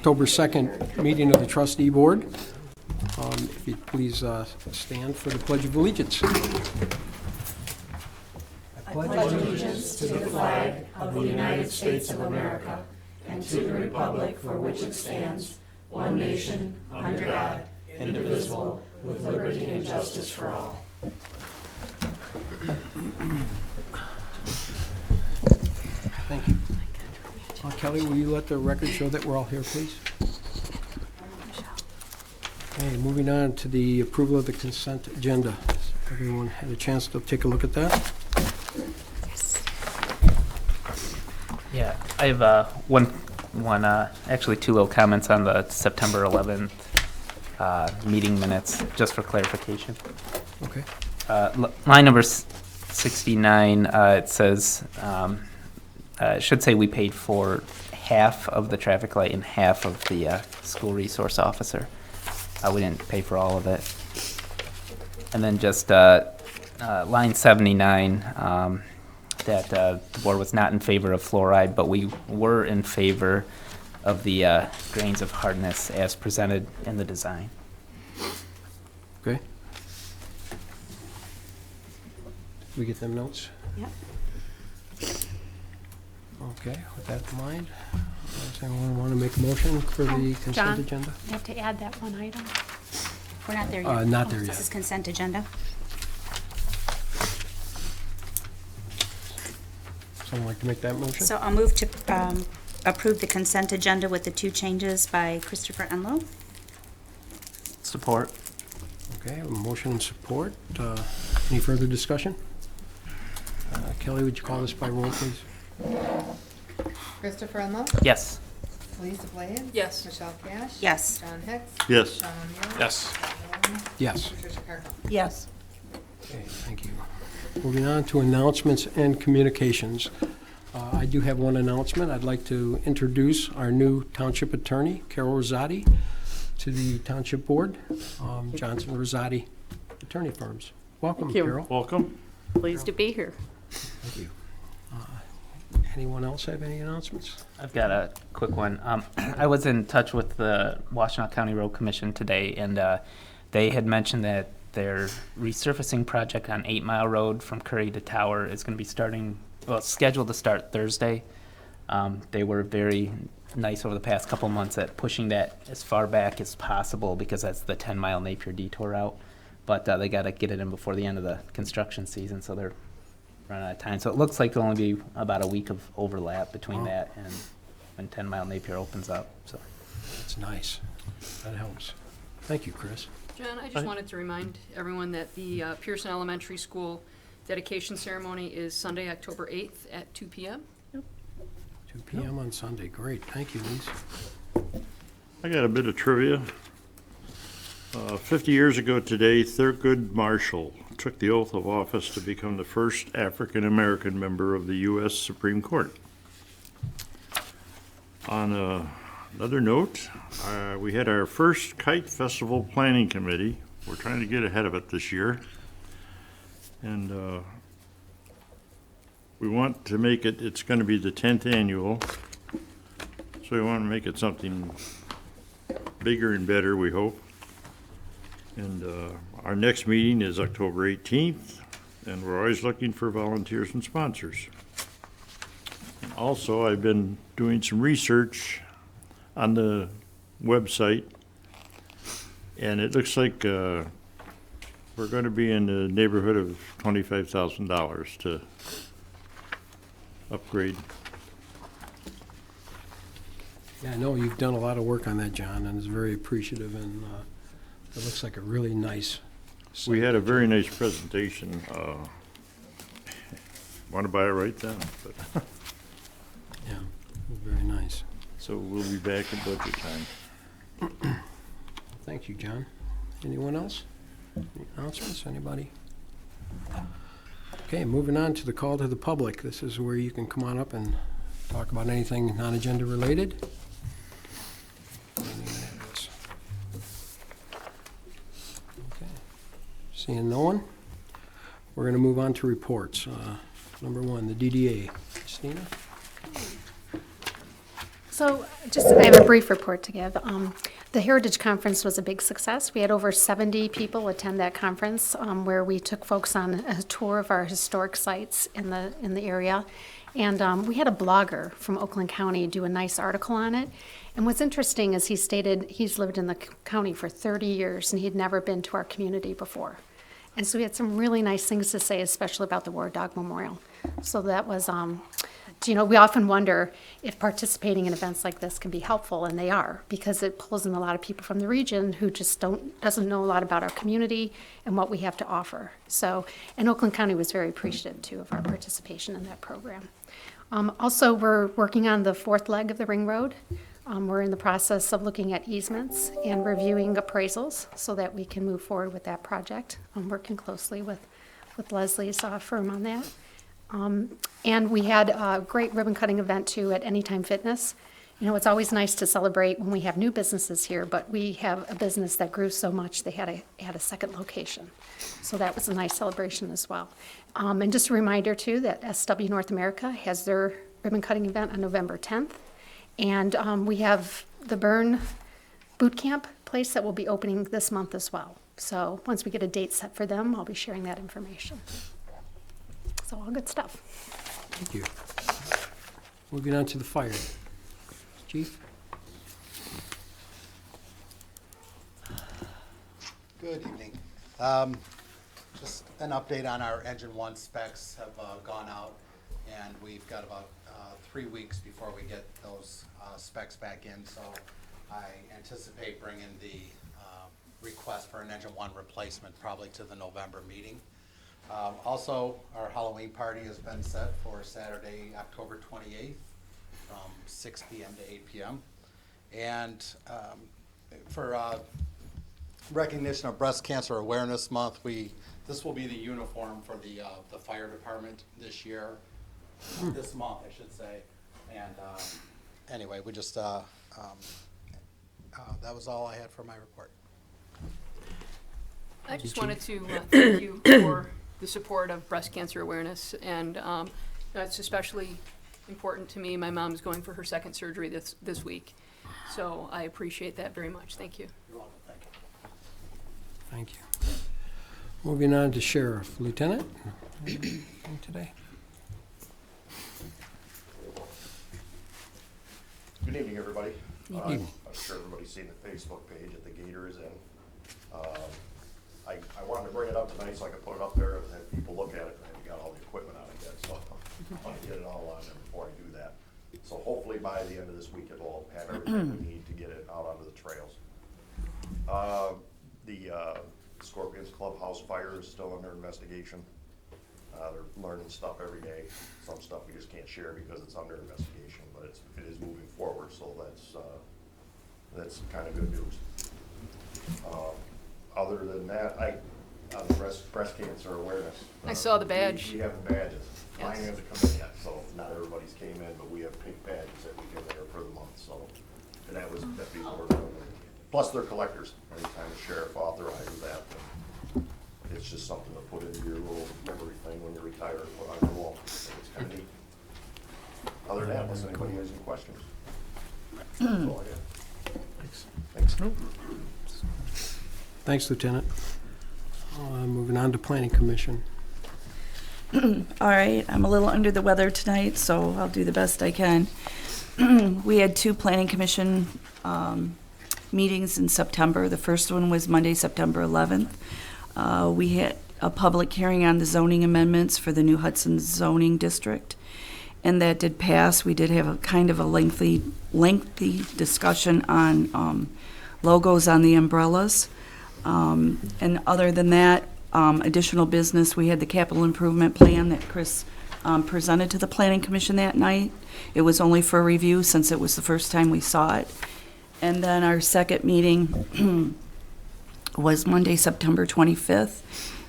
October 2nd meeting of the trustee board. If you'd please stand for the Pledge of Allegiance. I pledge allegiance to the flag of the United States of America and to the republic for which it stands, one nation, under God, indivisible, with liberty and justice for all. Thank you. Kelly, will you let the record show that we're all here, please? Okay, moving on to the approval of the consent agenda. Has everyone had a chance to take a look at that? Yeah, I have actually two little comments on the September 11th meeting minutes, just for clarification. Okay. Line number 69, it says, it should say we paid for half of the traffic light and half of the school resource officer. We didn't pay for all of it. And then just line 79, that the board was not in favor of fluoride, but we were in favor of the grains of hardness as presented in the design. Okay. We get them notes? Yep. Okay, with that in mind, does anyone want to make a motion for the consent John, agenda? you have to add that one item. We're not there yet. Not there yet. This is consent agenda. Someone like to make that motion? So I'll move to approve the consent agenda with the two changes by Christopher Enlow. Support. Okay, a motion and support. Any further discussion? Kelly, would you call this by roll, please? Christopher Enlow? Yes. Lisa Blades? Yes. Michelle Cash? Yes. John Hicks? Yes. John O'Neill? Yes. Yes. Patricia Cargill? Yes. Okay, thank you. Moving on to announcements and communications. I do have one announcement. I'd like to introduce our new township attorney, Carol Rosati, to the township board, Johnson Rosati Attorney Firms. Welcome, Thank you. Carol. Welcome. Pleased to be here. Thank you. Anyone else have any announcements? I've got a quick one. I was in touch with the Washtenaw County Road Commission today, and they had mentioned that their resurfacing project on 8 Mile Road from Curry to Tower is going to be scheduled to start Thursday. They were very nice over the past couple months at pushing that as far back as possible because that's the 10-mile Napier detour route. But they got to get it in before the end of the construction season, so they're running out of time. So it looks like there'll only be about a week of overlap between that and when 10 Mile Napier opens up. So That's nice. That helps. Thank you, Chris. John, I just wanted to remind everyone that the Pearson Elementary School dedication ceremony is Sunday, October 8th at 2 p.m. 2 p.m. on Sunday. Great. Thank you, Lise. I got a bit of trivia. 50 years ago today, Thurgood Marshall took the oath of office to become the first African-American member of the U.S. Supreme Court. On another note, we had our first Kite Festival Planning Committee. We're trying to get ahead of it this year. And we want to make it, it's going to be the 10th annual, so we want to make it something bigger and better, we hope. And our next meeting is October 18th, and we're always looking for volunteers and sponsors. And also, I've been doing some research on the website, and it looks like we're going to be in the neighborhood of $25,000 to upgrade. Yeah, I know you've done a lot of work on that, John, and it's very appreciative, and it looks like a really nice site. We had a very nice presentation. Want to buy it right then? But Yeah, very nice. so we'll be back in budget time. Thank you, John. Anyone else? Any announcements? Anybody? Okay, moving on to the call to the public. This is where you can come on up and talk about anything non-agenda related. Okay. Seeing no one, we're going to move on to reports. Number one, the DDA. Christina? So I have a brief report to give. The Heritage Conference was a big success. We had over 70 people attend that conference, where we took folks on a tour of our historic sites in the area. And we had a blogger from Oakland County do a nice article on it. And what's interesting is he stated he's lived in the county for 30 years and he'd never been to our community before. And so he had some really nice things to say, especially about the War Dog Memorial. So that was, we often wonder if participating in events like this can be helpful, and they are, because it pulls in a lot of people from the region who just doesn't know a lot about our community and what we have to offer. So, and Oakland County was very appreciative, too, of our participation in that program. Also, we're working on the fourth leg of the Ring Road. We're in the process of looking at easements and reviewing appraisals so that we can move forward with that project. I'm working closely with Leslie's firm on that. And we had a great ribbon cutting event too at Anytime Fitness. You know, it's always nice to celebrate when we have new businesses here, but we have a business that grew so much they had a second location. So that was a nice celebration as well. And just a reminder too that SW North America has their ribbon cutting event on November 10th. And we have the Burn Boot Camp place that will be opening this month as well. So once we get a date set for them, I'll be sharing that information. So all good stuff. Thank you. Moving on to the fire. Chief? Good evening. Just an update on our engine 1 specs have gone out, and we've got about 3 weeks before we get those specs back in. So I anticipate bringing the request for an engine 1 replacement probably to the November meeting. Also, our Halloween party has been set for Saturday, October 28th from 6 p.m. to 8 p.m. And for recognition of Breast Cancer Awareness Month, this will be the uniform for the fire department this year, this month, I should say. And anyway, we just, that was all I had for my report. I just wanted to thank you for the support of breast cancer awareness, and it's especially important to me. My mom's going for her second surgery this week, so I appreciate that very much. Thank you. You're welcome. Thank you. Thank you. Moving on to Sheriff. Lieutenant, anything today? Good evening, everybody. evening. I'm sure everybody's seen the Facebook page that the Gator is in. I wanted to bring it up tonight so I could put it up there and have people look at it, and I got all the equipment out of it, so I want to get it all on there before I do that. So hopefully by the end of this week, it'll have everything we need to get it out onto the trails. The Scorpions Clubhouse fire is still under investigation. They're learning stuff every day. Some stuff we just can't share because it's under investigation, but it is moving forward, so that's kind of good news. Other than that, on the breast cancer awareness. I saw the badge. We have the badges. Mine Yes. hasn't come in yet, so not everybody's came in, but we have pink badges that we give there for the month, so. And that people were doing. Plus they're collectors. Anytime the sheriff authorizes that, then it's just something to put into your little memory thing when you retire and put on your wall. So it's kind of neat. Other than that, unless anybody has any questions. That's all I have. Thanks. Thanks, Lieutenant. Moving on to Planning Commission. All right, I'm a little under the weather tonight, so I'll do the best I can. We had 2 Planning Commission meetings in September. The first one was Monday, September 11th. We had a public hearing on the zoning amendments for the new Hudson zoning district, and that did pass. We did have a kind of a lengthy discussion on logos on the umbrellas. And other than that, additional business, we had the capital improvement plan that Chris presented to the Planning Commission that night. It was only for review since it was the first time we saw it. And then our second meeting was Monday, September 25th,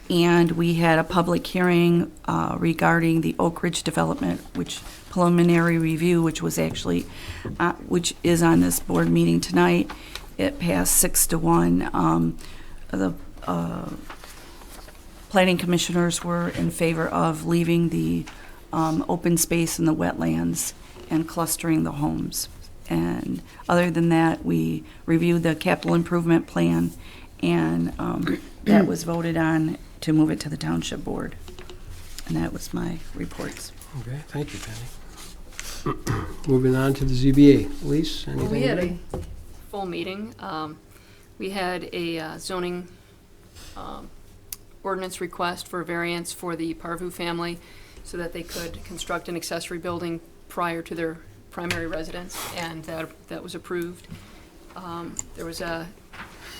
and we had a public hearing regarding the Oak Ridge development, which preliminary review, which was actually, which is on this board meeting tonight. It passed 6-1. The planning commissioners were in favor of leaving the open space in the wetlands and clustering the homes And other than that, we reviewed the capital improvement plan, and that was voted on to move it to the township board. And that was my reports. Okay, thank you, Penny. Moving on to the ZBA. Elise, anything? We had to a full meeting. We had a zoning ordinance request for variance for the Parvu family so that they could construct an accessory building prior to their primary residence, and that was approved. There was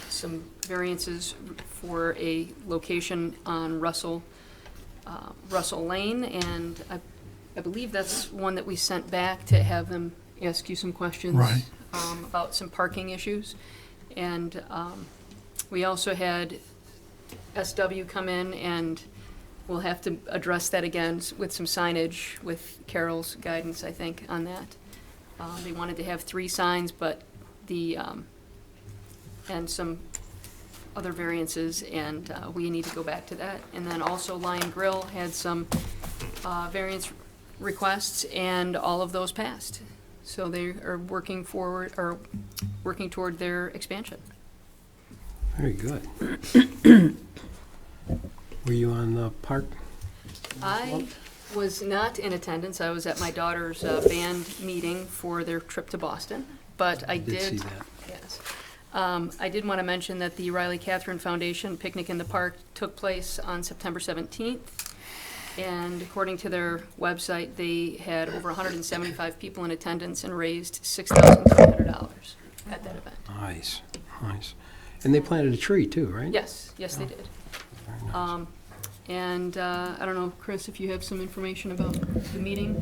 some variances for a location on Russell Lane, and I believe that's one that we sent back to have them ask you some questions. Right. About some parking issues. And we also had SW come in, and we'll have to address that again with some signage with Carol's guidance, I think, on that. They wanted to have 3 signs, but and some other variances, and we need to go back to that. And then also Lion Grill had some variance requests, and all of those passed. So they are working toward their expansion. Very good. Were you on the park? I was not in attendance. I was at my daughter's band meeting for their trip to Boston, but I Did see did. that. Yes. I did want to mention that the Riley Catherine Foundation Picnic in the Park took place on September 17th. And according to their website, they had over 175 people in attendance and raised $6,300 at that event. Nice, nice. And they planted a tree too, right? Yes, yes, they did. Very nice. And I don't know, Chris, if you have some information about the meeting?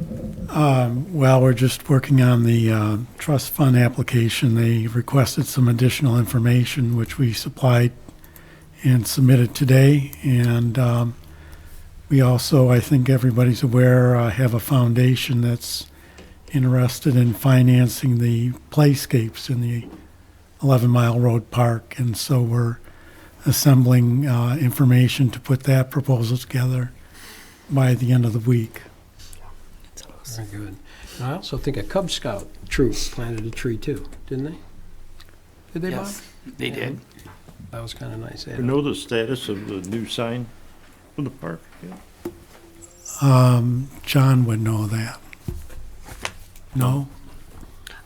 Well, we're just working on the trust fund application. They requested some additional information, which we supplied and submitted today. And we also, I think everybody's aware, have a foundation that's interested in financing the playscapes in the 11 Mile Road Park. And so we're assembling information to put that proposal together by the end of the week. Very good. And I also think a Cub Scout troop planted a tree too, didn't they? Did they, Bob? Yes, they did. That was kind of nice. They You had a- know the status of the new sign for the park? Yeah. John would know that. No?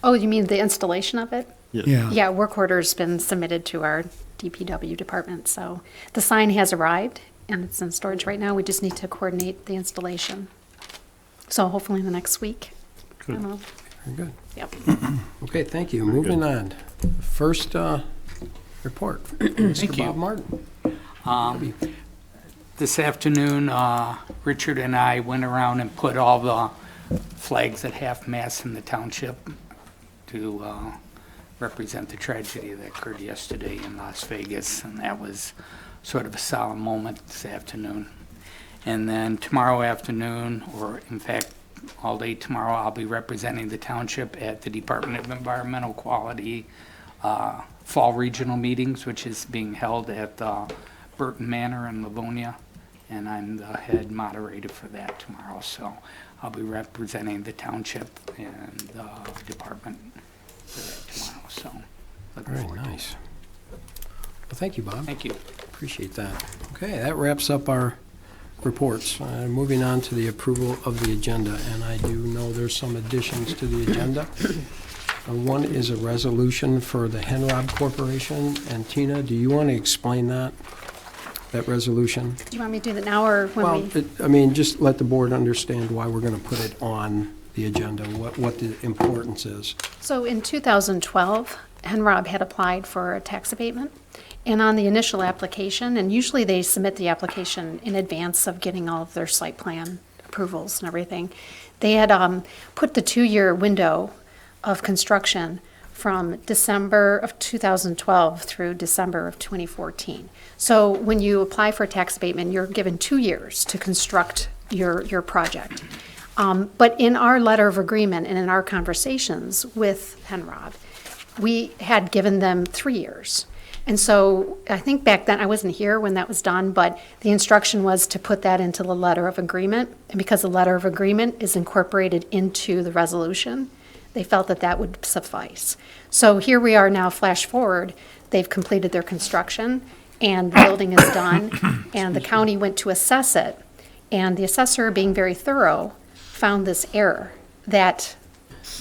Oh, you mean the installation of it? Yes. Yeah. Yeah, work order's been submitted to our DPW department, so the sign has arrived and it's in storage right now. We just need to coordinate the installation. So hopefully in the next week. Good. And Very good. Yep. Okay, thank you. Moving on. First report. Mr. you. Bob Martin. This afternoon, Richard and I went around and put all the flags at half-mast in the township to represent the tragedy that occurred yesterday in Las Vegas, and that was sort of a solemn moment this afternoon. And then tomorrow afternoon, or in fact, all day tomorrow, I'll be representing the township at the Department of Environmental Quality Fall Regional Meetings, which is being held at Burton Manor in Livonia, and I'm the head moderator for that tomorrow. So I'll be representing the township and the department for that tomorrow. So looking Very forward to it. nice. Well, thank you, Bob. Thank you. Appreciate that. Okay, that wraps up our reports. Moving on to the approval of the agenda, and I do know there's some additions to the agenda. One is a resolution for the Henrob Corporation, and Tina, do you want to explain that resolution? Do you want me to do that now or when we? I mean, just let the board understand why we're going to put it on the agenda, what the importance is. So in 2012, Henrob had applied for a tax abatement. And on the initial application, and usually they submit the application in advance of getting all of their site plan approvals and everything, they had put the 2-year window of construction from December of 2012 through December of 2014. So when you apply for a tax abatement, you're given 2 years to construct your project. But in our letter of agreement and in our conversations with Henrob, we had given them 3 years. And so I think back then, I wasn't here when that was done, but the instruction was to put that into the letter of agreement. And because the letter of agreement is incorporated into the resolution, They felt that that would suffice. So here we are now, flash forward, they've completed their construction, and the building is done, and the county went to assess it. And the assessor, being very thorough, found this error, that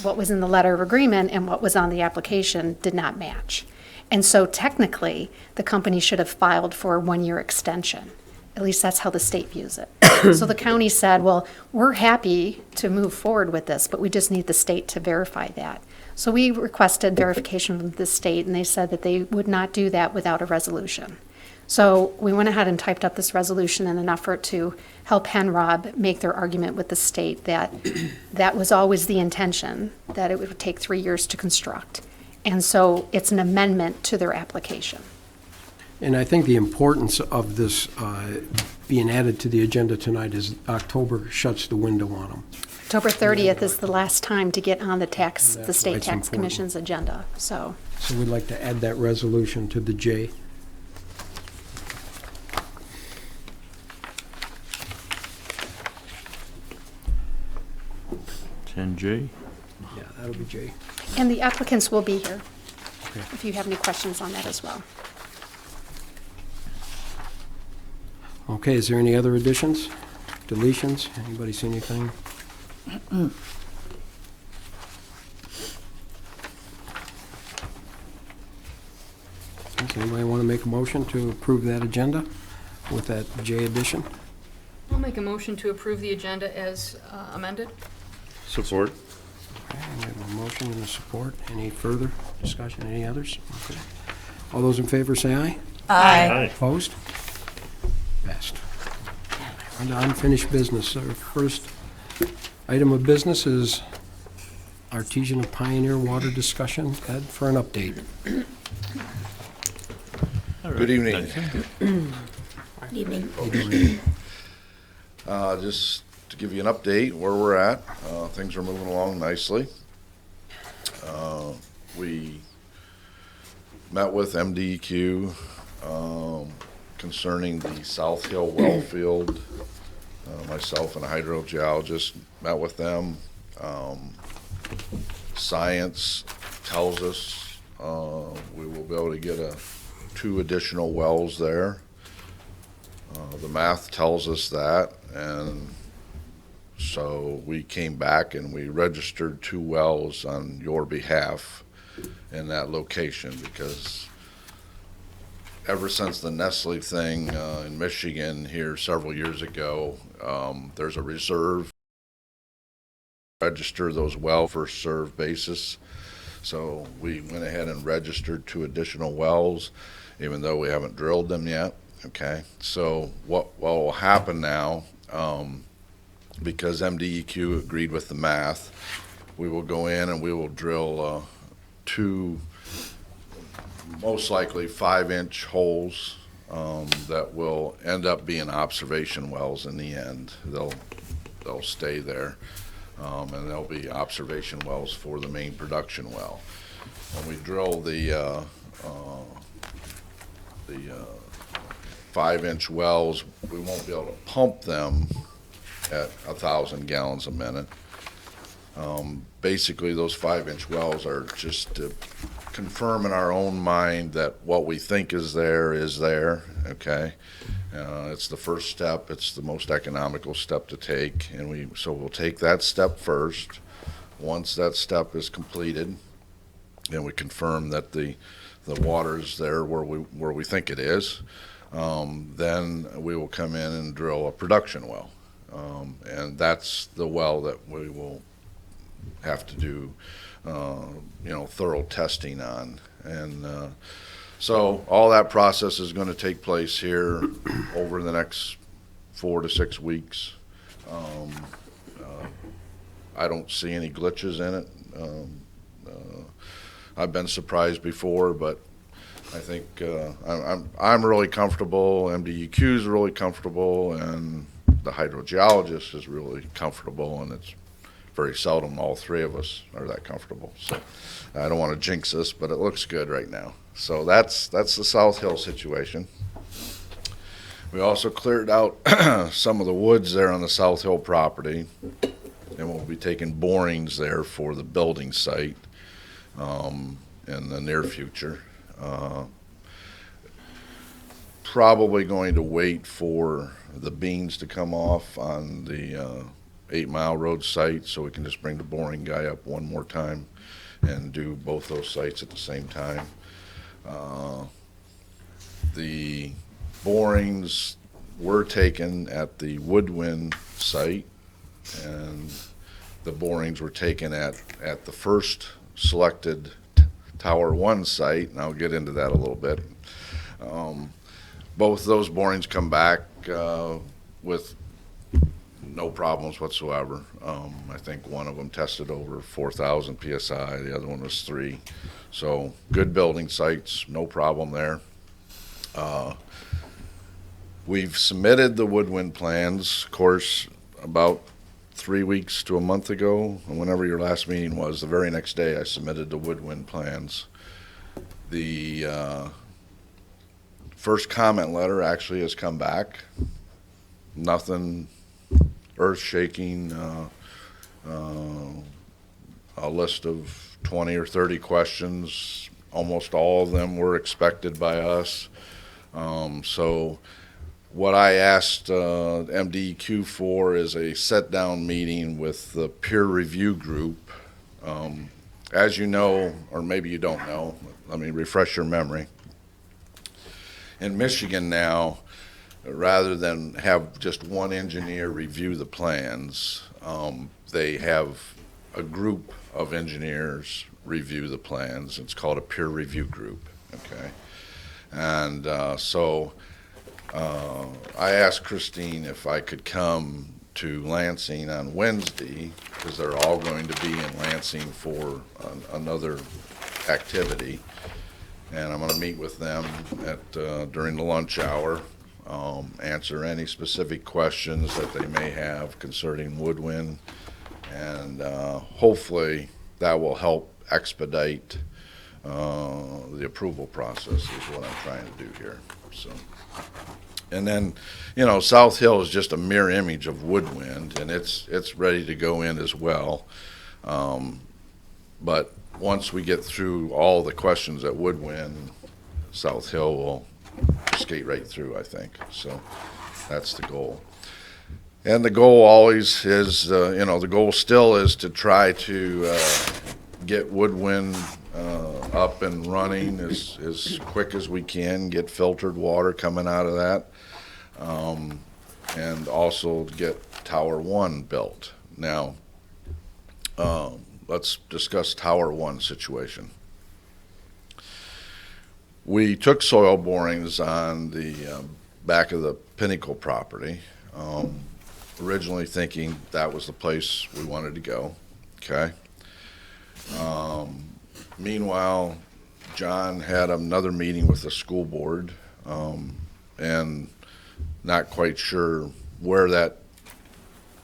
what was in the letter of agreement and what was on the application did not match. And so technically, the company should have filed for a 1-year extension. At least that's how the state views it. So the county said, well, we're happy to move forward with this, but we just need the state to verify that. So we requested verification from the state, and they said that they would not do that without a resolution. So we went ahead and typed up this resolution in an effort to help Henrob make their argument with the state that that was always the intention, that it would take 3 years to construct. And so it's an amendment to their application. And I think the importance of this being added to the agenda tonight is October shuts the window on them. October 30th is the last time to get on the state That's why tax it's important. commission's agenda, so. So we'd like to add that resolution to the J. Ten J? Yeah, that'll be J. And the applicants will be here, Okay. if you have any questions on that as well. Okay, is there any other additions, deletions? Anybody see anything? Does anybody want to make a motion to approve that agenda with that J addition? I'll make a motion to approve the agenda as amended. Support. Okay, we have a motion and a support. Any further discussion? Any others? Okay. All those in favor say aye. Aye. Opposed? Passed. On to unfinished business. Our first item of business is Artesian and Pioneer Water discussion. Ed, for an update. Good evening. Evening. Just to give you an update where we're at, things are moving along nicely. We met with MDEQ concerning the South Hill well field. Myself and a hydrogeologist met with them. Science tells us we will be able to get 2 additional wells there. The math tells us that, and so we came back and we registered 2 wells on your behalf in that location, because ever since the Nestle thing in Michigan here several years ago, there's a reserve. Register those well first served basis. So we went ahead and registered 2 additional wells, even though we haven't drilled them yet. Okay, so what will happen now, because MDEQ agreed with the math, we will go in and we will drill 2, most likely 5-inch holes that will end up being observation wells in the end. They'll stay there, and they'll be observation wells for the main production well. When we drill the 5-inch wells, we won't be able to pump them at 1,000 gallons a minute. Basically, those 5-inch wells are just to confirm in our own mind that what we think is there, okay? It's the first step, it's the most economical step to take, and so we'll take that step first. Once that step is completed, and we confirm that the water is there where we think it is, then we will come in and drill a production well. And that's the well that we will have to do, thorough testing on. And so all that process is going to take place here over the next 4 to 6 weeks. I don't see any glitches in it. I've been surprised before, but I think I'm really comfortable. MDEQ is really comfortable, and the hydrogeologist is really comfortable, and it's very seldom all 3 of us are that comfortable. So I don't want to jinx this, but it looks good right now. So that's the South Hill situation. We also cleared out some of the woods there on the South Hill property. and we'll be taking borings there for the building site in the near future. Probably going to wait for the beams to come off on the 8 Mile Road site so we can just bring the boring guy up one more time and do both those sites at the same time. The borings were taken at the Woodwind site, and the borings were taken at the first selected Tower 1 site, and I'll get into that a little bit. Both those borings come back with no problems whatsoever. I think one of them tested over 4,000 PSI, the other one was 3. So good building sites, no problem there. We've submitted the Woodwind plans, of course, about 3 weeks to a month ago, and whenever your last meeting was, the very next day I submitted the Woodwind plans. The first comment letter actually has come back. Nothing earth-shaking, a list of 20 or 30 questions. Almost all of them were expected by us. So what I asked MDEQ for is a sit-down meeting with the peer review group. As you know, or maybe you don't know, let me refresh your memory. In Michigan now, rather than have just one engineer review the plans, they have a group of engineers review the plans. It's called a peer review group, okay? And so I asked Christine if I could come to Lansing on Wednesday, because they're all going to be in Lansing for another activity. And I'm going to meet with them during the lunch hour, answer any specific questions that they may have concerning Woodwind, and hopefully that will help expedite the approval process is what I'm trying to do here. So, and then, you know, South Hill is just a mirror image of Woodwind, and it's ready to go in as well. But once we get through all the questions at Woodwind, South Hill will skate right through, I think. So that's the goal. And the goal always is, you know, the goal still is to try to get Woodwind up and running as quick as we can, get filtered water coming out of that, and also get Tower 1 built. Now, let's discuss Tower 1 situation. We took soil borings on the back of the Pinnacle property, originally thinking that was the place we wanted to go, okay? Meanwhile, John had another meeting with the school board, and not quite sure where that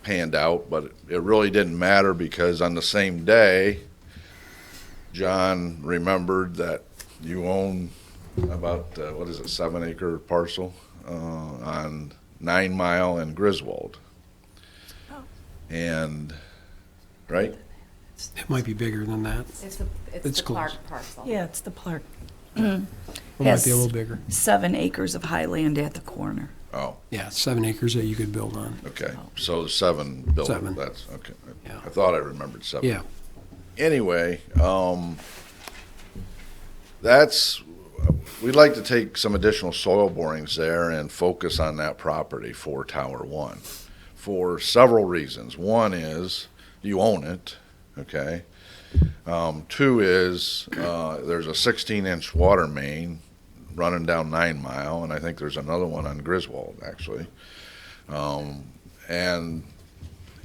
panned out, but it really didn't matter because on the same day, John remembered that you own about, 7-acre parcel on 9 Mile and Griswold. Oh. And, right? It might be bigger than that. It's It's the Clark close. parcel. Yeah, it's the Clark. It might Yes. be a little bigger. 7 acres of highland at the corner. Oh, Yeah, 7 acres that you could build on. okay. So the 7 building, 7. that's, okay. Yeah. I thought I remembered 7. Yeah. Anyway, we'd like to take some additional soil borings there and focus on that property for Tower 1 for several reasons. One is you own it, okay? 2 is there's a 16-inch water main running down 9 Mile, and I think there's another one on Griswold, actually. And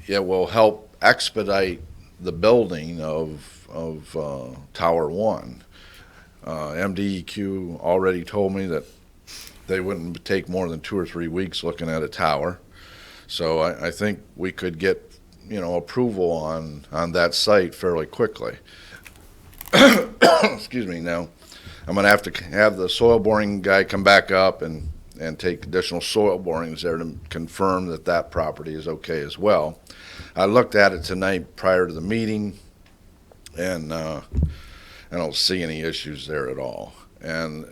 it will help expedite the building of Tower 1. MDEQ already told me that they wouldn't take more than 2 or 3 weeks looking at a tower. So I think we could get, you know, approval on that site fairly quickly. Excuse me. Now, I'm going to have the soil boring guy come back up and and take additional soil borings there to confirm that that property is okay as well. I looked at it tonight prior to the meeting, and I don't see any issues there at all. And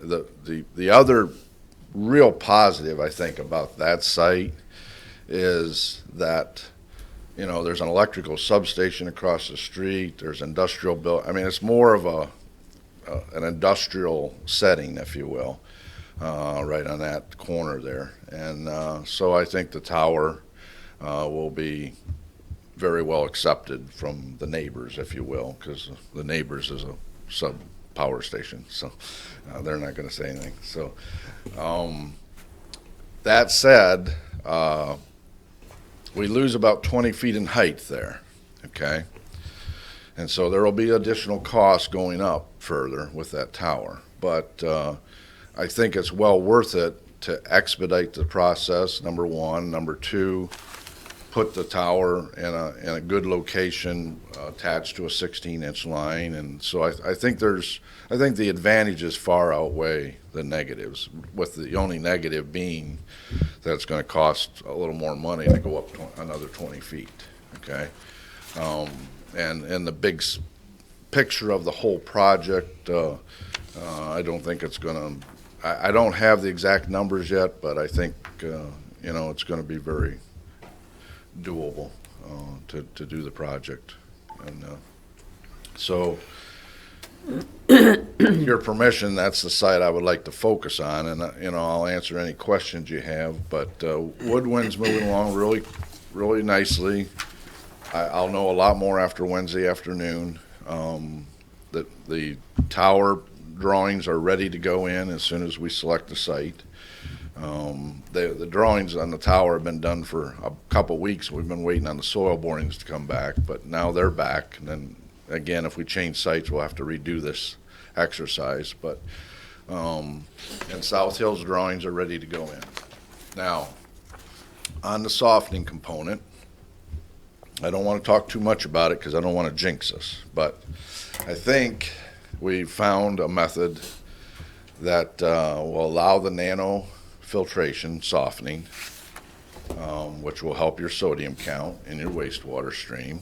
the other real positive, I think, about that site is that, you know, there's an electrical substation across the street, there's industrial I mean, it's more of an industrial setting, if you will, right on that corner there. And so I think the tower will be very well accepted from the neighbors, if you will, because the neighbors is a sub power station, so they're not going to say anything. So that said, we lose about 20 feet in height there, okay? And so there will be additional costs going up further with that tower. But I think it's well worth it to expedite the process, number one. Number two, put the tower in a good location attached to a 16-inch line. And so I think the advantages far outweigh the negatives, with the only negative being that it's going to cost a little more money to go up another 20 feet, okay? And in the big picture of the whole project, I don't think it's going to, I don't have the exact numbers yet, but I think, you know, it's going to be very doable to do the project. And so, with your permission, that's the site I would like to focus on, and you know, I'll answer any questions you have. But Woodwind's moving along really nicely. I'll know a lot more after Wednesday afternoon. The tower drawings are ready to go in as soon as we select the site. The drawings on the tower have been done for a couple weeks. We've been waiting on the soil borings to come back, but now they're back. And then again, if we change sites, we'll have to redo this exercise. But and South Hill's drawings are ready to go in. Now, on the softening component, I don't want to talk too much about it because I don't want to jinx us, but I think we found a method that will allow the nano filtration softening, which will help your sodium count in your wastewater stream.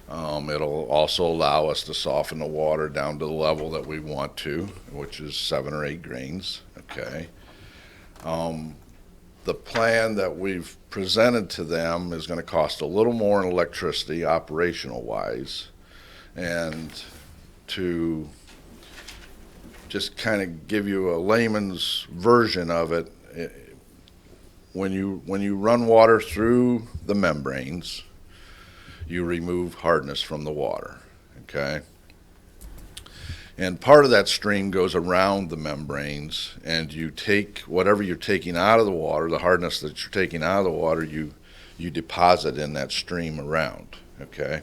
It'll also allow us to soften the water down to the level that we want to, which is 7 or 8 grains, okay? The plan that we've presented to them is going to cost a little more in electricity, operational wise, and to just kind of give you a layman's version of it, when you run water through the membranes, you remove hardness from the water, okay? And part of that stream goes around the membranes, and you take whatever you're taking out of the water, the hardness that you're taking out of the water, you deposit in that stream around, okay?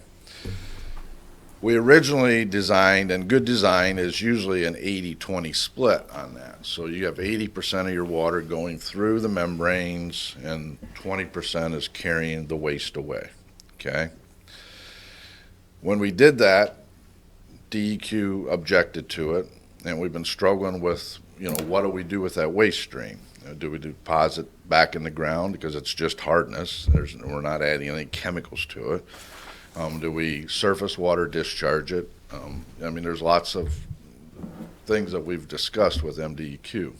We originally designed, and good design is usually an 80-20 split on that. So you have 80% of your water going through the membranes, and 20% is carrying the waste away, okay? When we did that, DEQ objected to it, and we've been struggling with, you know, what do we do with that waste stream? Do we deposit back in the ground because it's just hardness? We're not adding any chemicals to it. Do we surface water discharge it? I mean, there's lots of things that we've discussed with MDEQ.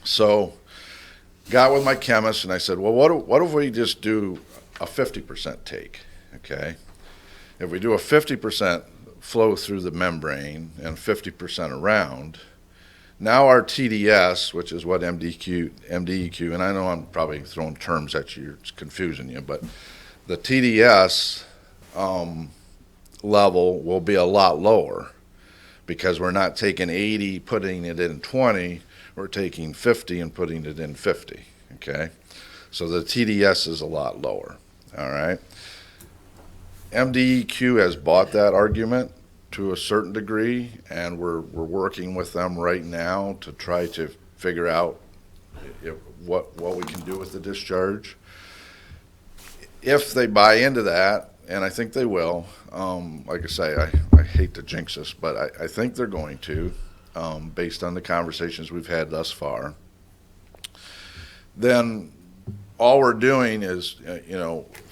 So, got with my chemist and I said, well, what if we just do a 50% take, okay? If we do a 50% flow through the membrane and 50% around, now our TDS, which is what MDEQ, and I know I'm probably throwing terms at you, it's confusing you, but the TDS level will be a lot lower because we're not taking 80, putting it in 20, we're taking 50 and putting it in 50, okay? So the TDS is a lot lower, all right? MDEQ has bought that argument to a certain degree, and we're working with them right now to try to figure out what we can do with the discharge. If they buy into that, and I think they will, like I say, I hate to jinx this, but I think they're going to, based on the conversations we've had thus far. then all we're doing is,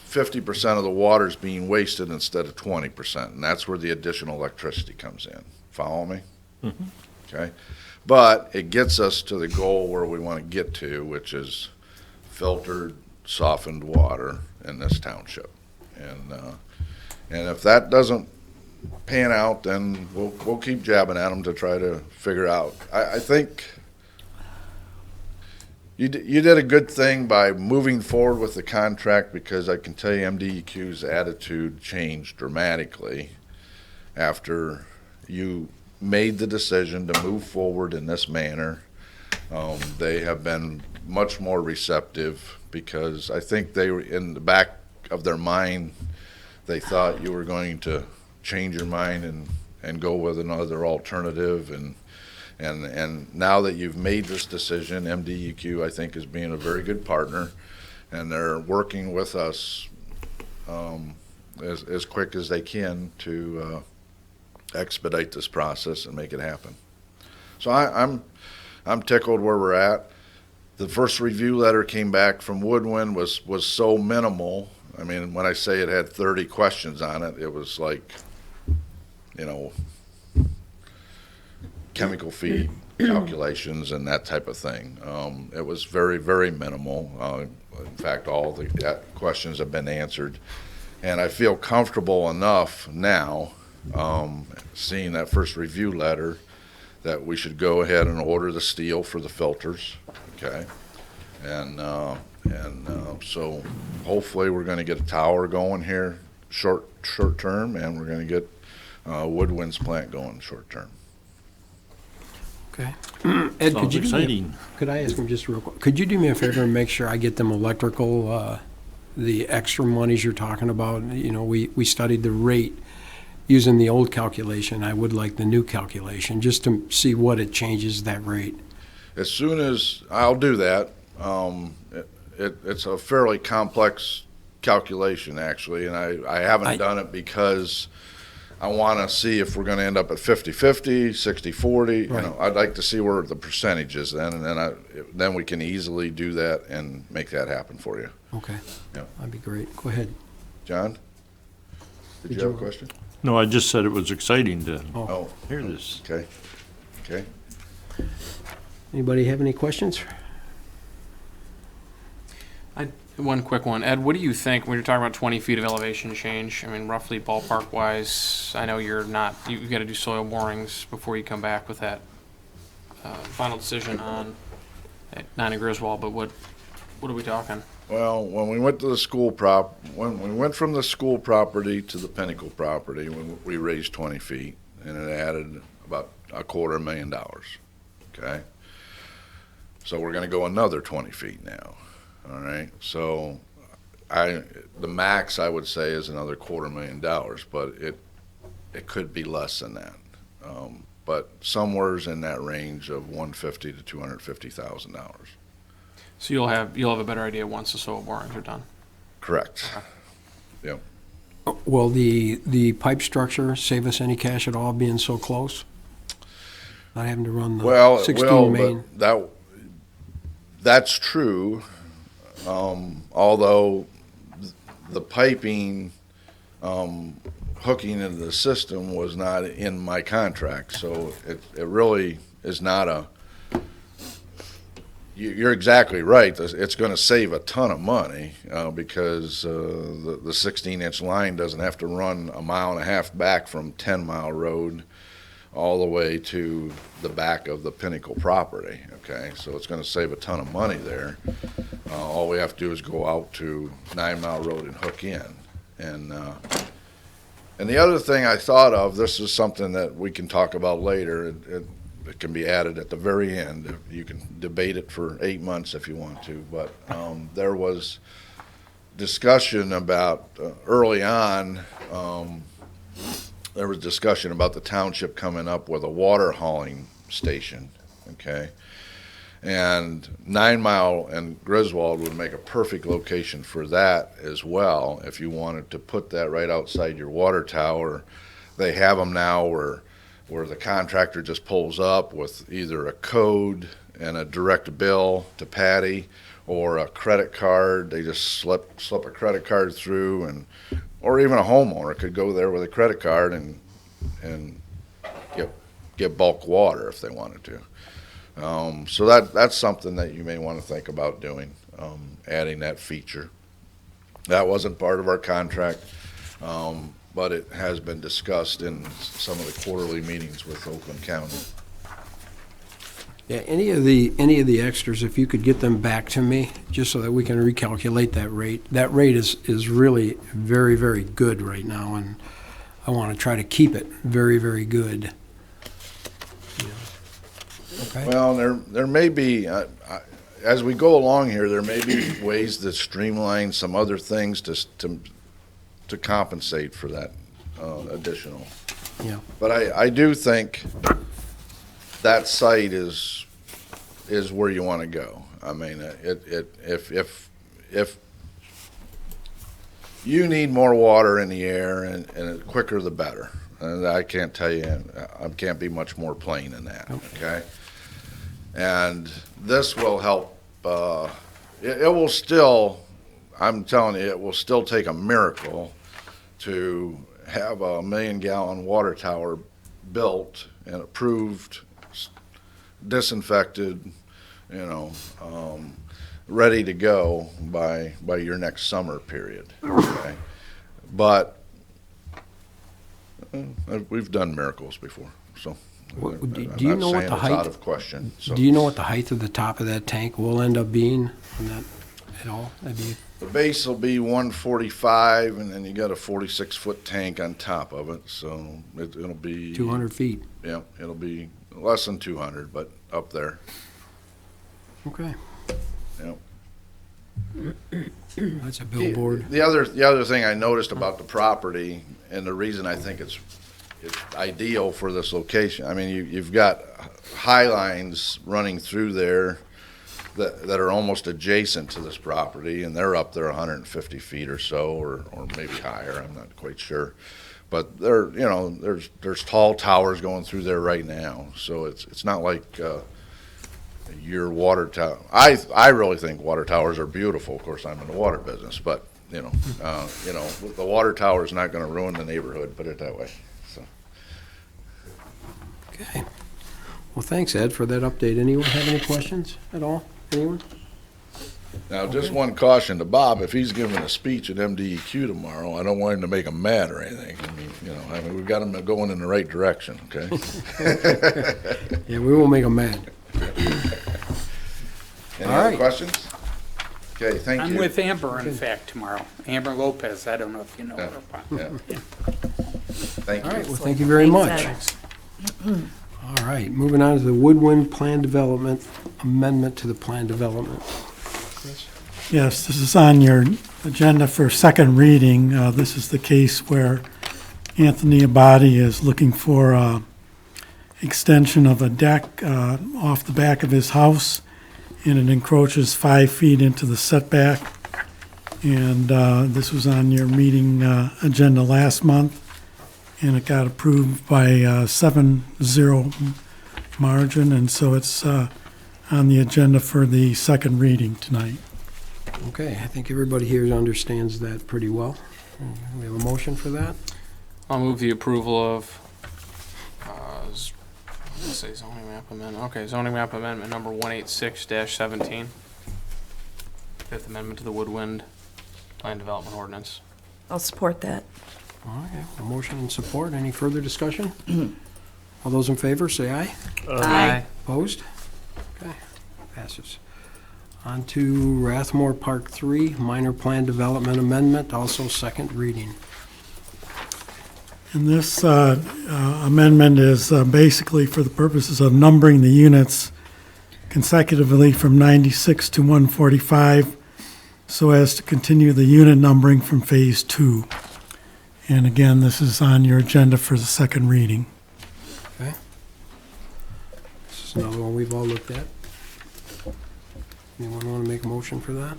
50% of the water is being wasted instead of 20%, and that's where the additional electricity comes in. Follow me? Okay? But it gets us to the goal where we want to get to, which is filtered, softened water in this township. And if that doesn't pan out, then we'll keep jabbing at them to try to figure out. I think you did a good thing by moving forward with the contract, because I can tell you MDEQ's attitude changed dramatically after you made the decision to move forward in this manner. They have been much more receptive, because I think they were in the back of their mind, they thought you were going to change your mind and go with another alternative, and now that you've made this decision, MDEQ, I think, is being a very good partner, and they're working with us as quick as they can to expedite this process and make it happen. So I'm tickled where we're at. The first review letter came back from Woodwind was so minimal. I mean, when I say it had 30 questions on it, it was like, chemical feed calculations and that type of thing. It was very, very minimal. In fact, all the questions have been answered. And I feel comfortable enough now, seeing that first review letter, that we should go ahead and order the steel for the filters, okay? And so hopefully we're going to get a tower going here short term, and we're going to get Woodwind's plant going short term. Okay. Ed, Sounds exciting. Could I ask him just real quick? Could you do me a favor and make sure I get them electrical, the extra monies you're talking about? We studied the rate using the old calculation. I would like the new calculation, just to see what it changes that rate. As soon as I'll do that, it's a fairly complex calculation, actually, and I haven't done it because I want to see if we're going to end up at 50-50, 60-40. Right. I'd like to see where the percentage is then, and then we can easily do that and make that happen for you. Okay. Yeah. That'd be great. Go ahead. John, did you have a question? No, I just said it was exciting to Oh, hear this. okay. Anybody have any questions? One quick one. Ed, what do you think when you're talking about 20 feet of elevation change? I mean, roughly ballpark wise, I know you've got to do soil borings before you come back with that final decision on 90 Griswold, but what are we talking? Well, when we went to the when we went from the school property to the Pinnacle property, we raised 20 feet, and it added about $250,000. Okay, so we're going to go another 20 feet now. All right, so the max I would say is another $250,000, but it could be less than that. But somewhere's in that range of $150,000 to $250,000. So you'll have a better idea once the soil borings are done. Correct. Yep. Will the pipe structure save us any cash at all, being so close? Not having to run the 16 main? But that's true. Although the piping hooking into the system was not in my contract, so it really is not a. You're exactly right. It's going to save a ton of money because the 16-inch line doesn't have to run a mile and a half back from 10 Mile Road all the way to the back of the Pinnacle property. Okay, so it's going to save a ton of money there. All we have to do is go out to 9 Mile Road and hook in. And the other thing I thought of, this is something that we can talk about later. It can be added at the very end. You can debate it for 8 months if you want to. But there was discussion about early on. There was discussion about the township coming up with a water hauling station. Okay. And 9 Mile and Griswold would make a perfect location for that as well. If you wanted to put that right outside your water tower, they have them now where the contractor just pulls up with either a code and a direct bill to Patty, or a credit card. They just slip a credit card through, and or even a homeowner could go there with a credit card and get bulk water if they wanted to. So that's something that you may want to think about doing, adding that feature. That wasn't part of our contract, but it has been discussed in some of the quarterly meetings with Oakland County. Yeah, any of the extras, if you could get them back to me, just so that we can recalculate that rate. That rate is really very, very good right now, and I want to try to keep it very, very good. Okay? Well, there may be, as we go along here, there may be ways to streamline some other things to compensate for that additional. Yeah. But I do think that site is where you want to go. I mean, if you need more water in the air and the quicker the better. And I can't tell you, I can't be much more plain than that, okay? And this will help, it will still, I'm telling you, it will still take a miracle to have a 1 million gallon water tower built and approved, disinfected, ready to go by your next summer period, okay? But we've done miracles before, so Do you know what the It's height? out of question. So. Do you know what the height of the top of that tank will end up being on that at all? The base will be 145, and then you got a 46-foot tank on top of it, so it'll be 200 feet. Yeah, it'll be less than 200, but up there. Okay. Yep. That's a billboard. The other thing I noticed about the property, and the reason I think it's ideal for this location, I mean, you've got high lines running through there that are almost adjacent to this property, and they're up there 150 feet or so, or maybe higher, I'm not quite sure. But there's tall towers going through there right now, so it's not like your water tower. I really think water towers are beautiful. Of course, I'm in the water business, but the water tower is not going to ruin the neighborhood. Put it that way. So. Okay. Well, thanks, Ed, for that update. Anyone have any questions at all? Anyone? Now, just one caution to Bob: if he's giving a speech at MDEQ tomorrow, I don't want him to make him mad or anything. I mean, we've got him going in the right direction. Okay. Yeah, we won't make them mad. Any All other right. questions? Okay, thank you. I'm with Amber, in fact, tomorrow. Amber Lopez, I don't know if you know her. Yeah. Thank you. All right, well, thank you very much. Thanks, All right, moving on to the Woodwind Plan Development, amendment to the plan development. Chris? Yes, this is on your agenda for second reading. This is the case where Anthony Abadi is looking for extension of a deck off the back of his house, and it encroaches 5 feet into the setback. And this was on your meeting agenda last month, and it got approved by 7-0 margin, and so it's on the agenda for the second reading tonight. Okay, I think everybody here understands that pretty well. We have a motion for that? I'll move the approval of, let's say zoning map amendment. Okay, zoning map amendment number 186-17. Fifth amendment to the Woodwind Land Development Ordinance. I'll support that. Okay, a motion and support. Any further discussion? All those in favor, say aye. Aye. Opposed? Okay, passes. On to Rathmore Park 3, minor plan development amendment, also second reading. And this amendment is basically for the purposes of numbering the units consecutively from 96 to 145, so as to continue the unit numbering from Phase 2. And again, this is on your agenda for the second reading. Okay. This is another one we've all looked at. Anyone want to make a motion for that?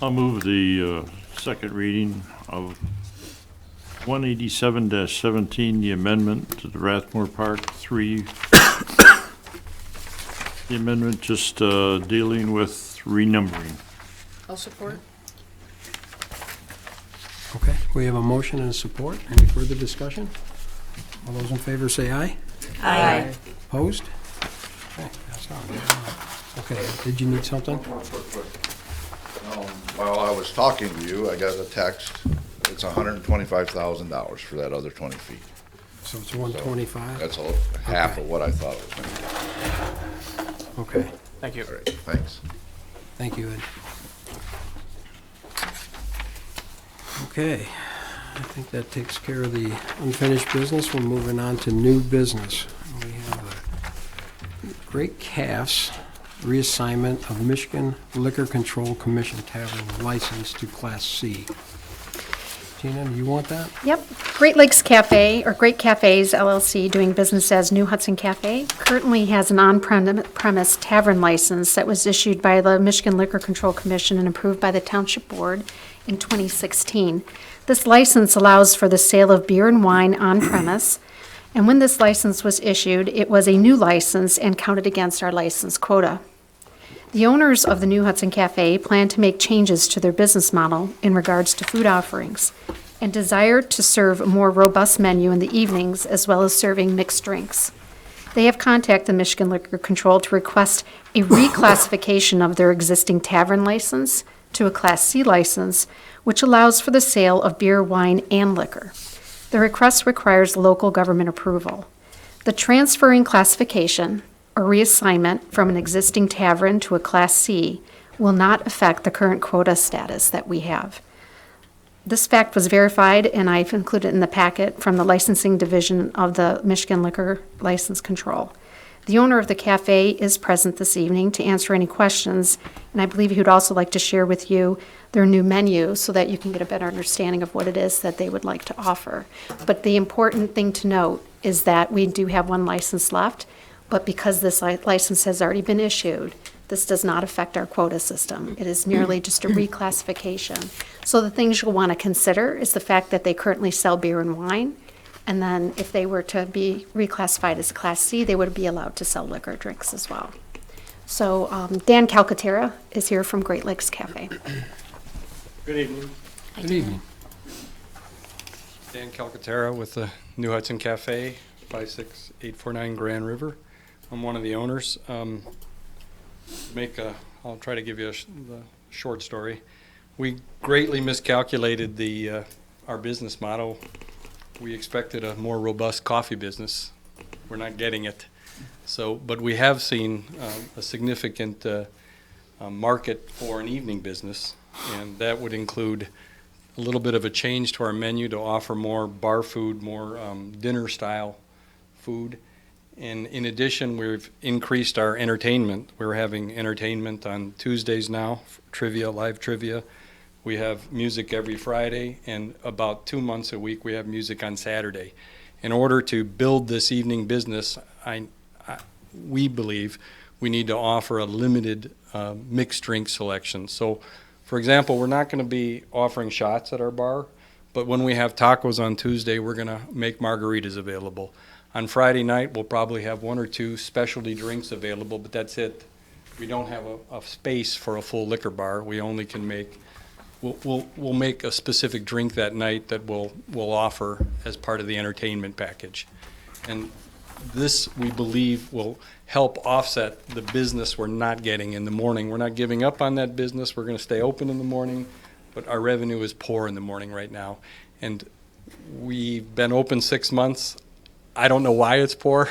I'll move the second reading of 187-17, the amendment to the Rathmore Park 3. The amendment just dealing with renumbering. I'll support. Okay, we have a motion and a support. Any further discussion? All those in favor say aye. Aye. Opposed? Okay, that's not good. Okay, did you need something? While I was talking to you, I got a text. It's $125,000 for that other 20 feet. So it's 125? That's half of what I thought it was going to be. Okay, Thank you. All right, thanks. thank you, Ed. Okay, I think that takes care of the unfinished business. We're moving on to new business. We have a Great Calf's reassignment of Michigan Liquor Control Commission tavern license to Class C. Tina, do you want that? Yep. Great Lakes Cafe, or Great Cafes LLC, doing business as New Hudson Cafe, currently has an on-premise tavern license that was issued by the Michigan Liquor Control Commission and approved by the Township Board in 2016. This license allows for the sale of beer and wine on-premise, and when this license was issued, it was a new license and counted against our license quota. The owners of the New Hudson Cafe plan to make changes to their business model in regards to food offerings and desire to serve a more robust menu in the evenings as well as serving mixed drinks. They have contacted Michigan Liquor Control to request a reclassification of their existing tavern license to a Class C license, which allows for the sale of beer, wine, and liquor. The request requires local government approval. The transferring classification or reassignment from an existing tavern to a Class C will not affect the current quota status that we have. This fact was verified, and I've included it in the packet from the licensing division of the Michigan Liquor License Control. The owner of the cafe is present this evening to answer any questions, and I believe he would also like to share with you their new menu so that you can get a better understanding of what it is that they would like to offer. But the important thing to note is that we do have one license left, but because this license has already been issued, this does not affect our quota system. It is merely just a reclassification. So the things you'll want to consider is the fact that they currently sell beer and wine, and then if they were to be reclassified as Class C, they would be allowed to sell liquor drinks as well. So Dan Calcaterra is here from Great Lakes Cafe. Good evening. Good evening. Dan Calcaterra with the New Hudson Cafe, 56849 Grand River. I'm one of the owners. I'll try to give you the short story. We greatly miscalculated our business model. We expected a more robust coffee business. We're not getting it. But we have seen a significant market for an evening business, and that would include a little bit of a change to our menu to offer more bar food, more dinner-style food. And in addition, we've increased our entertainment. We're having entertainment on Tuesdays now, trivia, live trivia. We have music every Friday, and about 2 months a week we have music on Saturday. In order to build this evening business, we believe we need to offer a limited mixed drink selection. So, for example, we're not going to be offering shots at our bar, but when we have tacos on Tuesday, we're going to make margaritas available. On Friday night, we'll probably have 1 or 2 specialty drinks available, but that's it. We don't have a space for a full liquor bar. We only can make, we'll make a specific drink that night that we'll offer as part of the entertainment package. And this, we believe, will help offset the business we're not getting in the morning. We're not giving up on that business. We're going to stay open in the morning, but our revenue is poor in the morning right now. And we've been open 6 months. I don't know why it's poor.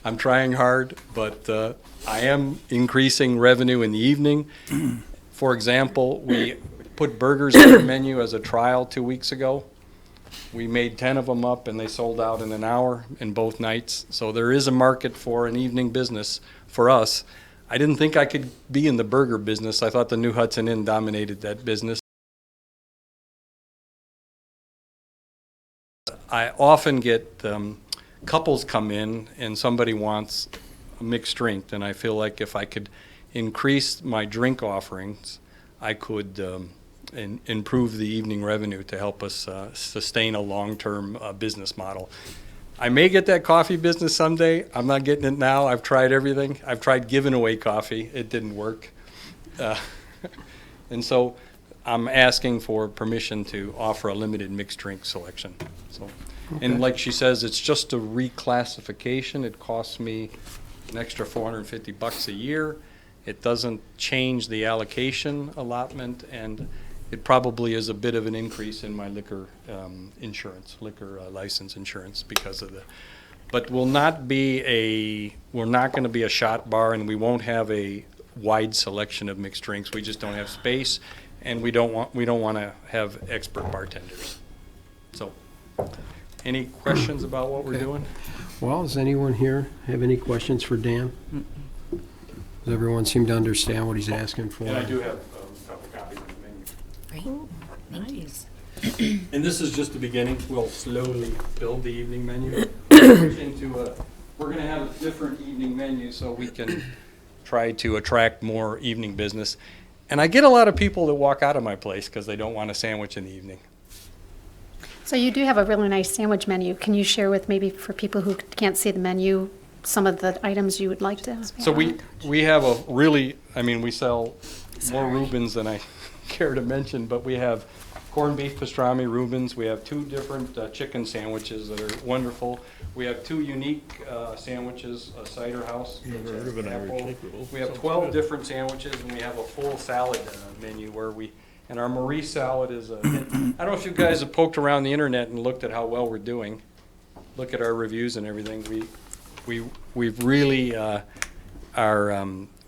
I'm trying hard, but I am increasing revenue in the evening. For example, we put burgers on our menu as a trial 2 weeks ago. We made 10 of them up, and they sold out in an hour in both nights. So there is a market for an evening business for us. I didn't think I could be in the burger business. I thought the New Hudson Inn dominated that business. I often get couples come in and somebody wants a mixed drink, and I feel like if I could increase my drink offerings, I could improve the evening revenue to help us sustain a long-term business model. I may get that coffee business someday. I'm not getting it now. I've tried everything. I've tried giving away coffee. It didn't work. And so I'm asking for permission to offer a limited mixed drink selection. So, and like she says, it's just a reclassification. It costs me an extra $450 a year. It doesn't change the allocation allotment, and it probably is a bit of an increase in my liquor insurance, license insurance because of the, but we're not going to be a shot bar, and we won't have a wide selection of mixed drinks. We just don't have space, and we don't want to have expert bartenders. So, any questions about what we're Okay. doing? Well, does anyone here have any questions for Dan? Does everyone seem to understand what he's asking for? And I do have a couple copies of the menu. Great, thank you. And this is just the beginning. We'll slowly build the evening menu. We're going to have a different evening menu so we can try to attract more evening business. And I get a lot of people that walk out of my place because they don't want a sandwich in the evening. So you do have a really nice sandwich menu. Can you share with maybe for people who can't see the menu, some of the items you would like to have? So we have a really, I mean, we sell more Reubens than I care to mention, but we have corned beef pastrami Reubens. We have 2 different chicken sandwiches that are wonderful. We have 2 unique sandwiches, a cider house. We have 12 different sandwiches, and we have a full salad menu where and our Marie salad is I don't know if you guys have poked around the internet and looked at how well we're doing. Look at our reviews and everything. We've really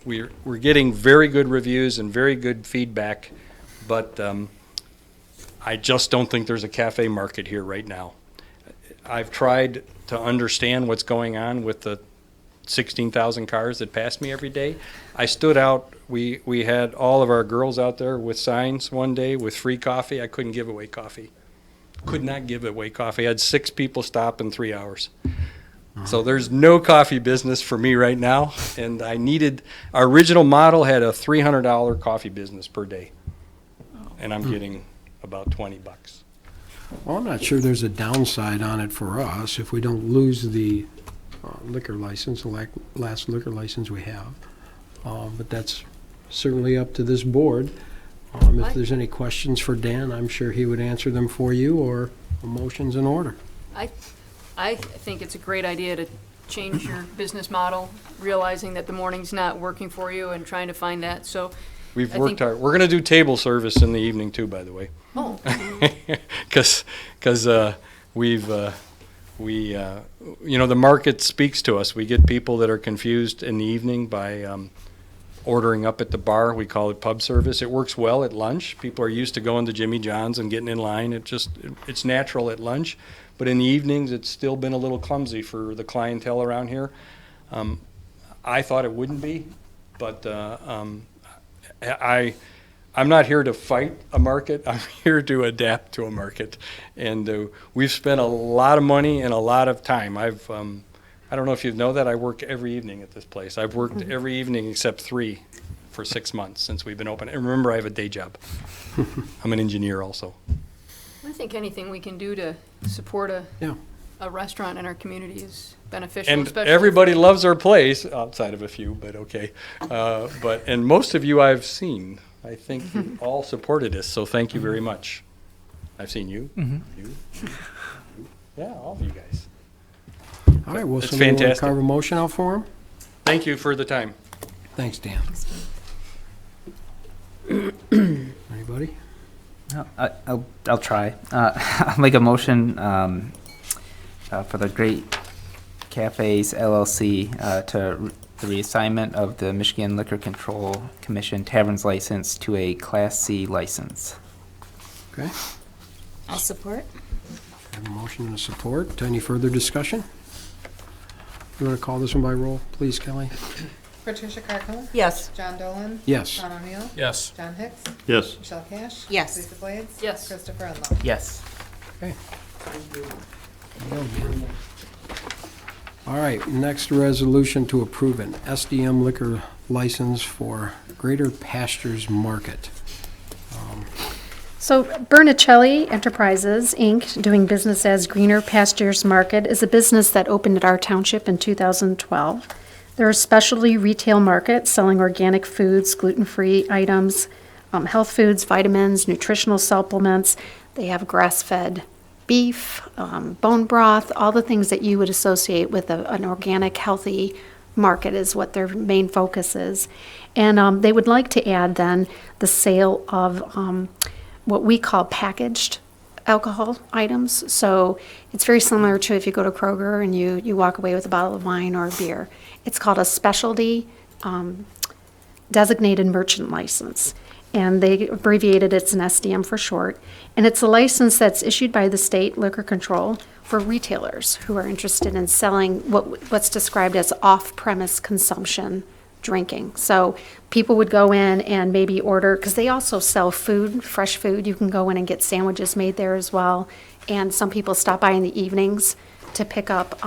we're getting very good reviews and very good feedback, but I just don't think there's a cafe market here right now. I've tried to understand what's going on with the 16,000 cars that pass me every day. I stood out, we had all of our girls out there with signs one day with free coffee. I couldn't give away coffee. Could not give away coffee. I had 6 people stop in 3 hours. So there's no coffee business for me right now, and our original model had a $300 coffee business per day, and I'm getting about $20. Well, I'm not sure there's a downside on it for us if we don't lose the liquor license, the last liquor license we have. But that's certainly up to this board. If there's any questions for Dan, I'm sure he would answer them for you, or a motion's in order. I think it's a great idea to change your business model, realizing that the morning's not working for you and trying to find that, so. We've I worked think- hard. We're going to do table service in the evening too, by the way. Oh, Because the market speaks to us. We get people that are confused in the evening by ordering up at the bar. We call it pub service. It works well at lunch. People are used to going to Jimmy John's and getting in line. It's natural at lunch. But in the evenings, it's still been a little clumsy for the clientele around here. I thought it wouldn't be, but I'm not here to fight a market. I'm here to adapt to a market. And we've spent a lot of money and a lot of time. I don't know if you know that, I work every evening at this place. I've worked every evening except 3 for 6 months since we've been open. And remember, I have a day job. I'm an engineer also. I think anything we can do to support Yeah. a restaurant in our community is beneficial, And especially. everybody loves our place, outside of a few, but okay. And most of you I've seen. I think you all supported us, so thank you very much. I've seen you. You. Yeah, all of you guys. All right, well, It's somebody want to fantastic. carve a motion out for him? Thank you for the time. Thanks, Dan. Anybody? No, I'll try. I'll make a motion for the Great Cafes LLC to the reassignment of the Michigan Liquor Control Commission Taverns license to a Class C license. Okay, I'll support. have a motion and a support. Any further discussion? You want to call this one by roll, please, Kelly? Patricia Carco? Yes. John Dolan? Yes. Sean O'Neill? Yes. John Hicks? Yes. Michelle Cash? Yes. Lisa Blades? Yes. Christopher Enlow? Yes. All right, next resolution to approve an SDM liquor license for Greater Pastures Market. So Bernicelli Enterprises, Inc., doing business as Greener Pastures Market, is a business that opened at our township in 2012. There are specialty retail markets selling organic foods, gluten-free items, health foods, vitamins, nutritional supplements. They have grass-fed beef, bone broth, all the things that you would associate with an organic, healthy market is what their main focus is. And they would like to add then the sale of what we call packaged alcohol items. So it's very similar to if you go to Kroger and you walk away with a bottle of wine or beer. It's called a specialty designated merchant license. And they abbreviated it's an SDM for short. And it's a license that's issued by the state liquor control for retailers who are interested in selling what's described as off-premise consumption drinking. So people would go in and maybe order, because they also sell food, fresh food. You can go in and get sandwiches made there as well. And some people stop by in the evenings to pick up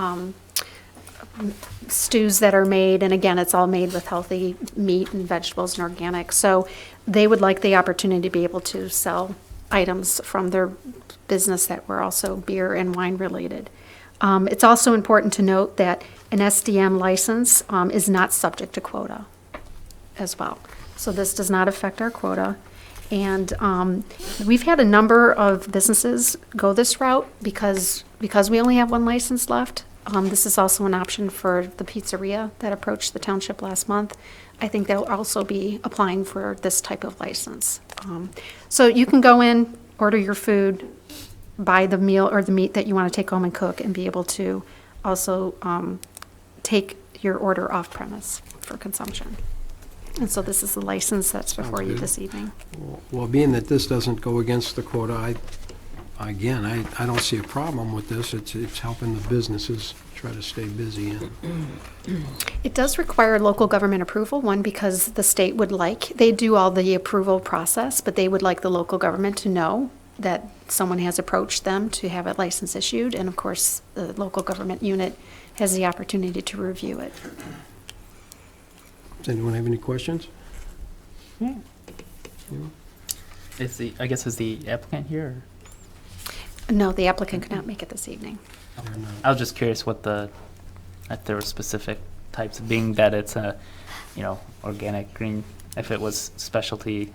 stews that are made. And again, it's all made with healthy meat and vegetables and organic. So they would like the opportunity to be able to sell items from their business that were also beer and wine related. It's also important to note that an SDM license is not subject to quota as well. So this does not affect our quota. And we've had a number of businesses go this route because we only have one license left. This is also an option for the pizzeria that approached the township last month. I think they'll also be applying for this type of license. So you can go in, order your food, buy the meal or the meat that you want to take home and cook, and be able to also take your order off premise for consumption. And so this is the license that's before you this evening. Well, being that this doesn't go against the quota, I don't see a problem with this. It's helping the businesses try to stay busy. It does require local government approval, one, because the state would they do all the approval process, but they would like the local government to know that someone has approached them to have a license issued, and of course, the local government unit has the opportunity to review it. Does anyone have any questions? Is the applicant here? No, the applicant could not make it this evening. I was just curious if there were specific types, being that it's a, organic green, if it was specialty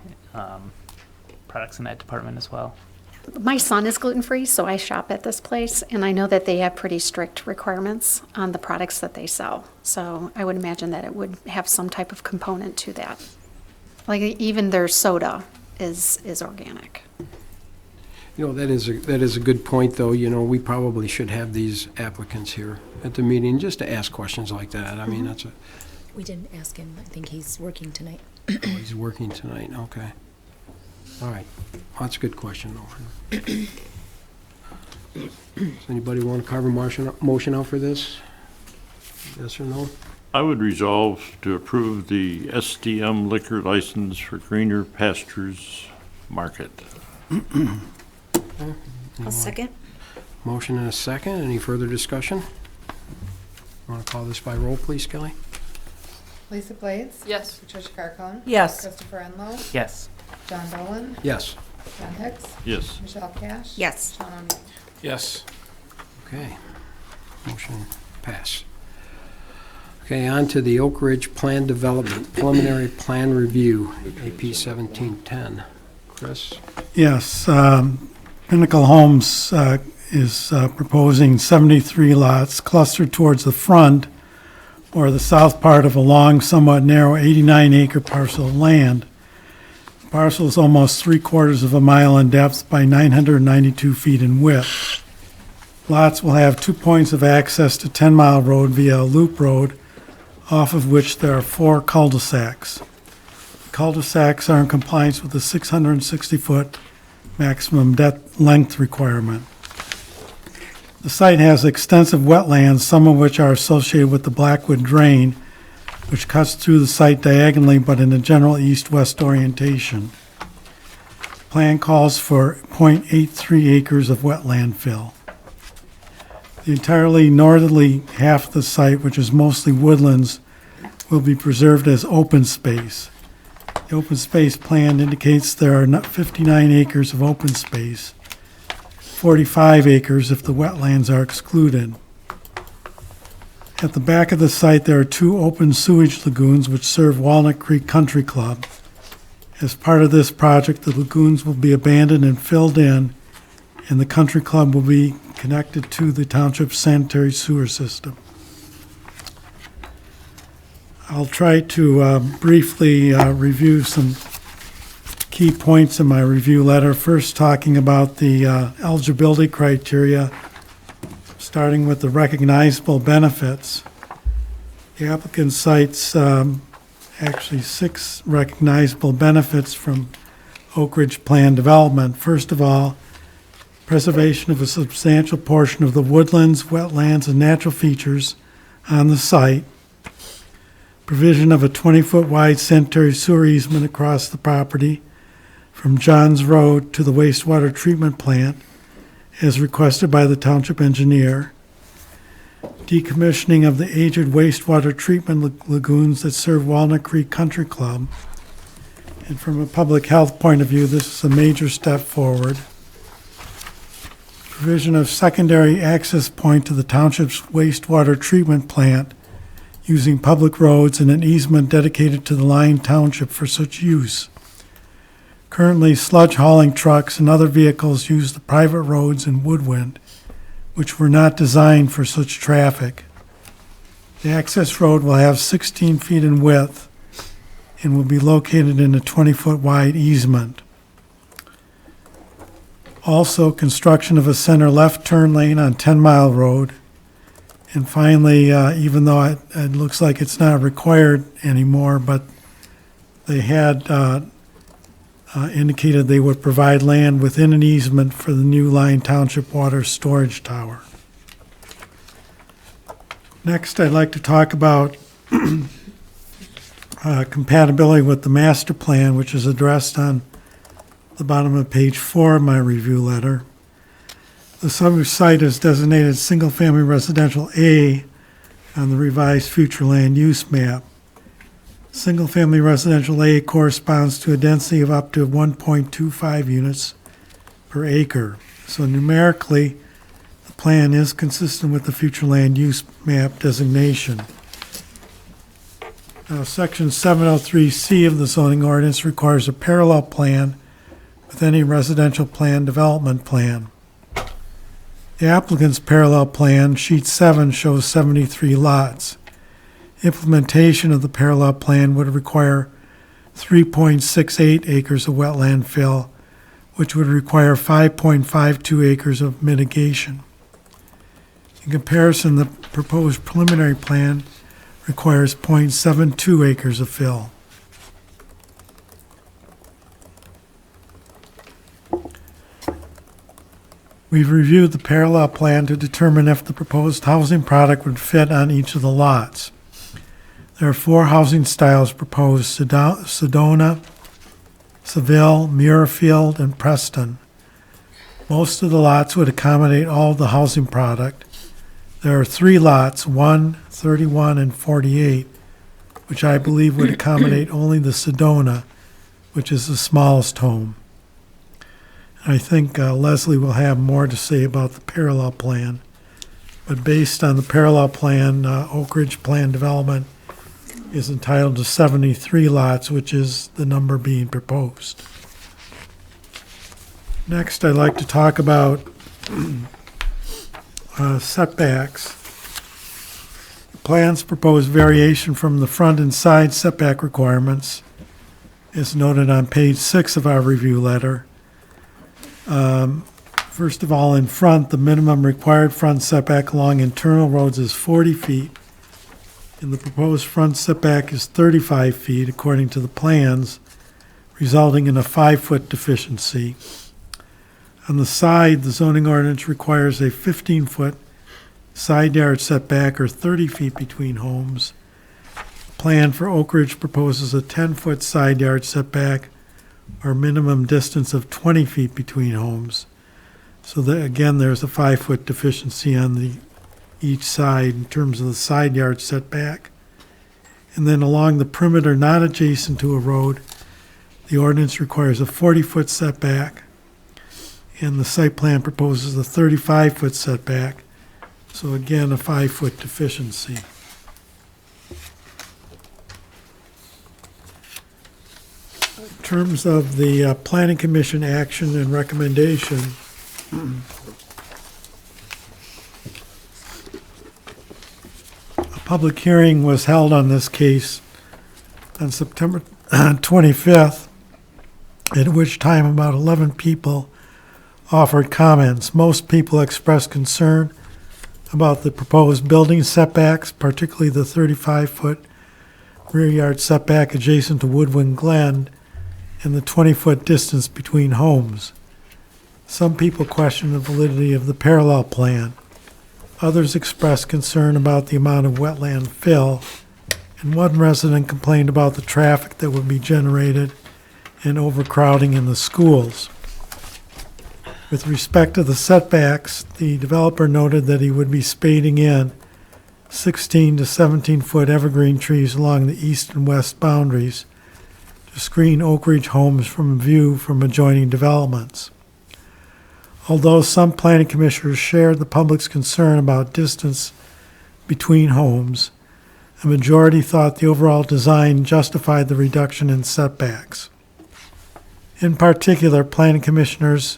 products in that department as well. My son is gluten-free, so I shop at this place, and I know that they have pretty strict requirements on the products that they sell. So I would imagine that it would have some type of component to that. Like even their soda is organic. That is a good point, though. We probably should have these applicants here at the meeting just to ask questions like that. I mean, that's We didn't ask him. I think he's working tonight. he's working tonight. Okay. All right. Well, that's a good question, though. Does anybody want to carve a motion out for this? Yes or no? I would resolve to approve the SDM liquor license for Greener Pastures Market. I'll second. Motion and a second. Any further discussion? Want to call this by roll, please, Kelly? Lisa Blades? Yes. Patricia Carcone? Yes. Christopher Enlow? Yes. John Dolan? Yes. John Hicks? Yes. Michelle Cash? Yes. Sean O'Neill? Yes. Okay. Motion pass. Okay, on to the Oak Ridge Plan Development Preliminary Plan Review, AP 1710. Chris? Yes, Pinnacle Homes is proposing 73 lots clustered towards the front or the south part of a long, somewhat narrow 89-acre parcel of land. The parcel is almost 3/4 of a mile in depth by 992 feet in width. Lots will have 2 points of access to 10 Mile Road via a loop road, off of which there are 4 cul-de-sacs. Cul-de-sacs are in compliance with the 660-foot maximum depth length requirement. The site has extensive wetlands, some of which are associated with the Blackwood Drain, which cuts through the site diagonally but in a general east-west orientation. The plan calls for 0.83 acres of wetland fill. The entirely northerly half of the site, which is mostly woodlands, will be preserved as open space. The open space plan indicates there are 59 acres of open space, 45 acres if the wetlands are excluded. At the back of the site, there are 2 open sewage lagoons which serve Walnut Creek Country Club. As part of this project, the lagoons will be abandoned and filled in, and the country club will be connected to the township sanitary sewer system. I'll try to briefly review some key points in my review letter. First, talking about the eligibility criteria, starting with the recognizable benefits. The applicant cites actually 6 recognizable benefits from Oak Ridge Plan Development. First of all, preservation of a substantial portion of the woodlands, wetlands, and natural features on the site. Provision of a 20-foot wide sanitary sewer easement across the property from Johns Road to the wastewater treatment plant as requested by the township engineer. Decommissioning of the aged wastewater treatment lagoons that serve Walnut Creek Country Club. And from a public health point of view, this is a major step forward. Provision of secondary access point to the township's wastewater treatment plant using public roads and an easement dedicated to the Lyon Township for such use. Currently, sludge hauling trucks and other vehicles use the private roads in Woodwind, which were not designed for such traffic. The access road will have 16 feet in width and will be located in a 20-foot wide easement. Also, construction of a center left turn lane on 10 Mile Road. And finally, even though it looks like it's not required anymore, but they had indicated they would provide land within an easement for the new Lyon Township Water Storage Tower. Next, I'd like to talk about compatibility with the master plan, which is addressed on the bottom of page 4 of my review letter. The subject site is designated single-family residential A on the revised future land use map. Single-family residential A corresponds to a density of up to 1.25 units per acre. So numerically, the plan is consistent with the future land use map designation. Now, Section 703C of the zoning ordinance requires a parallel plan with any residential plan development plan. The applicant's parallel plan, sheet 7, shows 73 lots. Implementation of the parallel plan would require 3.68 acres of wetland fill, which would require 5.52 acres of mitigation. In comparison, the proposed preliminary plan requires 0.72 acres of fill. We've reviewed the parallel plan to determine if the proposed housing product would fit on each of the lots. There are 4 housing styles proposed: Sedona, Seville, Muirfield, and Preston. Most of the lots would accommodate all of the housing product. There are 3 lots, 1, 31, and 48, which I believe would accommodate only the Sedona, which is the smallest home. I think Leslie will have more to say about the parallel plan. But based on the parallel plan, Oak Ridge Plan Development is entitled to 73 lots, which is the number being proposed. Next, I'd like to talk about setbacks. The plans propose variation from the front and side setback requirements, as noted on page 6 of our review letter. First of all, in front, the minimum required front setback along internal roads is 40 feet, and the proposed front setback is 35 feet according to the plans, resulting in a 5-foot deficiency. On the side, the zoning ordinance requires a 15-foot side yard setback or 30 feet between homes. The plan for Oak Ridge proposes a 10-foot side yard setback or minimum distance of 20 feet between homes. So that, again, there's a 5-foot deficiency on each side in terms of the side yard setback. And then along the perimeter not adjacent to a road, the ordinance requires a 40-foot setback, and the site plan proposes a 35-foot setback. So again, a 5-foot deficiency. In terms of the Planning Commission action and recommendation, a public hearing was held on this case on September 25th, at which time about 11 people offered comments. Most people expressed concern about the proposed building setbacks, particularly the 35-foot rear yard setback adjacent to Woodwind Glen and the 20-foot distance between homes. Some people questioned the validity of the parallel plan. Others expressed concern about the amount of wetland fill, and one resident complained about the traffic that would be generated and overcrowding in the schools. With respect to the setbacks, the developer noted that he would be spading in 16 to 17-foot evergreen trees along the east and west boundaries to screen Oak Ridge homes from view from adjoining developments. Although some planning commissioners shared the public's concern about distance between homes, a majority thought the overall design justified the reduction in setbacks. In particular, planning commissioners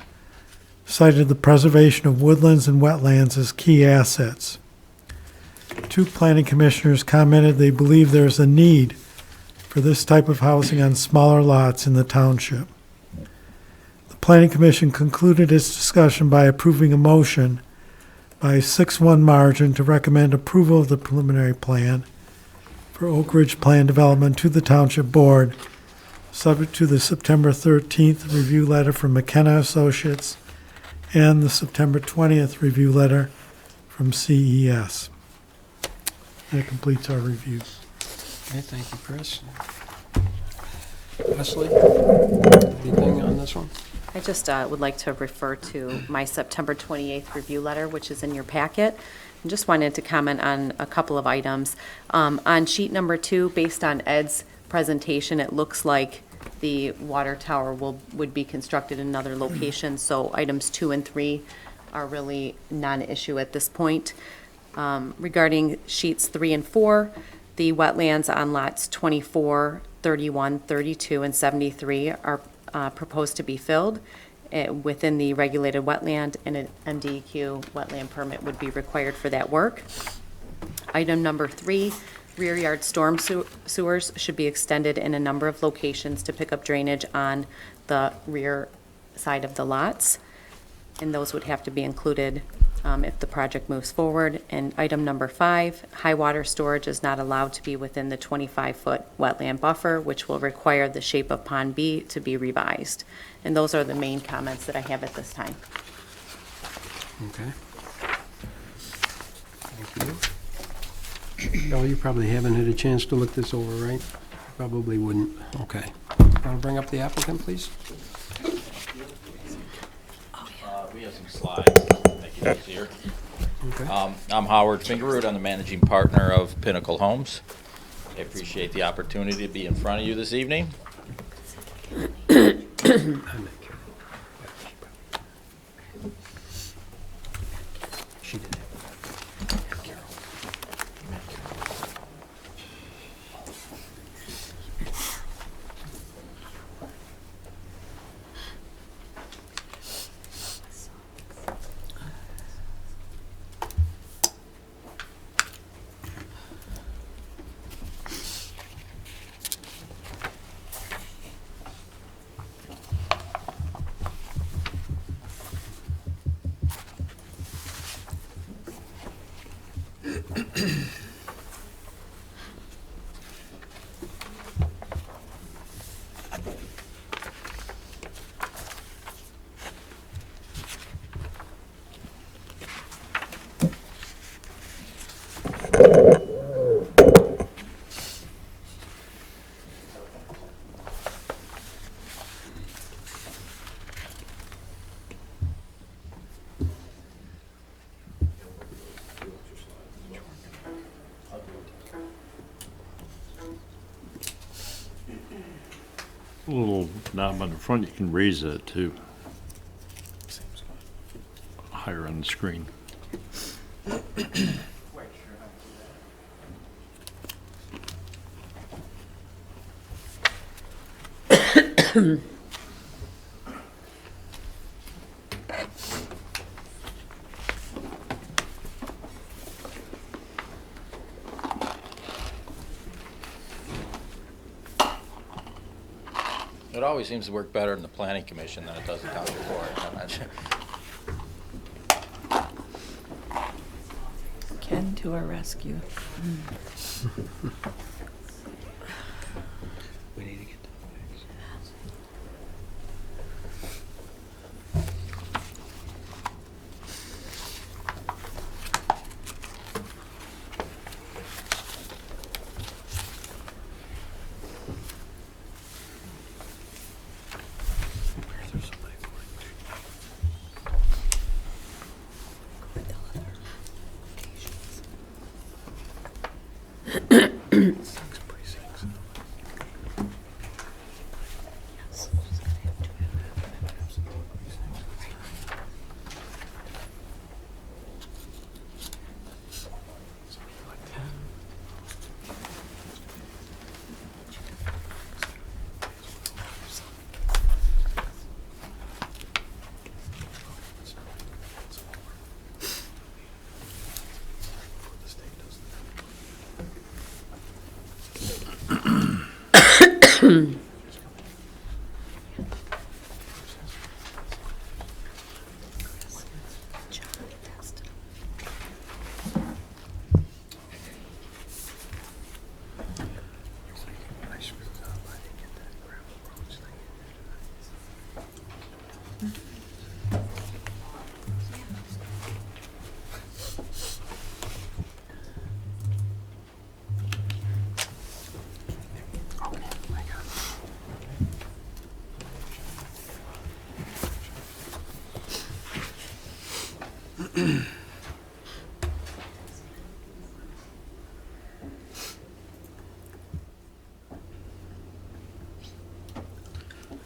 cited the preservation of woodlands and wetlands as key assets. 2 planning commissioners commented they believe there is a need for this type of housing on smaller lots in the township. The Planning Commission concluded its discussion by approving a motion by a 6-1 margin to recommend approval of the preliminary plan for Oak Ridge Plan Development to the Township Board, subject to the September 13th review letter from McKenna Associates and the September 20th review letter from CES. That completes our review. Okay, thank you, Chris. Leslie, anything on this one? I just would like to refer to my September 28th review letter, which is in your packet. And just wanted to comment on a couple of items. On sheet number 2, based on Ed's presentation, it looks like the water tower would be constructed in another location, so items 2 and 3 are really non-issue at this point. Regarding sheets 3 and 4, the wetlands on lots 24, 31, 32, and 73 are proposed to be filled within the regulated wetland, and an MDEQ wetland permit would be required for that work. Item number 3, rear yard storm sewers should be extended in a number of locations to pick up drainage on the rear side of the lots, and those would have to be included if the project moves forward. And item number 5, high water storage is not allowed to be within the 25-foot wetland buffer, which will require the shape of Pond B to be revised. And those are the main comments that I have at this time. Okay. Thank you. Bill, you probably haven't had a chance to look this over, right? Probably wouldn't. Okay. Want to bring up the applicant, please? We have some slides, make it easier. Okay. I'm Howard Fingerroot. I'm the managing partner of Pinnacle Homes. I appreciate the opportunity to be in front of you this evening. She did. A little knob on the front, you can raise that too. Higher on the screen. It always seems to work better in the planning commission than it does the township board. I'm not sure. Ken to our rescue. We need to get to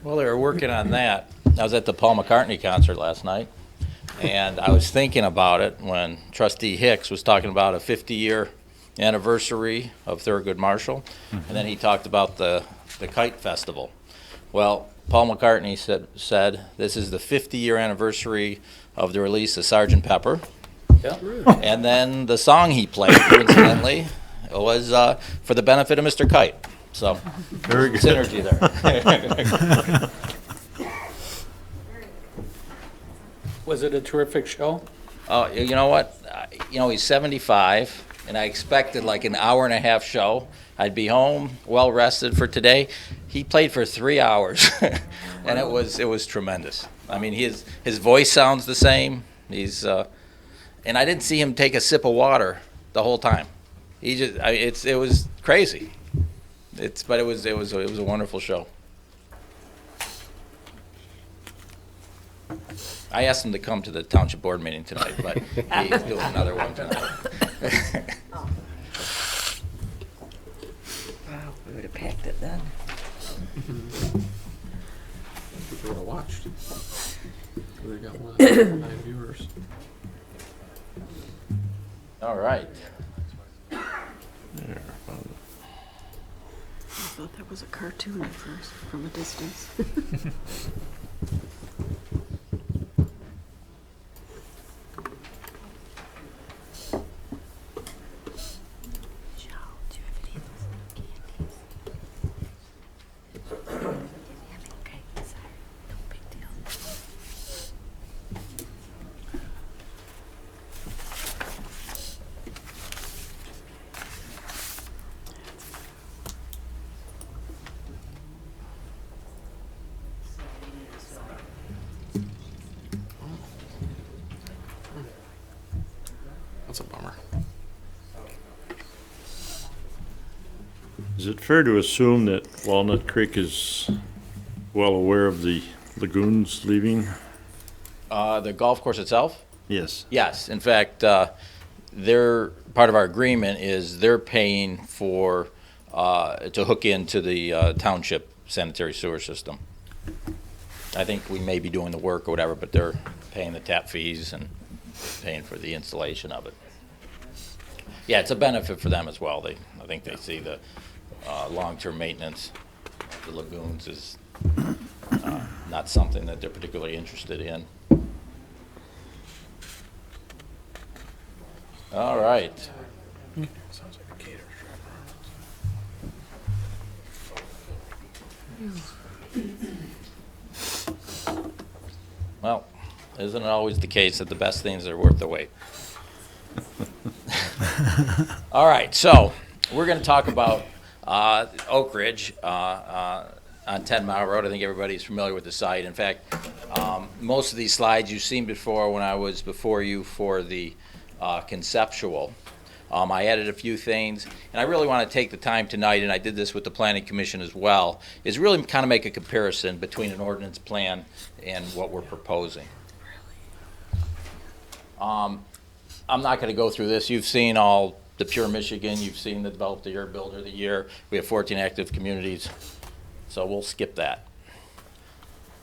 Well, they were working on that. I was at the Paul McCartney concert last night, and I was thinking about it when Trustee Hicks was talking about a 50-year anniversary of Thurgood Marshall, and then he talked about the Kite Festival. Well, Paul McCartney said this is the 50-year anniversary of the release of Sgt. Pepper. Yeah. And then the song he played, coincidentally, was for the benefit of Mr. Kite. So, Very good. synergy there. Was it a terrific show? You know what? He's 75, and I expected like an hour and a half show. I'd be home, well rested for today. He played for 3 hours, and it was tremendous. I mean, his voice sounds the same. And I didn't see him take a sip of water the whole time. It was crazy. But it was a wonderful show. I asked him to come to the township board meeting tonight, but he's doing another one tonight. Wow, we would have packed it then. People would have watched. We got 9 viewers. All right. I thought that was a cartoon at first, from a distance. That's a bummer. Is it fair to assume that Walnut Creek is well aware of the lagoons leaving? The golf course itself? Yes. Yes. In fact, part of our agreement is they're paying for to hook into the township sanitary sewer system. I think we may be doing the work or whatever, but they're paying the tap fees and paying for the installation of it. Yeah, it's a benefit for them as well. I think they see the long-term maintenance of the lagoons is not something that they're particularly interested in. All right. Well, isn't it always the case that the best things are worth the wait? All right, so we're going to talk about Oak Ridge on 10 Mile Road. I think everybody's familiar with the site. In fact, most of these slides you've seen before when I was before you for the conceptual. I added a few things, and I really want to take the time tonight, and I did this with the Planning Commission as well, is really kind of make a comparison between an ordinance plan and what we're proposing. I'm not going to go through this. You've seen all the Pure Michigan. You've seen the Develop the Year, Builder of the Year. We have 14 active communities, so we'll skip that.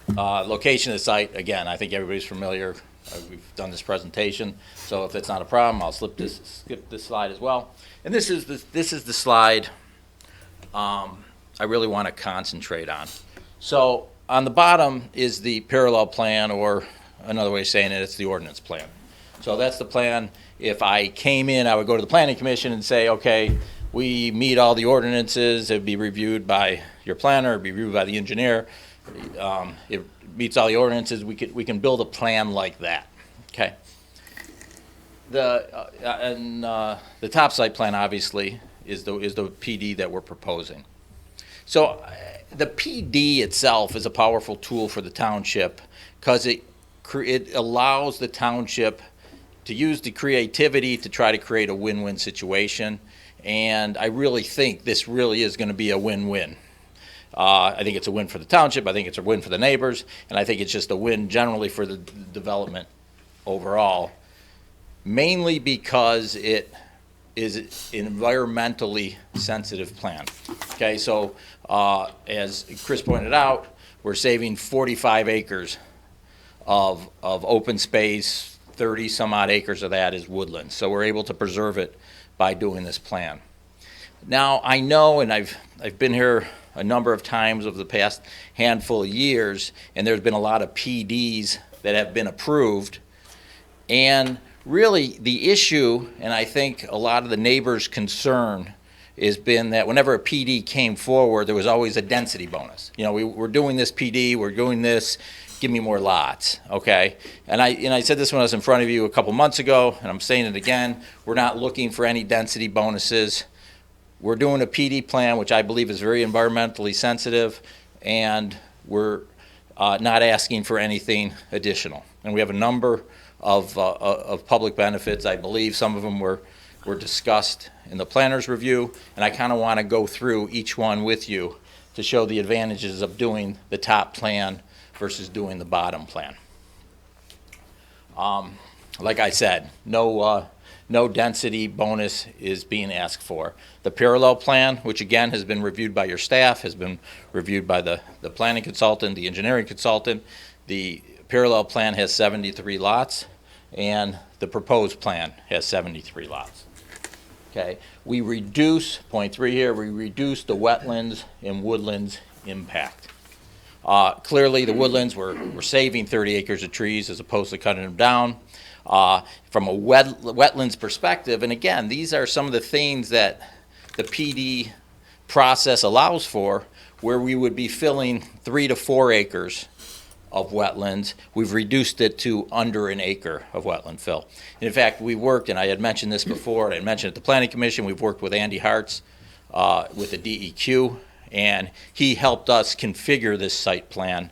Location of the site, again, I think everybody's familiar. We've done this presentation, so if it's not a problem, I'll skip this slide as well. And this is the slide I really want to concentrate on. So on the bottom is the parallel plan, or another way of saying it, it's the ordinance plan. So that's the plan. If I came in, I would go to the Planning Commission and say, okay, we meet all the ordinances. It'd be reviewed by your planner, it'd be reviewed by the engineer. It meets all the ordinances. We can build a plan like that. Okay. The top site plan obviously is the PD that we're proposing. So the PD itself is a powerful tool for the township because it allows the township to use the creativity to try to create a win-win situation. And I really think this really is going to be a win-win. I think it's a win for the township, I think it's a win for the neighbors, and I think it's just a win generally for the development overall, mainly because it is an environmentally sensitive plan. Okay, so as Chris pointed out, we're saving 45 acres of open space, 30 some odd acres of that is woodland. So we're able to preserve it by doing this plan. Now I know, and I've been here a number of times over the past handful of years, and there's been a lot of PDs that have been approved. And really the issue, and I think a lot of the neighbors' concern, has been that whenever a PD came forward, there was always a density bonus. You know, we're doing this PD, we're doing this, give me more lots, okay? And I said this when I was in front of you a couple months ago, and I'm saying it again, we're not looking for any density bonuses. We're doing a PD plan, which I believe is very environmentally sensitive, and we're not asking for anything additional. And we have a number of public benefits. I believe some of them were discussed in the planner's review, and I kind of want to go through each one with you to show the advantages of doing the top plan versus doing the bottom plan. Like I said, no density bonus is being asked for. The parallel plan, which again has been reviewed by your staff, has been reviewed by the planning consultant, the engineering consultant. The parallel plan has 73 lots, and the proposed plan has 73 lots. Okay, we reduce, point 3 here, we reduce the wetlands and woodlands impact. Clearly the woodlands, we're saving 30 acres of trees as opposed to cutting them down. From a wetlands perspective, and again, these are some of the things that the PD process allows for, where we would be filling 3 to 4 acres of wetlands. We've reduced it to under an acre of wetland fill. And in fact, we worked, and I had mentioned this before, and I mentioned at the Planning Commission, we've worked with Andy Hartz with the DEQ, and he helped us configure this site plan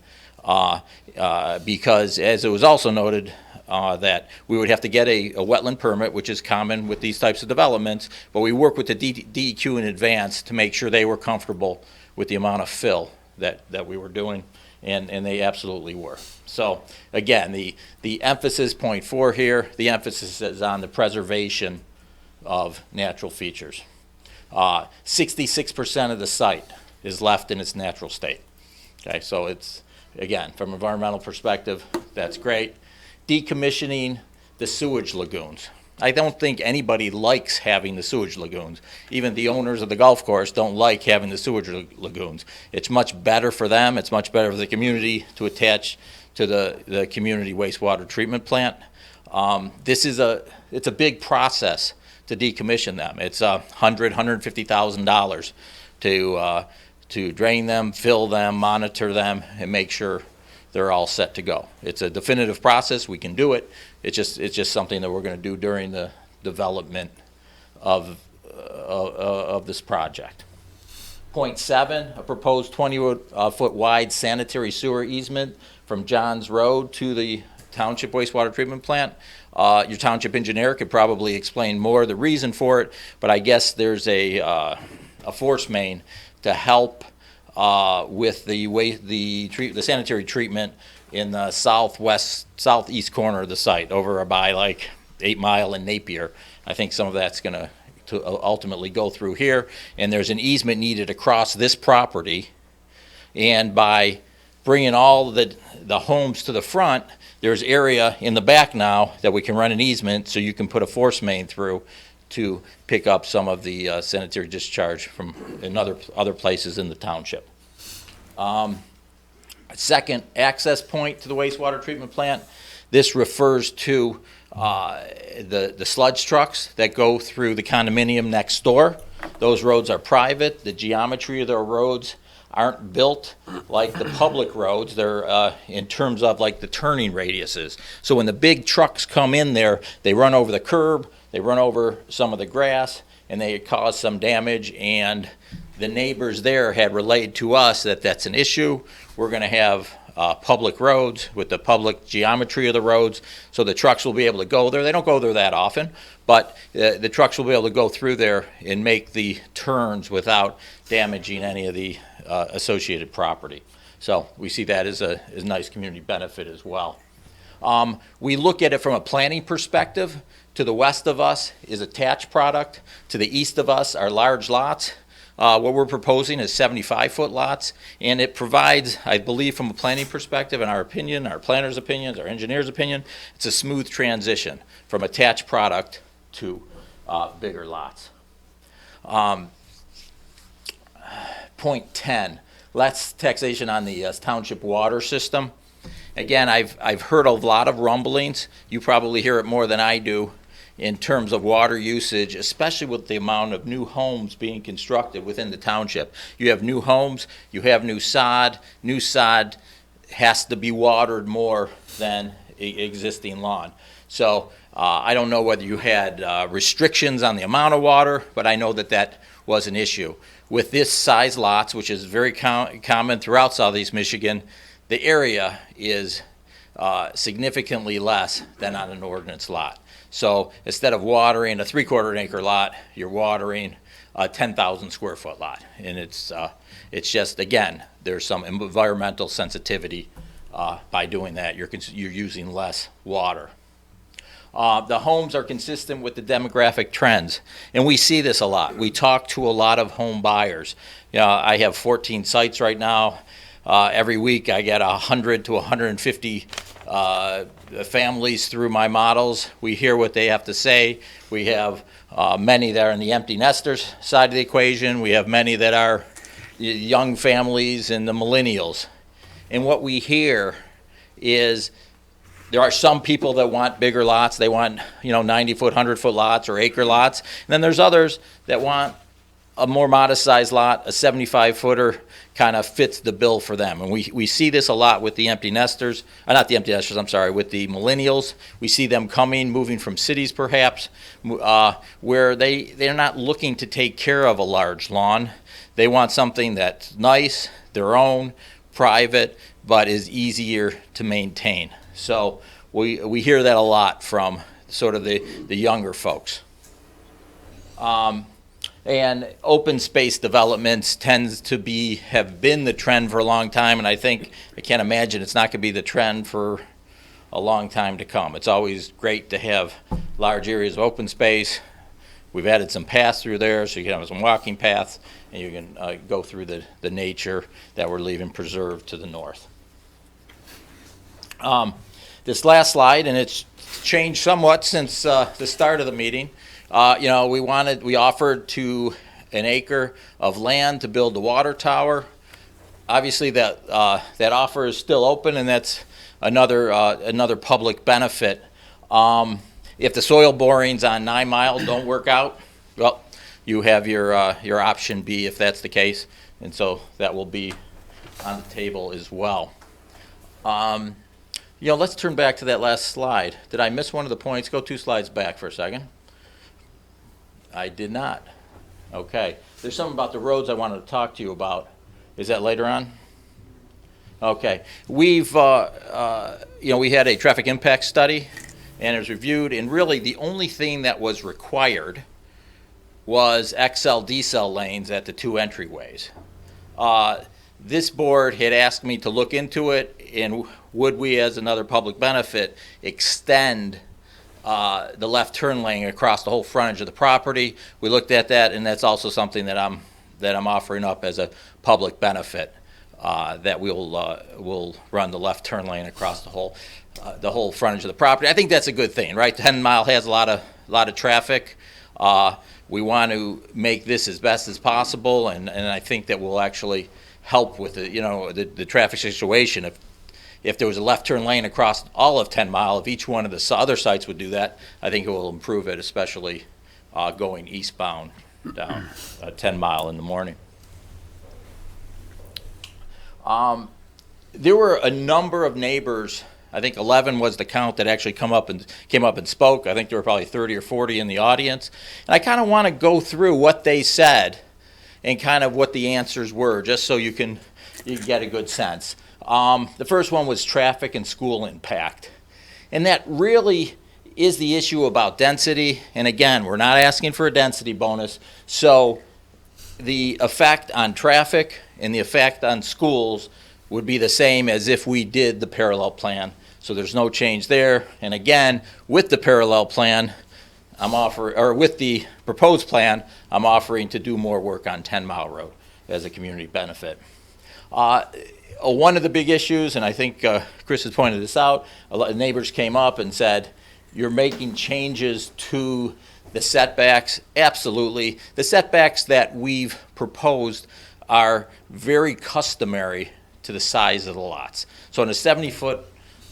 because, as it was also noted, that we would have to get a wetland permit, which is common with these types of developments, but we work with the DEQ in advance to make sure they were comfortable with the amount of fill that we were doing, and they absolutely were. So again, the emphasis, point 4 here, the emphasis is on the preservation of natural features. 66% of the site is left in its natural state. Okay, so it's, again, from an environmental perspective, that's great. Decommissioning the sewage lagoons. I don't think anybody likes having the sewage lagoons. Even the owners of the golf course don't like having the sewage lagoons. It's much better for them. It's much better for the community to attach to the community wastewater treatment plant. It's a big process to decommission them. It's $150,000 to drain them, fill them, monitor them, and make sure they're all set to go. It's a definitive process. We can do it. It's just something that we're going to do during the development of this project. Point 7, a proposed 20-foot wide sanitary sewer easement from Johns Road to the township wastewater treatment plant. Your township engineer could probably explain more the reason for it, but I guess there's a force main to help with the sanitary treatment in the southeast corner of the site, over by like 8 Mile and Napier. I think some of that's going to ultimately go through here, and there's an easement needed across this property. And by bringing all the homes to the front, there's area in the back now that we can run an easement so you can put a force main through to pick up some of the sanitary discharge from in other places in the township. Second access point to the wastewater treatment plant. This refers to the sludge trucks that go through the condominium next door. Those roads are private. The geometry of their roads aren't built like the public roads. They're in terms of like the turning radiuses. So when the big trucks come in there, they run over the curb, they run over some of the grass, and they cause some damage. And the neighbors there had relayed to us that that's an issue. We're going to have public roads with the public geometry of the roads, so the trucks will be able to go there. They don't go there that often, but the trucks will be able to go through there and make the turns without damaging any of the associated property. So we see that as a nice community benefit as well. We look at it from a planning perspective. To the west of us is attached product. To the east of us are large lots. What we're proposing is 75-foot lots, and it provides, I believe, from a planning perspective, in our opinion, our planner's opinions, our engineer's opinion, it's a smooth transition from attached product to bigger lots. Point 10, less taxation on the township water system. Again, I've heard a lot of rumblings. You probably hear it more than I do in terms of water usage, especially with the amount of new homes being constructed within the township. You have new homes, you have new sod. New sod has to be watered more than existing lawn. So I don't know whether you had restrictions on the amount of water, but I know that was an issue. With this size lots, which is very common throughout Southeast Michigan, the area is significantly less than on an ordinance lot. So instead of watering a 3/4 acre lot, you're watering a 10,000 square foot lot. And it's just, again, there's some environmental sensitivity by doing that. You're using less water. The homes are consistent with the demographic trends, and we see this a lot. We talk to a lot of home buyers. I have 14 sites right now. Every week I get 100 to 150 families through my models. We hear what they have to say. We have many that are in the empty nesters side of the equation. We have many that are young families and the millennials. And what we hear is there are some people that want bigger lots. They want 90-foot, 100-foot lots or acre lots. And then there's others that want a more modest sized lot. A 75-footer kind of fits the bill for them. And we see this a lot with the empty nesters, not the empty nesters, I'm sorry, with the millennials. We see them moving from cities perhaps, where they're not looking to take care of a large lawn. They want something that's nice, their own, private, but is easier to maintain. So we hear that a lot from sort of the younger folks. And open space developments tends to have been the trend for a long time, and I can't imagine it's not going to be the trend for a long time to come. It's always great to have large areas of open space. We've added some paths through there, so you can have some walking paths, and you can go through the nature that we're leaving preserved to the north. this last slide, and it's changed somewhat since the start of the meeting. We offered to an acre of land to build the water tower. Obviously, that offer is still open, and that's another public benefit. If the soil borings on 9 Mile don't work out, well, you have your option B if that's the case, and so that will be on the table as well. Let's turn back to that last slide. Did I miss one of the points? Go 2 slides back for a second. I did not. Okay. There's something about the roads I wanted to talk to you about. Is that later on? Okay. We had a traffic impact study, and it was reviewed, and really the only thing that was required was XL decel lanes at the 2 entryways. This board had asked me to look into it, and would we, as another public benefit, extend the left turn lane across the whole frontage of the property. We looked at that, and that's also something that I'm offering up as a public benefit, that we'll run the left turn lane across the whole frontage of the property. I think that's a good thing, right? 10 Mile has a lot of traffic. We want to make this as best as possible, and I think that will actually help with the traffic situation. If there was a left turn lane across all of 10 Mile, if each one of the other sites would do that, I think it will improve it, especially going eastbound down 10 Mile in the morning. There were a number of neighbors. I think 11 was the count that actually came up and spoke. I think there were probably 30 or 40 in the audience. And I kind of want to go through what they said and kind of what the answers were, just so you can get a good sense. The first one was traffic and school impact. And that really is the issue about density. And again, we're not asking for a density bonus. So the effect on traffic and the effect on schools would be the same as if we did the parallel plan. So there's no change there. And again, with the parallel plan, with the proposed plan, I'm offering to do more work on 10 Mile Road as a community benefit. One of the big issues, and I think Chris has pointed this out, a lot of neighbors came up and said, you're making changes to the setbacks. Absolutely. The setbacks that we've proposed are very customary to the size of the lots. So in a 70-foot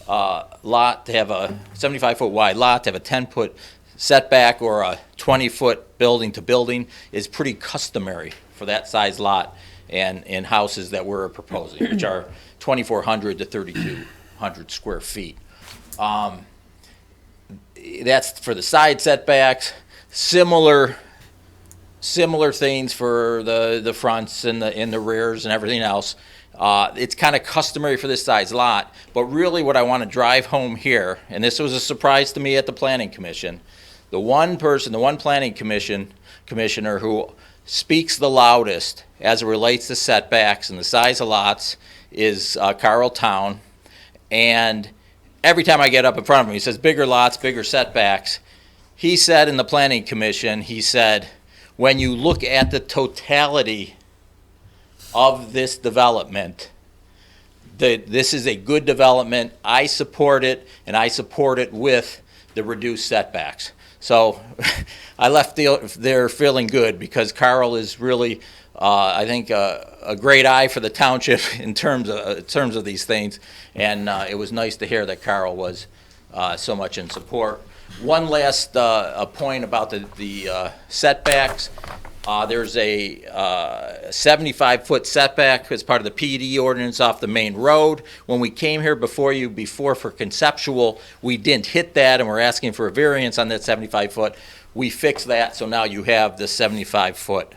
lot, to have a 75-foot wide lot, to have a 10-foot setback or a 20-foot building to building is pretty customary for that size lot and in houses that we're proposing, which are 2,400 to 3,200 square feet. That's for the side setbacks. Similar things for the fronts and the rears and everything else. It's kind of customary for this size lot, but really what I want to drive home here, and this was a surprise to me at the Planning Commission, the one Planning Commissioner who speaks the loudest as it relates to setbacks and the size of lots is Carl Town. And every time I get up in front of him, he says, bigger lots, bigger setbacks. He said in the Planning Commission, he said, when you look at the totality of this development, this is a good development. I support it, and I support it with the reduced setbacks. So I left there feeling good because Carl is really, I think, a great eye for the township in terms of these things, and it was nice to hear that Carl was so much in support. One last point about the setbacks. There's a 75-foot setback as part of the PED ordinance off the main road. When we came here before for conceptual, we didn't hit that, and we're asking for a variance on that 75-foot. We fixed that, so now you have the 75-foot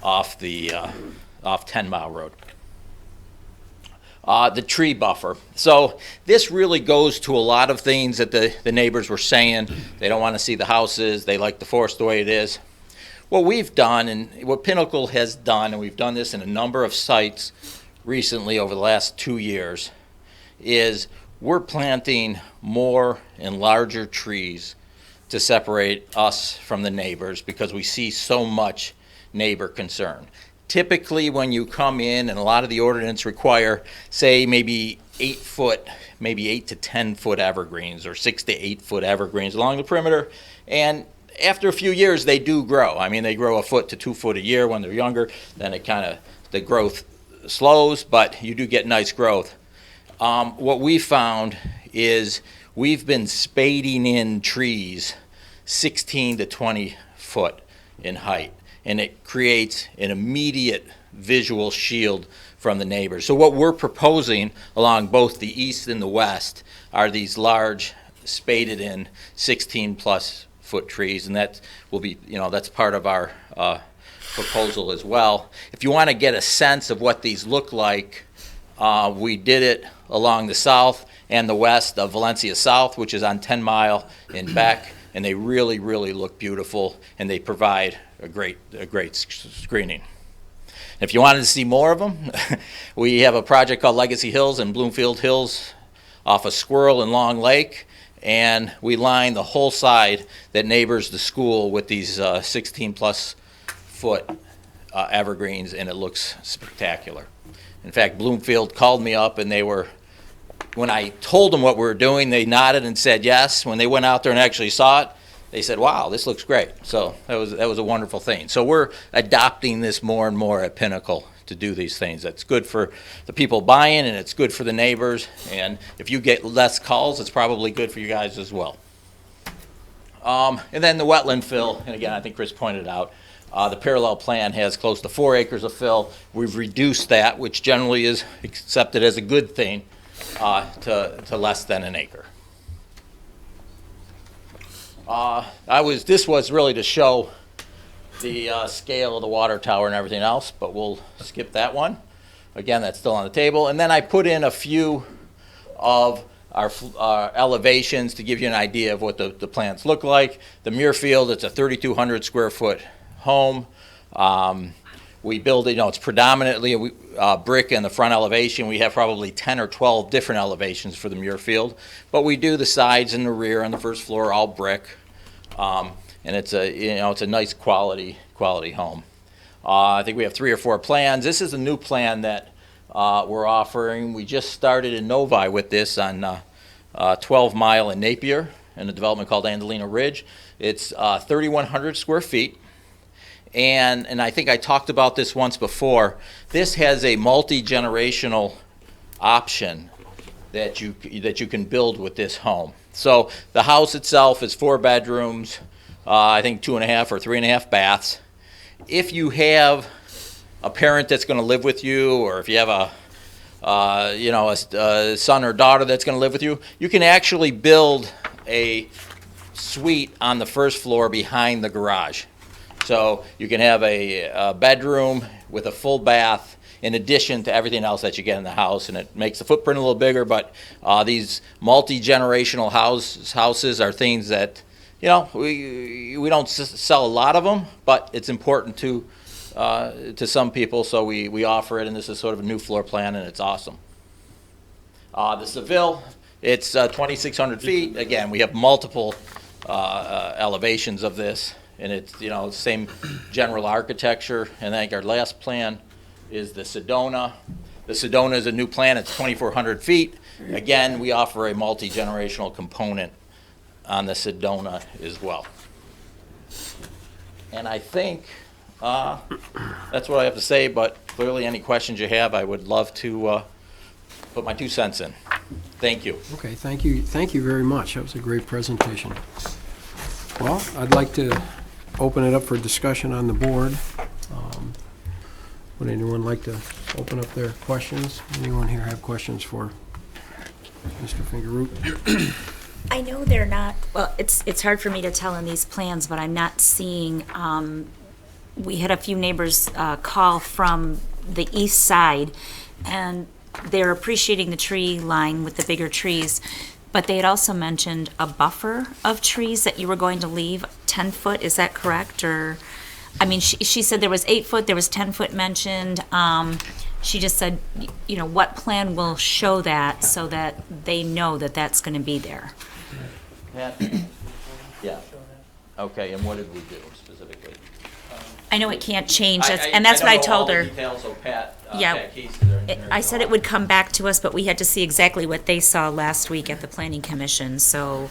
off 10 Mile Road. The tree buffer. So this really goes to a lot of things that the neighbors were saying. They don't want to see the houses. They like the forest the way it is. What we've done, and what Pinnacle has done, and we've done this in a number of sites recently over the last 2 years, is we're planting more and larger trees to separate us from the neighbors because we see so much neighbor concern. typically when you come in, and a lot of the ordinance require, say, maybe 8 foot, maybe 8 to 10 foot evergreens, or 6 to 8 foot evergreens along the perimeter. And after a few years, they do grow. I mean, they grow a foot to 2 foot a year when they're younger. Then it kind of, the growth slows, but you do get nice growth. What we found is we've been spading in trees 16 to 20 foot in height, and it creates an immediate visual shield from the neighbors. So what we're proposing along both the east and the west are these large spaded in 16 plus foot trees, and that will be, that's part of our proposal as well. If you want to get a sense of what these look like, we did it along the south and the west of Valencia South, which is on 10 Mile in Beck, and they really, really look beautiful, and they provide a great screening. If you wanted to see more of them, we have a project called Legacy Hills in Bloomfield Hills off of Squirrel and Long Lake, and we line the whole side that neighbors the school with these 16 plus foot evergreens, and it looks spectacular. In fact, Bloomfield called me up, and when I told them what we were doing, they nodded and said yes. When they went out there and actually saw it, they said, wow, this looks great. So that was a wonderful thing. So we're adopting this more and more at Pinnacle to do these things. That's good for the people buying, and it's good for the neighbors. And if you get less calls, it's probably good for you guys as well. And then the wetland fill, and again, I think Chris pointed out, the parallel plan has close to 4 acres of fill. We've reduced that, which generally is accepted as a good thing, to less than an acre. This was really to show the scale of the water tower and everything else, but we'll skip that one. Again, that's still on the table. And then I put in a few of our elevations to give you an idea of what the plants look like. The Muirfield, it's a 3,200 square foot home. We build it, it's predominantly brick in the front elevation. We have probably 10 or 12 different elevations for the Muirfield, but we do the sides and the rear and the first floor all brick, and it's a nice quality home. I think we have 3 or 4 plans. This is a new plan that we're offering. We just started in Novi with this on 12 Mile in Napier in a development called Andalina Ridge. It's 3,100 square feet. And I think I talked about this once before. This has a multi-generational option that you can build with this home. So the house itself is 4 bedrooms, I think 2.5 or 3.5 baths. If you have a parent that's going to live with you, or if you have a son or daughter that's going to live with you, you can actually build a suite on the first floor behind the garage. So you can have a bedroom with a full bath in addition to everything else that you get in the house, and it makes the footprint a little bigger, but these multi-generational houses are things that, we don't sell a lot of them, but it's important to some people, so we offer it, and this is sort of a new floor plan, and it's awesome. The Seville, it's 2,600 feet. Again, we have multiple elevations of this. And it's same general architecture. And I think our last plan is the Sedona. The Sedona is a new plan. It's 2,400 feet. Again, we offer a multi-generational component on the Sedona as well. And I think that's what I have to say, but clearly any questions you have, I would love to put my 2 cents in. Thank you. Okay, thank you very much. That was a great presentation. Well, I'd like to open it up for discussion on the board. Would anyone like to open up their questions? Anyone here have questions for Mr. Fingerroot? I know they're not, well, it's hard for me to tell in these plans, but I'm not seeing, we had a few neighbors call from the east side, and they're appreciating the tree line with the bigger trees, but they had also mentioned a buffer of trees that you were going to leave 10 foot, is that correct? Or, I mean, she said there was 8 foot, there was 10 foot mentioned. She just said, what plan will show that so that they know that that's going to be there? Yeah. Okay, and what did we do specifically? I know it can't change, and that's what I told her. Yeah. I said it would come back to us, but we had to see exactly what they saw last week at the planning commission, so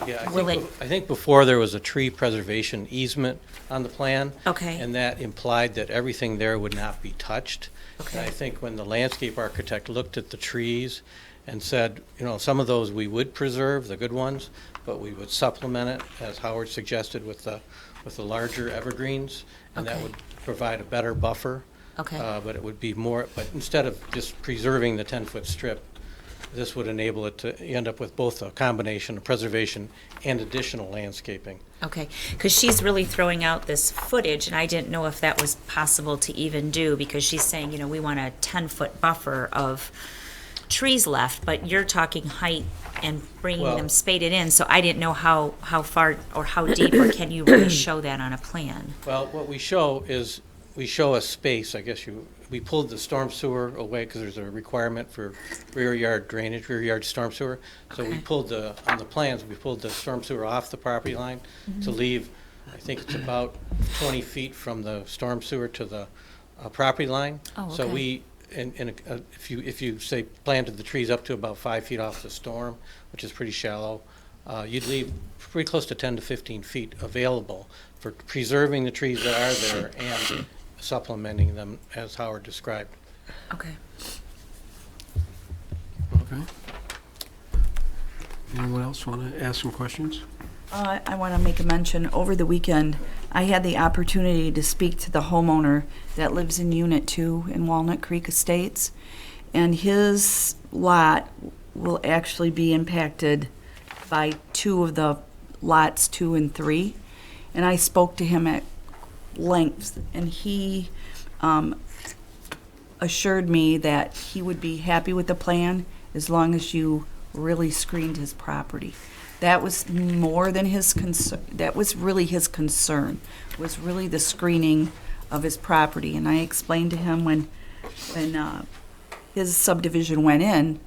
Yeah, will it, I think before there was a tree preservation easement on the plan. Okay. And that implied that everything there would not be touched. Okay. And I think when the landscape architect looked at the trees and said, some of those we would preserve, the good ones, but we would supplement it, as Howard suggested, with the larger evergreens, and that Okay. would provide a better buffer. Okay. But it would be more, but instead of just preserving the 10-foot strip, this would enable it to end up with both a combination of preservation and additional landscaping. okay, because she's really throwing out this footage, and I didn't know if that was possible to even do, because she's saying, we want a 10-foot buffer of trees left, but you're talking height and bringing Well- them spaded in, so I didn't know how far or how deep, or can you really show that on a plan? Well, what we show is, we show a space, we pulled the storm sewer away because there's a requirement for rear yard drainage, rear yard storm sewer. So we Okay. pulled on the plans, we pulled the storm sewer off the property line to leave, I think it's about 20 feet from the storm sewer to the property line. Oh, So okay. we, if you say planted the trees up to about 5 feet off the storm, which is pretty shallow, you'd leave pretty close to 10 to 15 feet available for preserving the trees that are there and supplementing them, as Howard described. Okay. Okay. Anyone else want to ask some questions? I want to make a mention. Over the weekend, I had the opportunity to speak to the homeowner that lives in Unit 2 in Walnut Creek Estates, and his lot will actually be impacted by two of the lots 2 and 3. And I spoke to him at length, and he assured me that he would be happy with the plan as long as you really screened his property. That was more than his concern. That was really his concern, was really the screening of his property. And I explained to him when his subdivision went in,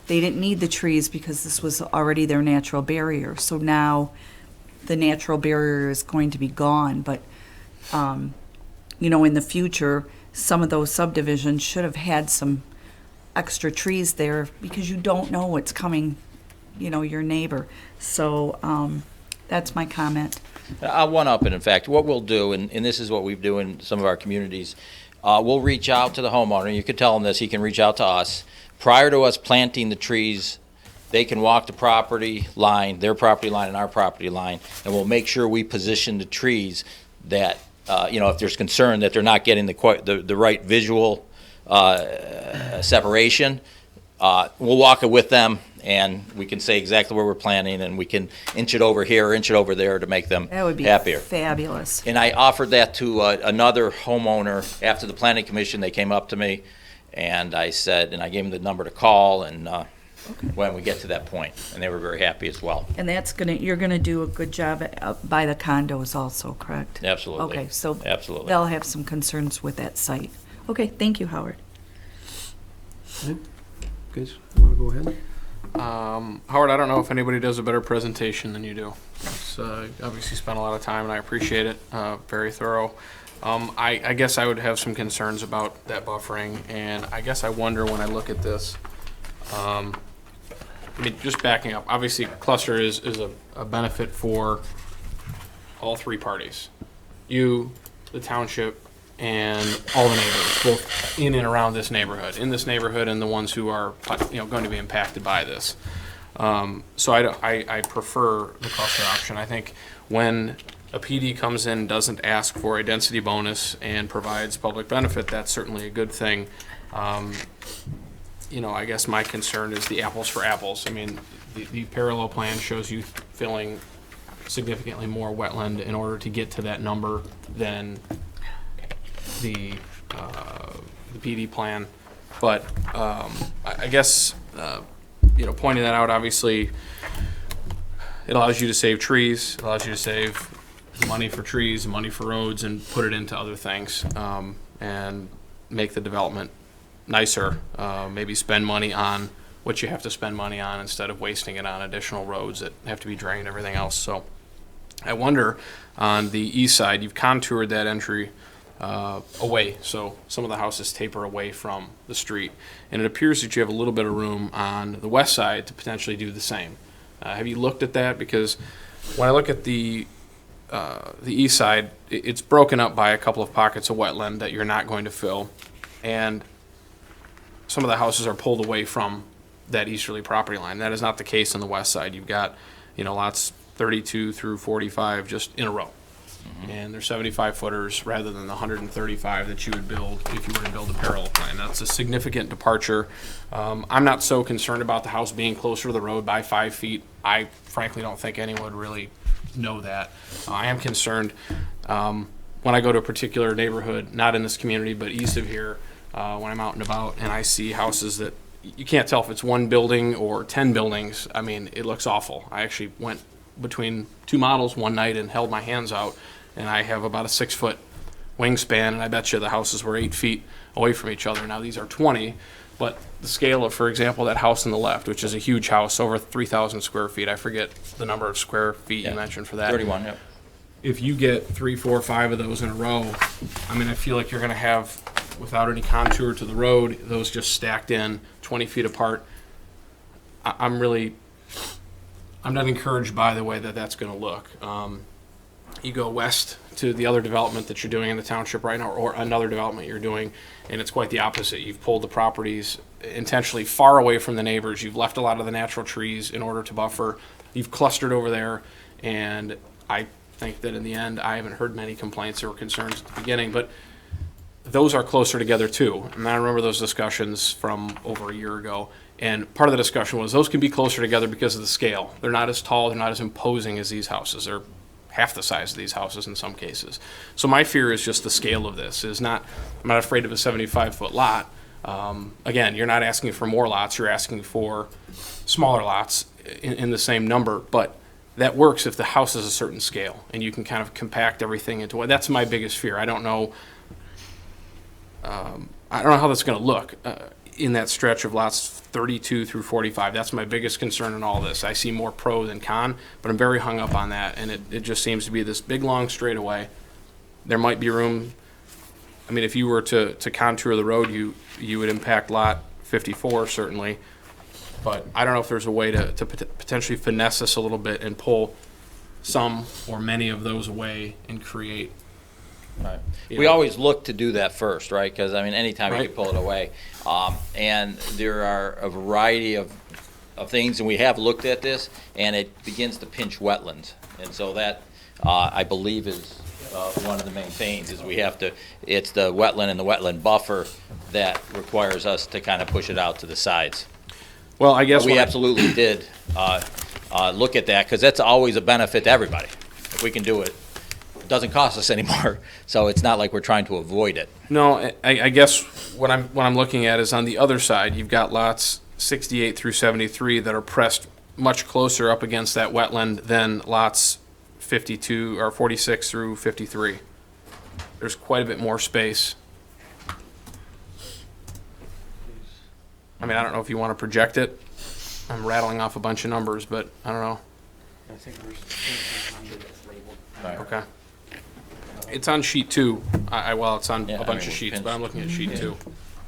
they didn't need the trees because this was already their natural barrier. So now the natural barrier is going to be gone. But, in the future, some of those subdivisions should have had some extra trees there because you don't know what's coming, your neighbor. So that's my comment. I'll one up it. In fact, what we'll do, and this is what we do in some of our communities, we'll reach out to the homeowner. You could tell him this. He can reach out to us. Prior to us planting the trees, they can walk the property line, their property line and our property line, and we'll make sure we position the trees that, if there's concern that they're not getting the right visual separation, we'll walk it with them, and we can say exactly where we're planting, and we can inch it over here or inch it over there to make them That would be happier. fabulous. And I offered that to another homeowner after the planning commission. They came up to me, and I said, and I gave them the number to call, and when we get to that point, and they were very happy as well. And you're gonna do a good job by the condos also, correct? Absolutely. Okay, so Absolutely. they'll have some concerns with that site. Okay, thank you, Howard. Okay. Guys, want to go ahead? Howard, I don't know if anybody does a better presentation than you do. It's obviously spent a lot of time, and I appreciate it. Very thorough. I guess I would have some concerns about that buffering, and I guess I wonder when I look at this. Just backing up. Obviously, cluster is a benefit for all three parties: you, the township, and all the neighbors, both in and around this neighborhood, and the ones who are going to be impacted by this. So I prefer the cluster option. I think when a PD comes in, doesn't ask for a density bonus, and provides public benefit, that's certainly a good thing. I guess my concern is the apples for apples. I mean, the parallel plan shows you filling significantly more wetland in order to get to that number than the PD plan. But I guess, pointing that out, obviously, it allows you to save trees, it allows you to save money for trees, money for roads, and put it into other things, and make the development nicer. Maybe spend money on what you have to spend money on instead of wasting it on additional roads that have to be drained and everything else. So I wonder, on the east side, you've contoured that entry away, so some of the houses taper away from the street, and it appears that you have a little bit of room on the west side to potentially do the same. Have you looked at that? Because when I look at the east side, it's broken up by a couple of pockets of wetland that you're not going to fill, and some of the houses are pulled away from that easterly property line. That is not the case on the west side. You've got, lots 32 through 45 just in a row. And they're 75 footers rather than the 135 that you would build if you were to build a parallel plan. That's a significant departure. I'm not so concerned about the house being closer to the road by 5 feet. I frankly don't think anyone would really know that. I am concerned when I go to a particular neighborhood, not in this community, but east of here, when I'm out and about and I see houses that you can't tell if it's one building or 10 buildings. I mean, it looks awful. I actually went between two models one night and held my hands out, and I have about a 6-foot wingspan, and I bet you the houses were 8 feet away from each other. Now these are 20, but the scale of, for example, that house on the left, which is a huge house, over 3,000 square feet. I forget the number of square feet you mentioned for that. 31, yep. If you get 3, 4, 5 of those in a row, I mean, I feel like you're going to have, without any contour to the road, those just stacked in 20 feet apart. I'm not encouraged by the way that that's going to look. You go west to the other development that you're doing in the township right now, or another development you're doing, and it's quite the opposite. You've pulled the properties intentionally far away from the neighbors. You've left a lot of the natural trees in order to buffer. You've clustered over there, and I think that in the end, I haven't heard many complaints or concerns at the beginning, but those are closer together too. And I remember those discussions from over a year ago. And part of the discussion was those can be closer together because of the scale. They're not as tall, they're not as imposing as these houses. They're half the size of these houses in some cases. So my fear is just the scale of this. I'm not afraid of a 75-foot lot. Again, you're not asking for more lots, you're asking for smaller lots in the same number, but that works if the house is a certain scale and you can kind of compact everything into one. That's my biggest fear. I don't know how that's going to look in that stretch of lots 32 through 45. That's my biggest concern in all this. I see more pro than con, but I'm very hung up on that, and it just seems to be this big, long straightaway. There might be room. I mean, if you were to contour the road, you would impact lot 54, certainly, but I don't know if there's a way to potentially finesse this a little bit and pull some or many of those away and create. Right. We always look to do that first, right? Because, I mean, anytime you Right. can pull it away. And there are a variety of things, and we have looked at this, and it begins to pinch wetlands. And so that, I believe, is one of the main things, is it's the wetland and the wetland buffer that requires us to kind of push it out to the sides. Well, I guess We absolutely did look at that, because that's always a benefit to everybody. If we can do it, it doesn't cost us anymore, so it's not like we're trying to avoid it. No, I guess what I'm looking at is on the other side, you've got lots 68 through 73 that are pressed much closer up against that wetland than lots 52 or 46 through 53. There's quite a bit more space. I mean, I don't know if you want to project it. I'm rattling off a bunch of numbers, but I don't know. I think we're labeled. Right. Okay. It's on sheet 2. Well, it's on Yeah, a I bunch mean, of sheets, pinch. but I'm looking at sheet 2.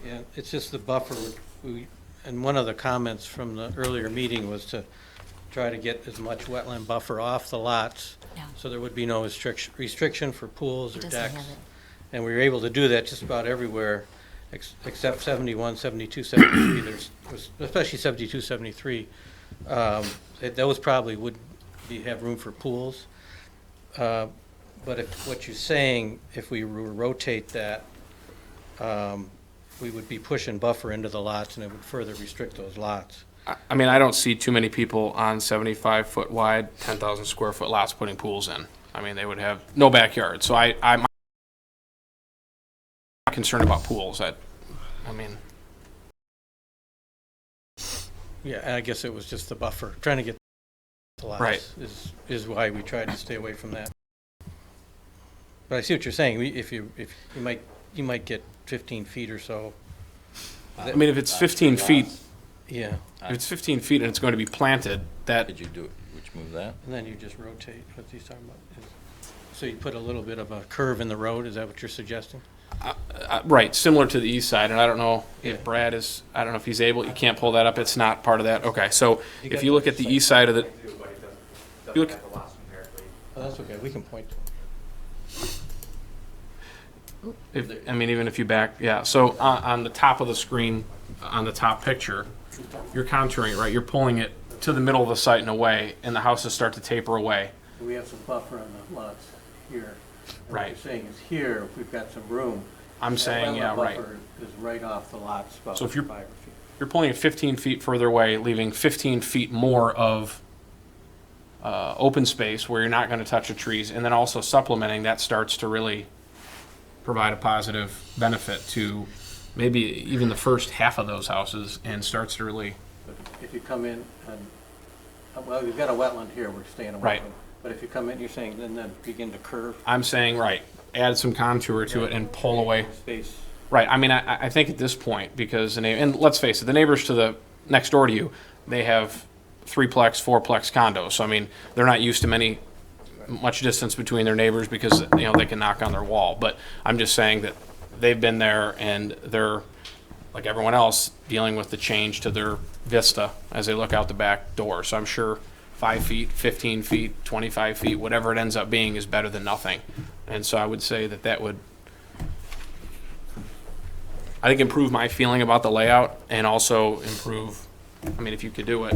Yeah, it's just the buffer. And one of the comments from the earlier meeting was to try to get as much wetland buffer off the lots, so there would be no restriction for pools or decks. And we were able to do that just about everywhere, except 71, 72, 73. Especially 72, 73. Those probably would have room for pools. But if what you're saying, if we rotate that, we would be pushing buffer into the lots, and it would further restrict those lots. I mean, I don't see too many people on 75-foot wide, 10,000 square foot lots putting pools in. I mean, they would have no backyard. So I'm not concerned about pools. I mean. Yeah, I guess it was just the buffer, trying to get the lots. Right. Is why we tried to stay away from that. But I see what you're saying. If you might get 15 feet or so. I mean, if it's 15 feet, Yeah. if it's 15 feet and it's going to be planted, that Would Let's move that. And then you just rotate what he's talking about. So you put a little bit of a curve in the road, is that what you're suggesting? Right, similar to the east side, and I don't know if Brad is, I don't know if he's able, you can't pull that up, it's not part of that. Okay, so if you look at the east side of the, you look, Oh, that's okay, we can point to it. if, I mean, even if you back, yeah, so on the top of the screen, on the top picture, you're contouring it, right? You're pulling it to the middle of the site and away, and the houses start to taper away. We have some buffer on the lots here. And Right. What you're saying is here, if we've got some room. I'm that saying, yeah, wetland right. buffer is right off the lots, about So if you're- 5 feet. You're pulling it 15 feet further away, leaving 15 feet more of open space where you're not going to touch the trees, and then also supplementing, that starts to really provide a positive benefit to maybe even the first half of those houses, and starts to really, But if you come in and, well, we've got a wetland here, we're staying away Right. from. But if you come in, you're saying, then begin to curve. I'm saying, right, add some contour to it and pull away. Space. Right, I mean, I think at this point, because, and let's face it, the neighbors to the, next door to you, they have 3-plex, 4-plex condos, so I mean, they're not used to much distance between their neighbors because, you know, they can knock on their wall, but I'm just saying that they've been there and they're, like everyone else, dealing with the change to their vista as they look out the back door, so I'm sure 5 feet, 15 feet, 25 feet, whatever it ends up being is better than nothing, and so I would say that would, I think, improve my feeling about the layout and also improve, I mean, if you could do it.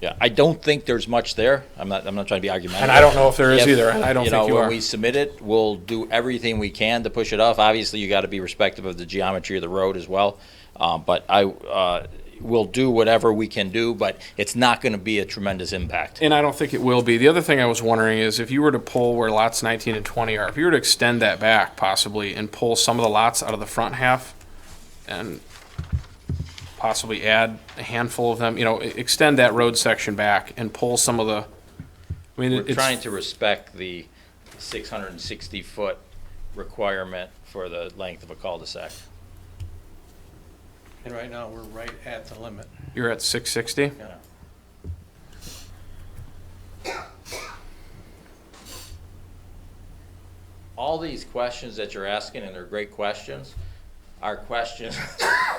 Yeah, I don't think there's much there. I'm not trying to be argumentative. And I don't know if there is either, and I don't think you When are. we submit it, we'll do everything we can to push it off. Obviously, you got to be respectful of the geometry of the road as well. But we'll do whatever we can do, but it's not going to be a tremendous impact. And I don't think it will be. The other thing I was wondering is if you were to pull where lots 19 and 20 are, if you were to extend that back possibly and pull some of the lots out of the front half and possibly add a handful of them, you know, extend that road section back and pull some of the, I mean, We're trying to respect the 660-foot requirement for the length of a cul-de-sac. And right now, we're right at the limit. You're at 660? Yeah. All these questions that you're asking, and they're great questions, are questions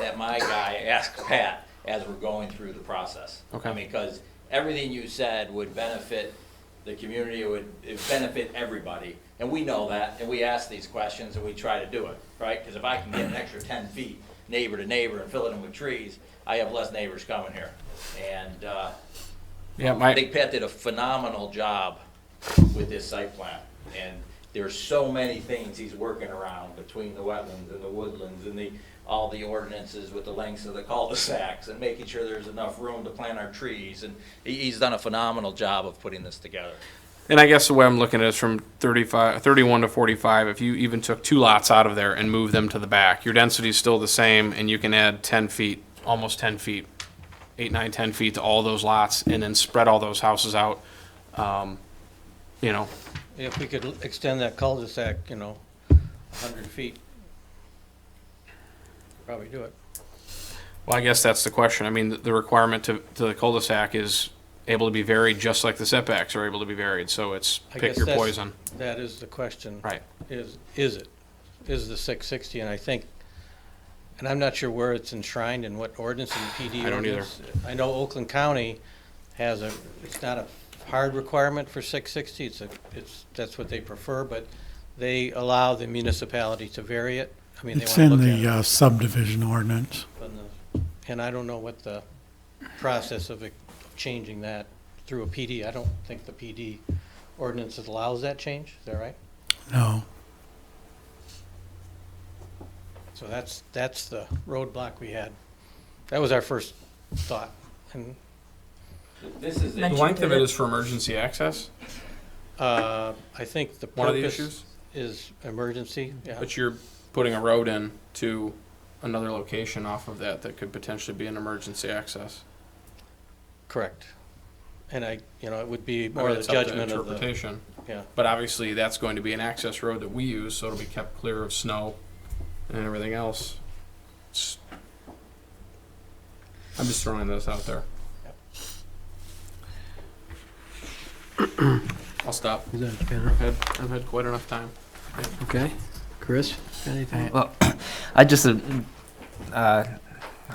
that my guy asked Pat as we're going through the process. Okay. I mean, because everything you said would benefit the community, it would benefit everybody. And we know that, and we ask these questions, and we try to do it, right? Because if I can get an extra 10 feet neighbor to neighbor and fill it in with trees, I have less neighbors coming here. And I think Pat did a phenomenal job with this site plan. And there's so many things he's working around between the wetlands and the woodlands and all the ordinances with the lengths of the cul-de-sacs and making sure there's enough room to plant our trees. And he's done a phenomenal job of putting this together. And I guess the way I'm looking at it is from 31 to 45, if you even took 2 lots out of there and moved them to the back, your density is still the same, and you can add 10 feet, almost 10 feet, 8, 9, 10 feet to all those lots, and then spread all those houses out, you know. If we could extend that cul-de-sac, 100 feet, probably do it. Well, I guess that's the question. I mean, the requirement to the cul-de-sac is able to be varied just like the setbacks are able to be varied, so it's I pick guess your poison. That is the question. Right. Is it? Is the 660, and I think, and I'm not sure where it's enshrined and what ordinance in the PD I don't either. ordinance. I know Oakland County has it's not a hard requirement for 660, that's what they prefer, but they allow the municipality to vary it. I mean, they It's want to in look at it. the subdivision ordinance. And I don't know what the process of changing that through a PD. I don't think the PD ordinance allows that change. Is that right? No. So that's the roadblock we had. That was our first thought. And This is The length of it is for emergency access, I think the one of the purpose issues, is emergency. Yeah. but you're putting a road in to another location off of that could potentially be an emergency access. Correct. And it would be I more mean, of it's the up to judgment of the. interpretation. Yeah. But obviously, that's going to be an access road that we use, so it'll be kept clear of snow and everything else. I'm just throwing this out there. I'll stop. Is that better? I've had quite enough time. Okay. Chris, anything? Well, I just, we'll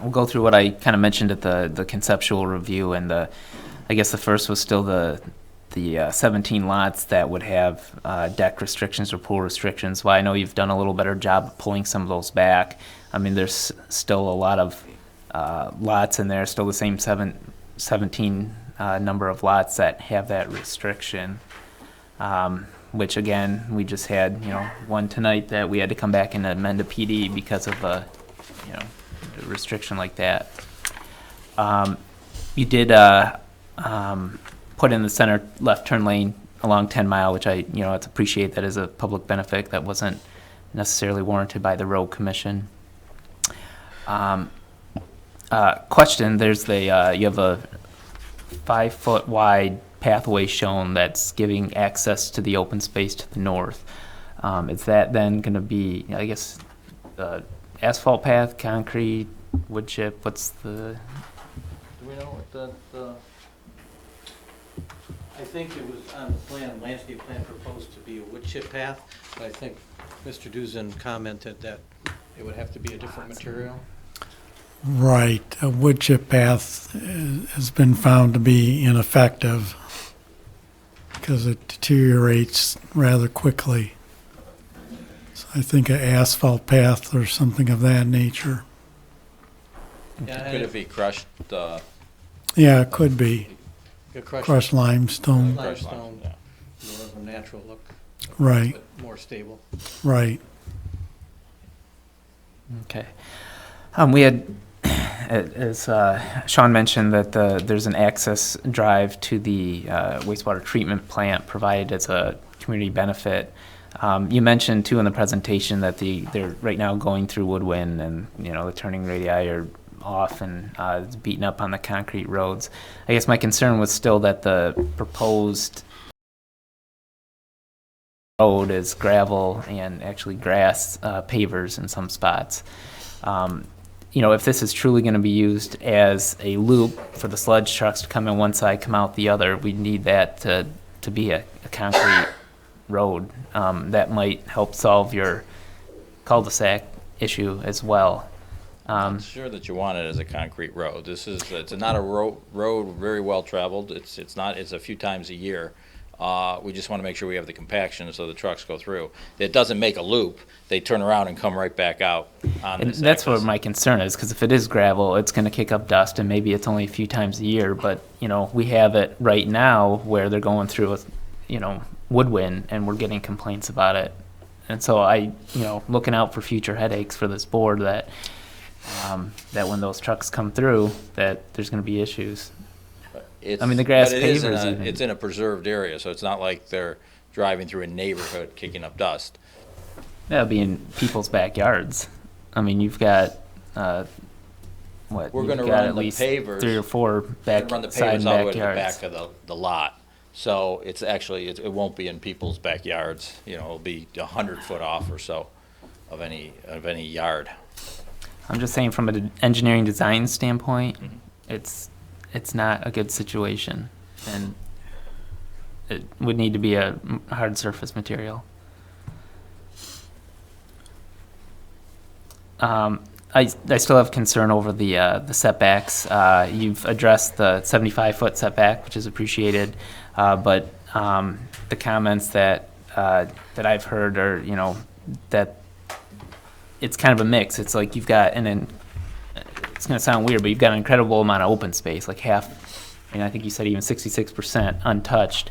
go through what I kind of mentioned at the conceptual review, and I guess the first was still the 17 lots that would have deck restrictions or pool restrictions. Well, I know you've done a little better job of pulling some of those back. I mean, there's still a lot of lots in there, still the same 17 number of lots that have that restriction. Which again, we just had, one tonight that we had to come back and amend a PD because of a restriction like that. You did put in the center left turn lane along 10 Mile, which I, appreciate that as a public benefit that wasn't necessarily warranted by the road commission. Question, there's you have a 5-foot wide pathway shown that's giving access to the open space to the north. Is that then going to be, I guess, asphalt path, concrete, wood chip? What's the? Do we know what the? I think it was on the plan, landscape plan proposed to be a wood chip path, but I think Mr. Duzen commented that it would have to be a different material. Right. A wood chip path has been found to be ineffective because it deteriorates rather quickly. So I think an asphalt path or something of that nature. Could it be crushed? Yeah, it could be. Crushed limestone. Limestone, more of a natural look. Right. But more stable. Right. Okay. We had, as Sean mentioned, that there's an access drive to the wastewater treatment plant provided as a community benefit. You mentioned too in the presentation that they're right now going through Woodwind, and the turning radii are off and it's beaten up on the concrete roads. I guess my concern was still that the proposed road is gravel and actually grass pavers in some spots. If this is truly going to be used as a loop for the sludge trucks to come in one side, come out the other, we need that to be a concrete road. That might help solve your cul-de-sac issue as well. I'm not sure that you want it as a concrete road. It's not a road very well traveled. It's a few times a year. We just want to make sure we have the compaction so the trucks go through. It doesn't make a loop. They turn around and come right back out on And this that's axis. where my concern is, because if it is gravel, it's going to kick up dust, and maybe it's only a few times a year. But we have it right now where they're going through a woodwind, and we're getting complaints about it. And so looking out for future headaches for this board that when those trucks come through, that there's going to be issues. The grass pavers even. It's in a preserved area, so it's not like they're driving through a neighborhood kicking up dust. That'll be in people's backyards. You've got We're You've going to got run at the least pavers. 3 or 4 We're gonna run the side pavers all the way to the backyards. back of the lot. So it's actually, it won't be in people's backyards. It'll be 100 foot off or so of any yard. I'm just saying from an engineering design standpoint, it's not a good situation, and it would need to be a hard surface material. I still have concern over the setbacks. You've addressed the 75-foot setback, which is appreciated, but the comments that I've heard are, that it's kind of a mix. It's like you've got it's going to sound weird, but you've got an incredible amount of open space, like half, I think you said even 66% untouched,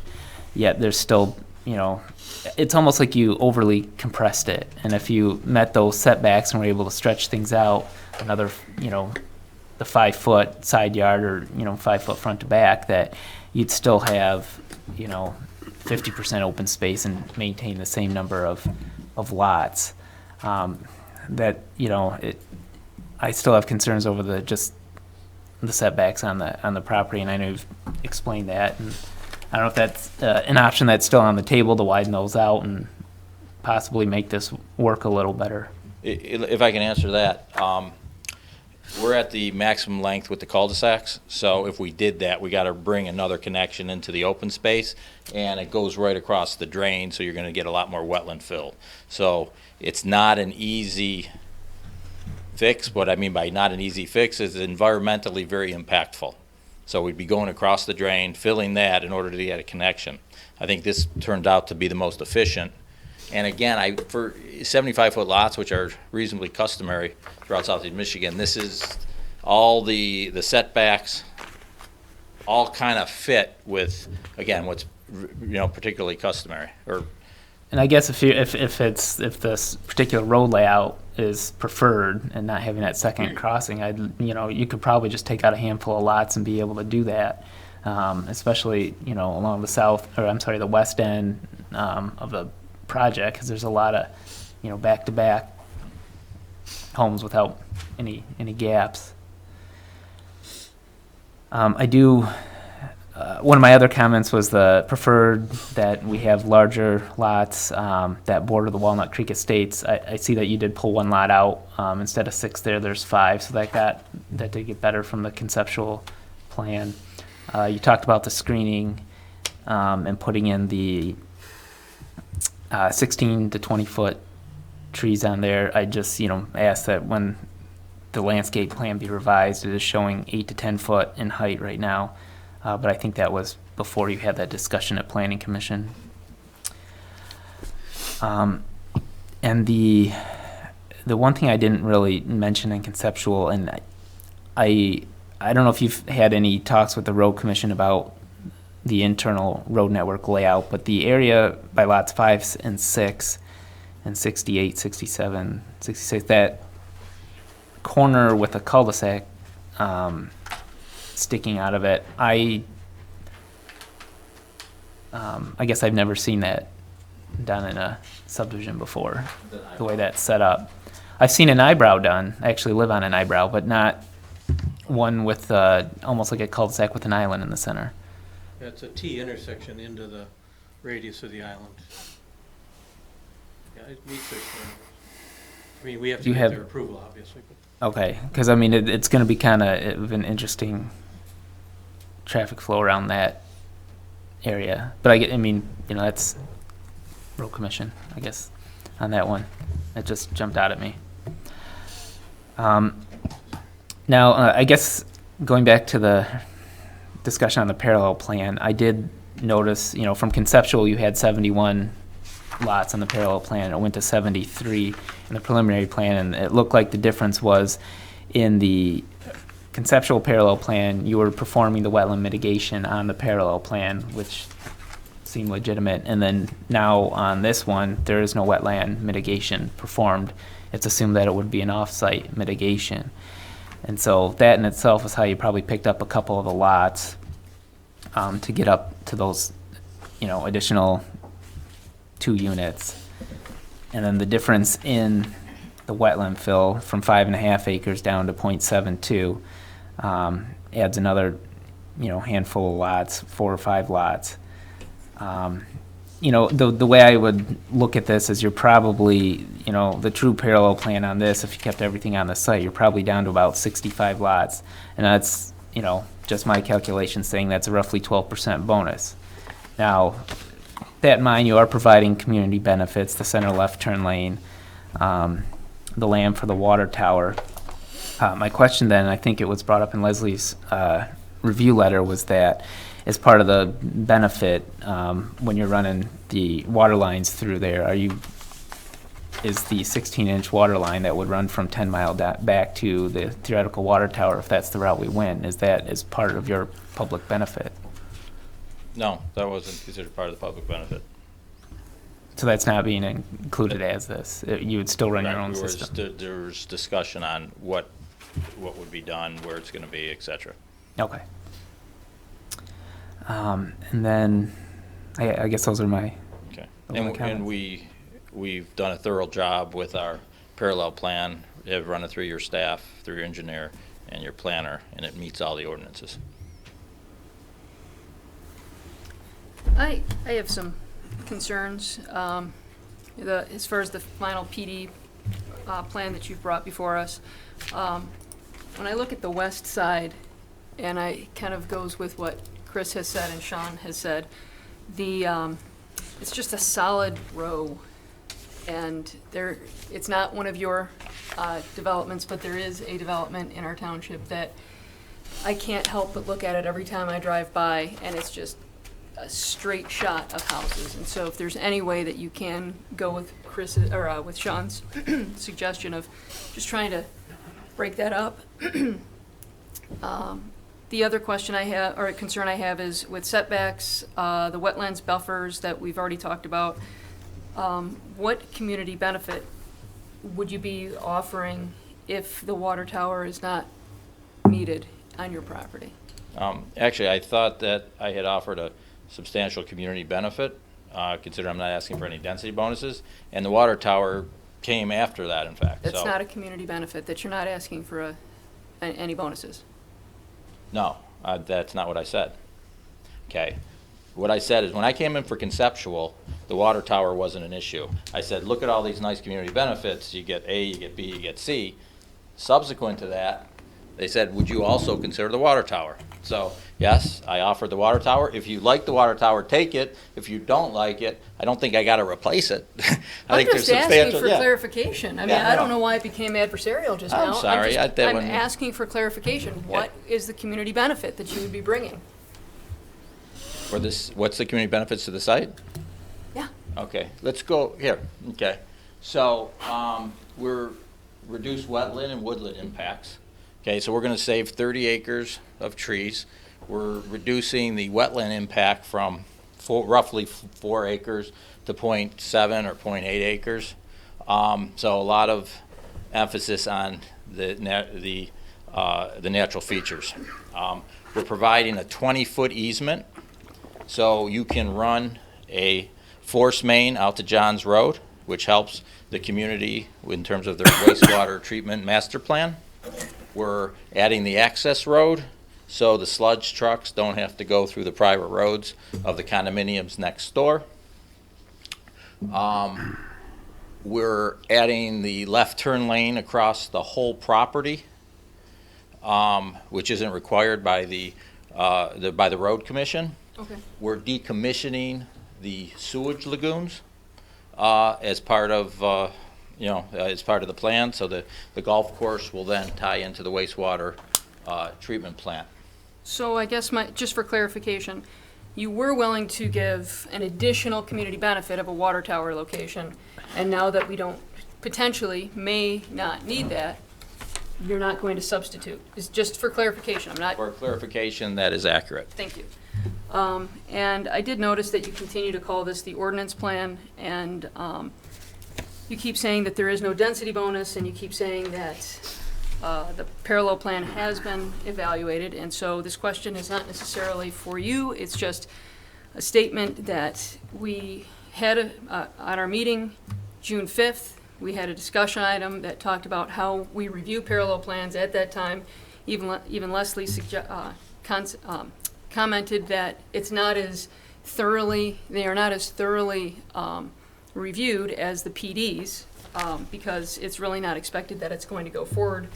yet there's still, it's almost like you overly compressed it. And if you met those setbacks and were able to stretch things out another, the 5-foot side yard or, 5-foot front to back, that you'd still have, 50% open space and maintain the same number of lots. I still have concerns over the setbacks on the property, and I know you've explained that, and I don't know if that's an option that's still on the table to widen those out and possibly make this work a little better. If I can answer that, we're at the maximum length with the cul-de-sacs, so if we did that, we gotta bring another connection into the open space, and it goes right across the drain, so you're gonna get a lot more wetland fill. So it's not an easy fix. What I mean by not an easy fix is environmentally very impactful. So we'd be going across the drain, filling that in order to get a connection. I think this turned out to be the most efficient. And again, for 75-foot lots, which are reasonably customary throughout southeast Michigan, this is all the setbacks, all kind of fit with, again, what's particularly customary. And I guess if this particular road layout is preferred and not having that second crossing, you could probably just take out a handful of lots and be able to do that, especially along the west end of the project, because there's a lot of back-to-back homes without any gaps. One of my other comments was the preferred that we have larger lots that border the Walnut Creek Estates. I see that you did pull one lot out. Instead of 6 there's 5, so that did get better from the conceptual plan. You talked about the screening and putting in the 16 to 20 foot trees on there. I just asked that when the landscape plan be revised, it is showing 8 to 10 foot in height right now. But I think that was before you had that discussion at Planning Commission. And the one thing I didn't really mention in conceptual, and I don't know if you've had any talks with the Road Commission about the internal road network layout, but the area by lots 5 and 6 and 68, 67, 66, that corner with a cul-de-sac sticking out of it, I guess I've never seen that done in a subdivision before, the way that's set up. I've seen an eyebrow done. I actually live on an eyebrow, but not one with almost like a cul-de-sac with an island in the center. That's a T intersection into the radius of the island. Yeah, it meets their standards. I mean, we have to get their approval, obviously. But. Okay, because I mean, it's going to be kind of an interesting traffic flow around that area. But I mean, that's Road Commission, I guess, on that one. It just jumped out at me. Now, I guess going back to the discussion on the parallel plan, I did notice, from conceptual, you had 71 lots on the parallel plan. It went to 73 in the preliminary plan, and it looked like the difference was in the conceptual parallel plan, you were performing the wetland mitigation on the parallel plan, which seemed legitimate. And then now on this one, there is no wetland mitigation performed. It's assumed that it would be an off-site mitigation. And so that in itself is how you probably picked up a couple of the lots to get up to those, additional 2 units. And then the difference in the wetland fill from 5.5 acres down to 0.72 adds another, handful of lots, 4 or 5 lots. The way I would look at this is you're probably, the true parallel plan on this, if you kept everything on the site, you're probably down to about 65 lots. And that's, just my calculation saying that's a roughly 12% bonus. Now, that in mind, you are providing community benefits, the center left turn lane, the land for the water tower. My question then, I think it was brought up in Leslie's review letter, was that as part of the benefit, when you're running the water lines through there, is the 16-inch water line that would run from 10 Mile back to the theoretical water tower, if that's the route we went, is that as part of your public benefit? No, that wasn't considered part of the public benefit. So that's not being included as this? You would still run your own system? There was discussion on what would be done, where it's going to be, et cetera. Okay. And then I guess those are my Okay. comments. And we've done a thorough job with our parallel plan. We have run it through your staff, through your engineer, and your planner, and it meets all the ordinances. I have some concerns. As far as the final PD plan that you've brought before us, when I look at the west side, and I kind of goes with what Chris has said and Sean has said, it's just a solid row. And it's not one of your developments, but there is a development in our township that I can't help but look at it every time I drive by, and it's just a straight shot of houses. And so if there's any way that you can go with with Sean's suggestion of just trying to break that up. The other question I have, or concern I have, is with setbacks, the wetlands buffers that we've already talked about. What community benefit would you be offering if the water tower is not needed on your property? Actually, I thought that I had offered a substantial community benefit, considering I'm not asking for any density bonuses, and the water tower came after that, in fact. That's So, not a community benefit, that you're not asking for any bonuses. no, that's not what I said. Okay. What I said is when I came in for conceptual, the water tower wasn't an issue. I said, look at all these nice community benefits. You get A, you get B, you get C. Subsequent to that, they said, would you also consider the water tower? So, yes, I offered the water tower. If you like the water tower, take it. If you don't like it, I don't think I got to replace it. I'm just asking for clarification. I mean, Yeah, I don't no. know why it became adversarial just I'm now. sorry, I did I'm when- asking for clarification. What is the community benefit that you would be bringing? For this, what's the community benefits to the site? Yeah. Okay, let's go here. Okay, so we're reduced wetland and woodland impacts. Okay, so we're going to save 30 acres of trees. We're reducing the wetland impact from roughly 4 acres to 0.7 or 0.8 acres. So a lot of emphasis on the natural features. We're providing a 20-foot easement, so you can run a force main out to Johns Road, which helps the community in terms of their wastewater treatment master plan. We're adding the access road, so the sludge trucks don't have to go through the private roads of the condominiums next door. We're adding the left turn lane across the whole property, which isn't required by the road commission. Okay. We're decommissioning the sewage lagoons as part of as part of the plan. So the golf course will then tie into the wastewater treatment plant. So I guess just for clarification, you were willing to give an additional community benefit of a water tower location, and now that we may not need that, you're not going to substitute. It's just for clarification. I'm not. For clarification, that is accurate. Thank you. And I did notice that you continue to call this the ordinance plan, and you keep saying that there is no density bonus, and you keep saying that the parallel plan has been evaluated, and so this question is not necessarily for you. It's just a statement that we had on our meeting June 5th. We had a discussion item that talked about how we review parallel plans at that time. Even Leslie commented that they are not as thoroughly reviewed as the PDs, because it's really not expected that it's going to go forward,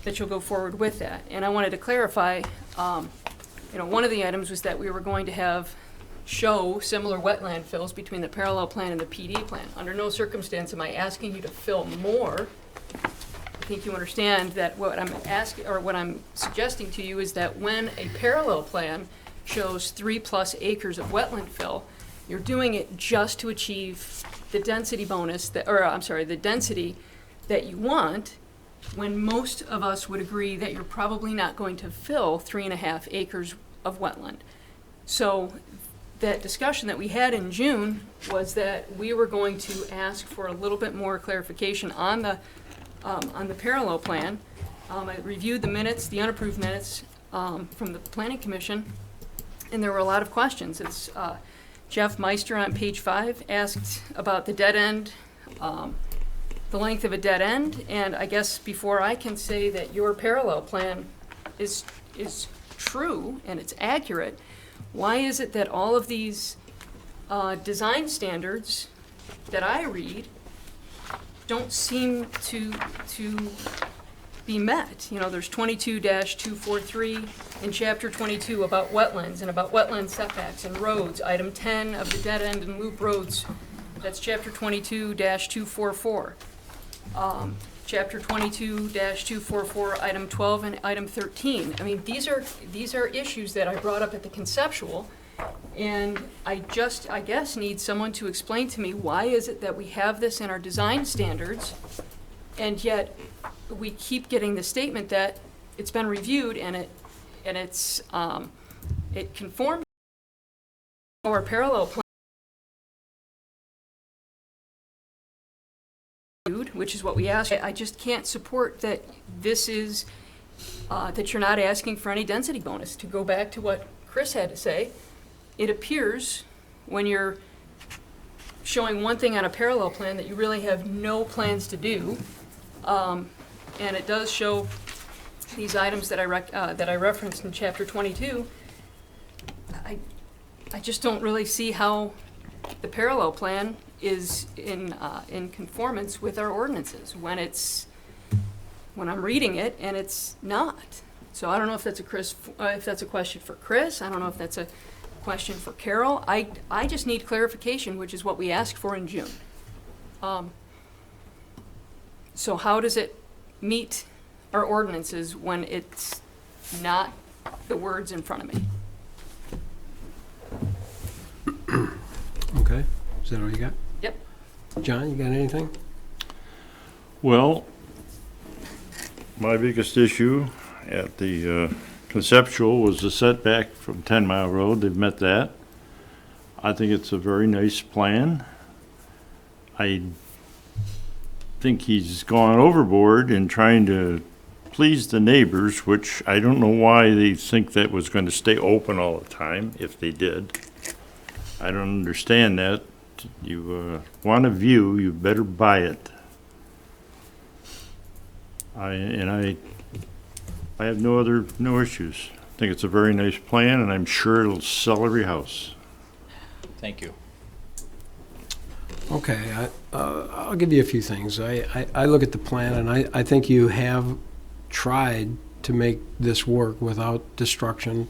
that you'll go forward with that. And I wanted to clarify, one of the items was that we were going to show similar wetland fills between the parallel plan and the PD plan. Under no circumstance am I asking you to fill more. I think you understand that what I'm suggesting to you is that when a parallel plan shows 3+ acres of wetland fill, you're doing it just to achieve the density bonus the density that you want, when most of us would agree that you're probably not going to fill 3.5 acres of wetland. So that discussion that we had in June was that we were going to ask for a little bit more clarification on the parallel plan. I reviewed the minutes, the unapproved minutes from the Planning Commission, and there were a lot of questions. It's Jeff Meister on page 5 asked about the dead end, the length of a dead end, and I guess before I can say that your parallel plan is true and it's accurate, why is it that all of these design standards that I read don't seem to be met. You know, there's 22-243 in Chapter 22 about wetlands and about wetland setbacks and roads. Item 10 of the dead end and loop roads, that's Chapter 22-244. Chapter 22-244, item 12 and item 13. I mean, these are issues that I brought up at the conceptual, and I guess need someone to explain to me, why is it that we have this in our design standards, and yet we keep getting the statement that it's been reviewed and it conforms to our parallel plan, which is what we asked. I just can't support that this is, that you're not asking for any density bonus. To go back to what Chris had to say, it appears when you're showing one thing on a parallel plan that you really have no plans to do. And it does show these items that I referenced in Chapter 22. I just don't really see how the parallel plan is in conformance with our ordinances when I'm reading it and it's not. So I don't know if that's a question for Chris. I don't know if that's a question for Carol. I just need clarification, which is what we asked for in June. So how does it meet our ordinances when it's not the words in front of me? Okay, is that all you got? Yep. John, you got anything? Well, my biggest issue at the conceptual was the setback from 10 Mile Road. They've met that. I think it's a very nice plan. I think he's gone overboard in trying to please the neighbors, which I don't know why they think that was going to stay open all the time, if they did. I don't understand that. You want a view, you better buy it. I have no issues. I think it's a very nice plan, and I'm sure it'll sell every house. Thank you. Okay, I'll give you a few things. I look at the plan, and I think you have tried to make this work without destruction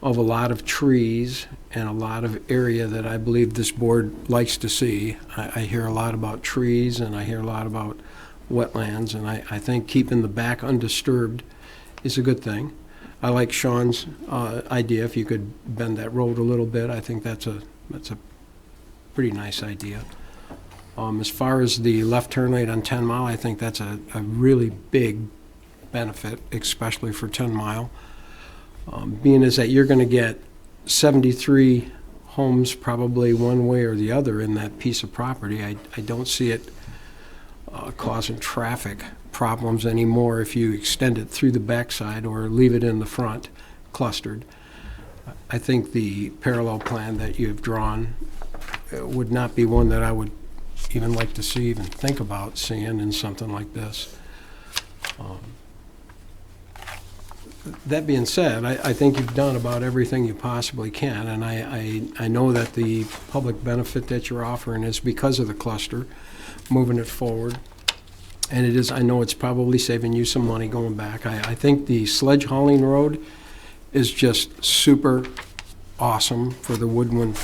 of a lot of trees and a lot of area that I believe this board likes to see. I hear a lot about trees, and I hear a lot about wetlands, and I think keeping the back undisturbed is a good thing. I like Sean's idea, if you could bend that road a little bit. I think that's a pretty nice idea. As far as the left turn lane on 10 Mile, I think that's a really big benefit, especially for 10 Mile. Being is that you're going to get 73 homes probably one way or the other in that piece of property. I don't see it causing traffic problems anymore if you extend it through the backside or leave it in the front clustered. I think the parallel plan that you've drawn would not be one that I would even like to see, even think about seeing in something like this. That being said, I think you've done about everything you possibly can, and I know that the public benefit that you're offering is because of the cluster, moving it forward. And it is, I know it's probably saving you some money going back. I think the sledge hauling road is just super awesome for the Woodland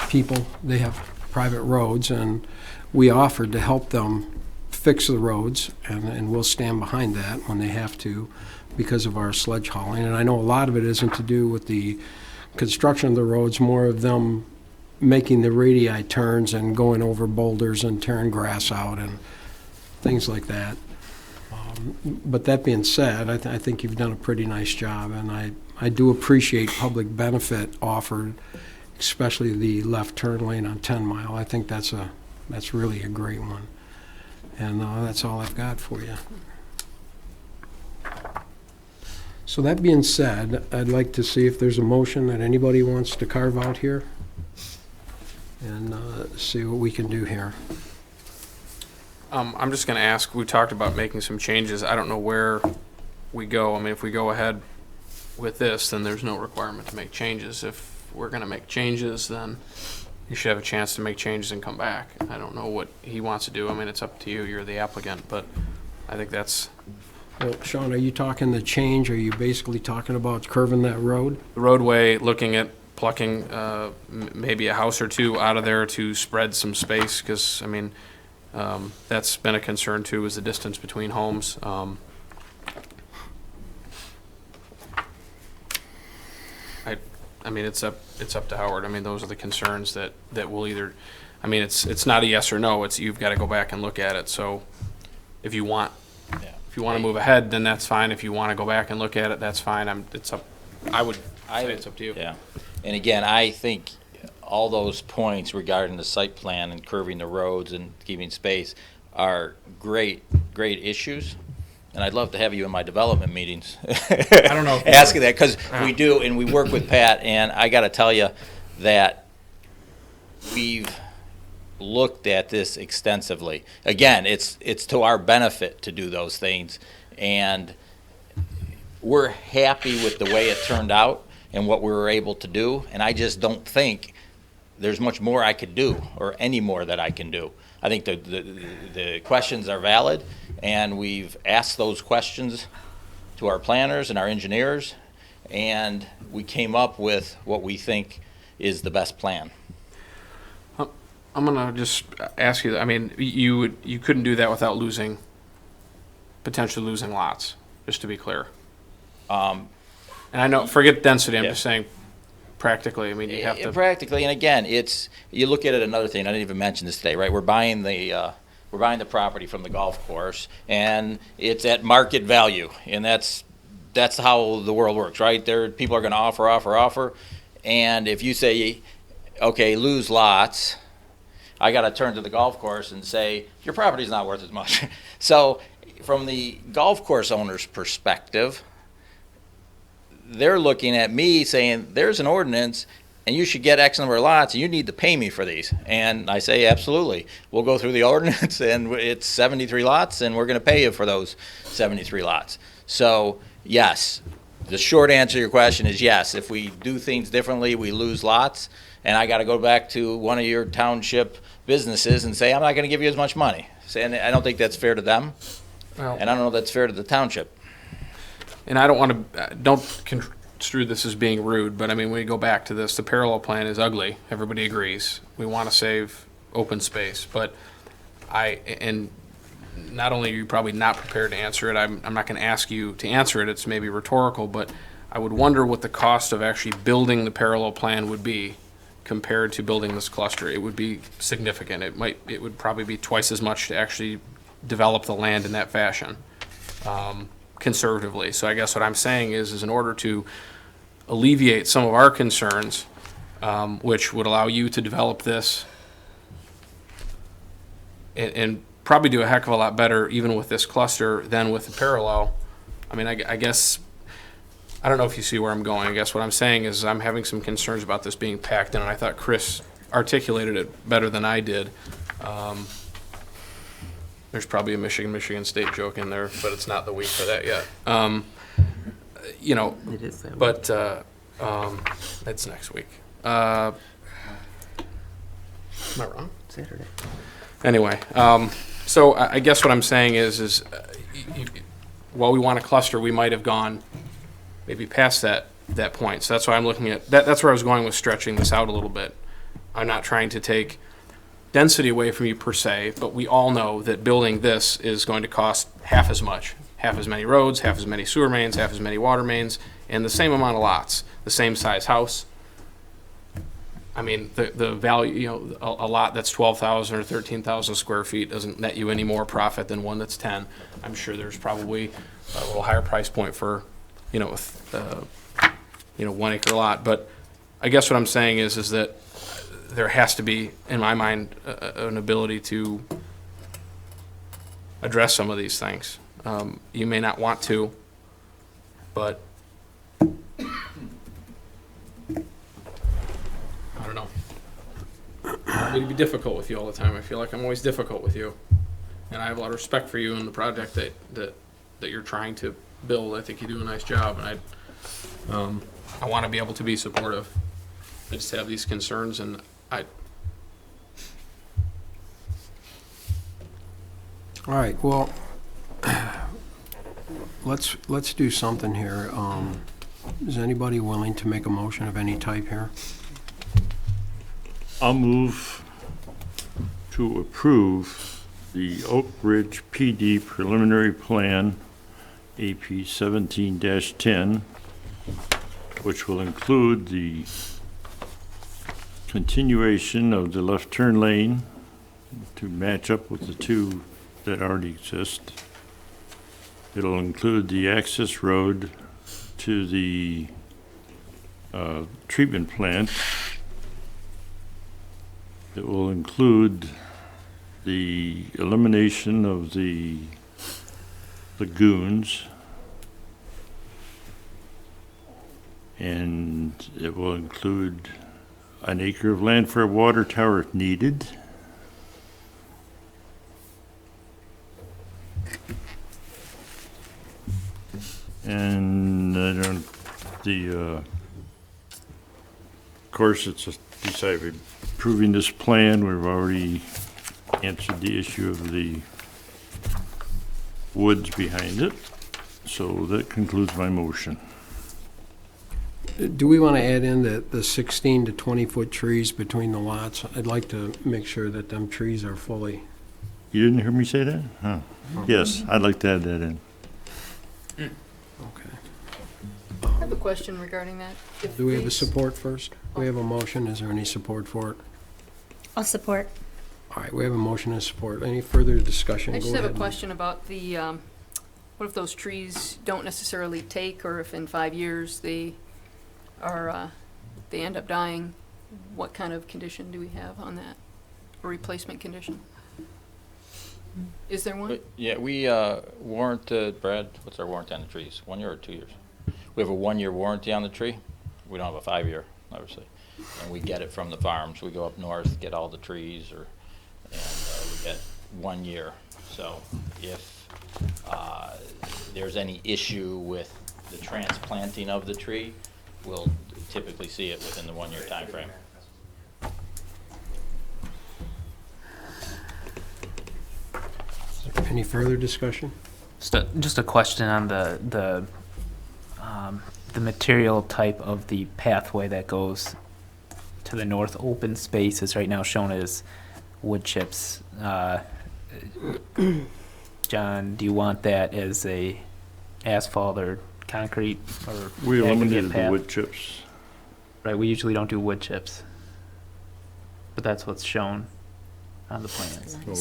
people. They have private roads, and we offered to help them fix the roads, and we'll stand behind that when they have to because of our sledge hauling. And I know a lot of it isn't to do with the construction of the roads, more of them making the radii turns and going over boulders and tearing grass out and things like that. But that being said, I think you've done a pretty nice job, and I do appreciate public benefit offered, especially the left turn lane on 10 Mile. I think that's really a great one. And that's all I've got for you. So that being said, I'd like to see if there's a motion that anybody wants to carve out here and see what we can do here. I'm just going to ask, we talked about making some changes. I don't know where we go. I mean, if we go ahead with this, then there's no requirement to make changes. If we're going to make changes, then you should have a chance to make changes and come back. I don't know what he wants to do. I mean, it's up to you. You're the applicant, but I think that's Well, Sean, are you talking the change? Are you basically talking about curving that road? The roadway, looking at plucking maybe a house or two out of there to spread some space, because, I mean, that's been a concern too, is the distance between homes. I mean, it's up to Howard. I mean, those are the concerns that will either, I mean, it's not a yes or no, it's, you've got to go back and look at it. So if you want to move ahead, then that's fine. If you want to go back and look at it, that's fine. I would say it's up to you. Yeah. And again, I think all those points regarding the site plan and curving the roads and keeping space are great issues. And I'd love to have you in my development meetings. I don't know. Asking that, because we do, and we work with Pat, and I got to tell you that we've looked at this extensively. Again, it's to our benefit to do those things, and we're happy with the way it turned out and what we were able to do, and I just don't think there's much more I could do, or any more that I can do. I think the questions are valid, and we've asked those questions to our planners and our engineers, and we came up with what we think is the best plan. I'm gonna just ask you, I mean, you couldn't do that without potentially losing lots, just to be clear. And I know, forget density, I'm just saying practically, I mean, you have to. Practically, and again, you look at it, another thing, I didn't even mention this today, right? We're buying the property from the golf course, and it's at market value, and that's how the world works, right? People are gonna offer, and if you say, okay, lose lots, I got to turn to the golf course and say, your property's not worth as much. So from the golf course owner's perspective, they're looking at me saying, there's an ordinance and you should get X number of lots and you need to pay me for these. And I say, absolutely. We'll go through the ordinance and it's 73 lots and we're going to pay you for those 73 lots. So yes, the short answer to your question is yes. If we do things differently, we lose lots. And I got to go back to one of your township businesses and say, I'm not going to give you as much money. And I don't think that's fair to them. Well, and I don't know if that's fair to the township. And I don't construe this as being rude, but I mean, when you go back to this, the parallel plan is ugly. Everybody agrees. We want to save open space, but and not only are you probably not prepared to answer it, I'm not going to ask you to answer it. It's maybe rhetorical, but I would wonder what the cost of actually building the parallel plan would be compared to building this cluster. It would be significant. It would probably be twice as much to actually develop the land in that fashion, conservatively. So I guess what I'm saying is in order to alleviate some of our concerns, which would allow you to develop this and probably do a heck of a lot better even with this cluster than with the parallel. I mean, I guess, I don't know if you see where I'm going. I guess what I'm saying is I'm having some concerns about this being packed in, and I thought Chris articulated it better than I did. There's probably a Michigan State joke in there, but it's not the week for that yet. You know, It is that but it's next week. Am I wrong? Saturday. Anyway, so I guess what I'm saying is while we want a cluster, we might have gone maybe past that point. So that's why I'm looking at that. That's where I was going with stretching this out a little bit. I'm not trying to take density away from you per se, but we all know that building this is going to cost half as much, half as many roads, half as many sewer mains, half as many water mains, and the same amount of lots, the same size house. I mean, the value, you know, a lot that's 12,000 or 13,000 square feet doesn't net you any more profit than one that's 10. I'm sure there's probably a little higher price point for, you know, 1 acre lot. But I guess what I'm saying is that there has to be, in my mind, an ability to address some of these things. You may not want to, but I don't know. I'm going to be difficult with you all the time. I feel like I'm always difficult with you, and I have a lot of respect for you and the project that you're trying to build. I think you do a nice job, and I want to be able to be supportive. I just have these concerns, and All right, well, let's do something here. Is anybody willing to make a motion of any type here? I'll move to approve the Oak Ridge PD preliminary plan, AP 17-10, which will include the continuation of the left turn lane to match up with the two that already exist. It'll include the access road to the treatment plant. It will include the elimination of the lagoons, and it will include an acre of land for a water tower if needed. And I don't, of course, it's decided approving this plan. We've already answered the issue of the woods behind it. So that concludes my motion. Do we want to add in the 16 to 20-foot trees between the lots? I'd like to make sure that them trees are fully. You didn't hear me say that? Huh. Yes, I'd like to add that in. Okay. I have a question regarding that. If Do we have a these- support first? We have a motion. Is there any support for it? I'll support. All right, we have a motion and support. Any further discussion? I just Go have a ahead. question about the, what if those trees don't necessarily take, or if in 5 years they are, they end up dying? What kind of condition do we have on that? A replacement condition? Is there one? Yeah, we warranted, Brad, what's our warranty on the trees? 1 year or 2 years? We have a 1-year warranty on the tree. We don't have a 5-year, obviously. And we get it from the farms. We go up north, get all the trees, and we get 1 year. So if there's any issue with the transplanting of the tree, we'll typically see it within the 1-year time frame. Any further discussion? Just a question on the material type of the pathway that goes to the north. Open space is right now shown as wood chips. John, do you want that as a asphalt or concrete or We aggregate eliminated the path? wood chips. Right, we usually don't do wood chips, but that's what's shown on the plans. Well,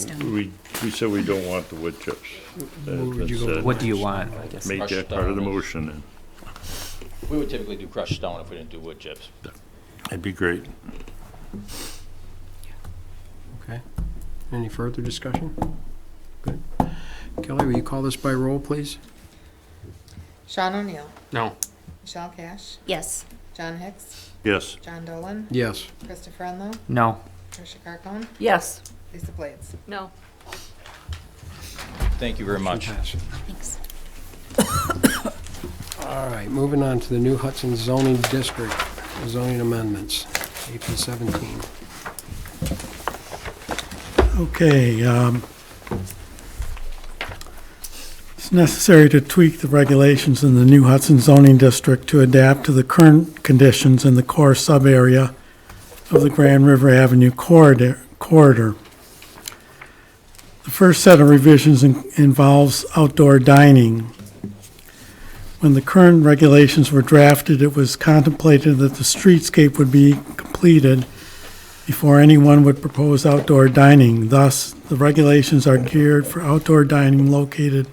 we said we don't want the wood chips. What would you go That's, with? What do you want, I guess? Make Crushed that part of the stone is- motion, and We would typically do crushed stone if we didn't do wood chips. that'd be great. Okay. Any further discussion? Good. Kelly, will you call this by roll, please? Sean O'Neill, No. Michelle Cash, Yes. John Hicks, Yes. John Dolan, Yes. Christopher Enlow, No. Tricia Carcone, Yes. Lisa Blades. No. Thank you very much. Motion Thanks. passes. All right, moving on to the new Hudson zoning district, zoning amendments, AP 17. Okay, it's necessary to tweak the regulations in the new Hudson zoning district to adapt to the current conditions in the core sub-area of the Grand River Avenue corridor. The first set of revisions involves outdoor dining. When the current regulations were drafted, it was contemplated that the streetscape would be completed before anyone would propose outdoor dining. Thus, the regulations are geared for outdoor dining located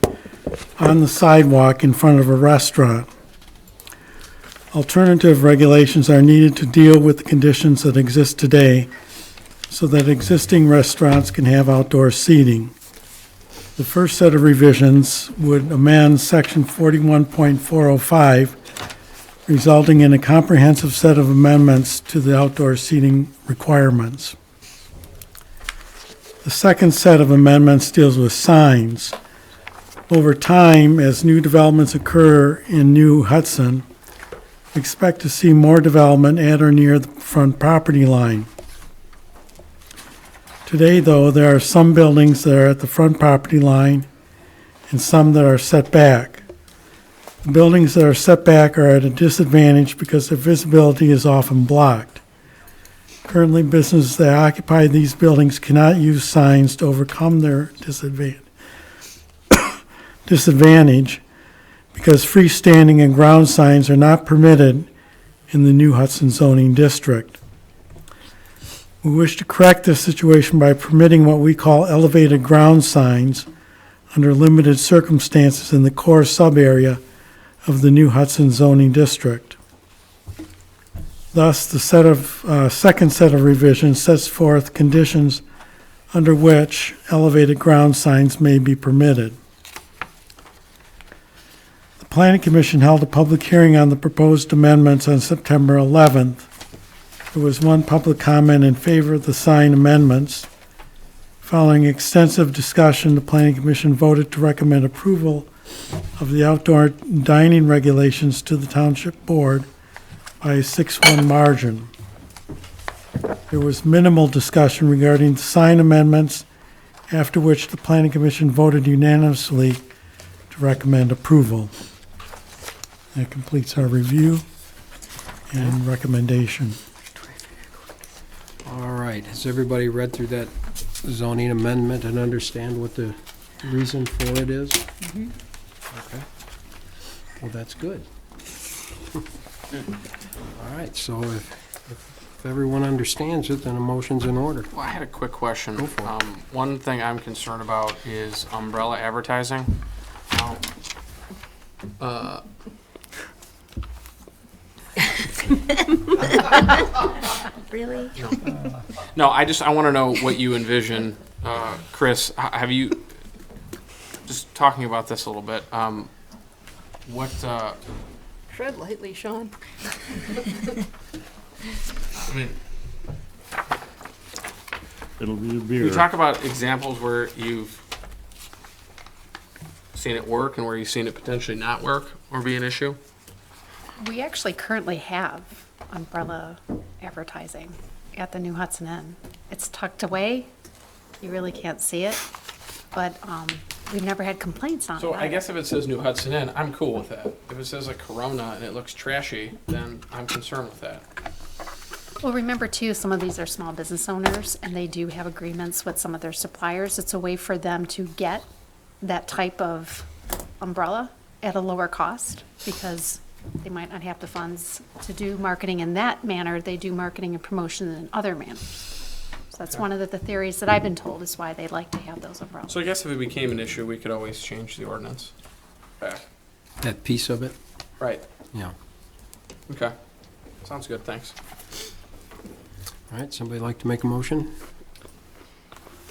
on the sidewalk in front of a restaurant. Alternative regulations are needed to deal with the conditions that exist today so that existing restaurants can have outdoor seating. The first set of revisions would amend Section 41.405, resulting in a comprehensive set of amendments to the outdoor seating requirements. The second set of amendments deals with signs. Over time, as new developments occur in New Hudson, we expect to see more development at or near the front property line. Today, though, there are some buildings that are at the front property line and some that are set back. Buildings that are set back are at a disadvantage because their visibility is often blocked. Currently, businesses that occupy these buildings cannot use signs to overcome their disadvantage because freestanding and ground signs are not permitted in the new Hudson zoning district. We wish to correct this situation by permitting what we call elevated ground signs under limited circumstances in the core sub-area of the new Hudson zoning district. Thus, the second set of revisions sets forth conditions under which elevated ground signs may be permitted. The Planning Commission held a public hearing on the proposed amendments on September 11th. There was one public comment in favor of the sign amendments. Following extensive discussion, the Planning Commission voted to recommend approval of the outdoor dining regulations to the Township Board by a 6-1 margin. There was minimal discussion regarding the sign amendments, after which the Planning Commission voted unanimously to recommend approval. That completes our review and recommendation. All right, has everybody read through that zoning amendment and understand what the reason for it is? Okay. Well, that's good. All right, so if everyone understands it, then a motion's in order. Well, I had a quick question. Go for it. One thing I'm concerned about is umbrella advertising. Now, Really? no, I want to know what you envision, Chris. Have you just talking about this a little bit? What? Tread lightly, Sean. I mean, It'll be a can beer. you talk about examples where you've seen it work and where you've seen it potentially not work or be an issue? We actually currently have umbrella advertising at the New Hudson Inn. It's tucked away. You really can't see it, but we've never had complaints on it. So I either. guess if it says New Hudson Inn, I'm cool with that. If it says like Corona and it looks trashy, then I'm concerned with that. Well, remember too, some of these are small business owners and they do have agreements with some of their suppliers. It's a way for them to get that type of umbrella at a lower cost because they might not have the funds to do marketing in that manner. They do marketing and promotion in other manners. So that's one of the theories that I've been told is why they like to have those umbrellas. So I guess if it became an issue, we could always change the ordinance back. That piece of it? Right. Yeah. Okay. Sounds good. Thanks. All right, somebody like to make a motion?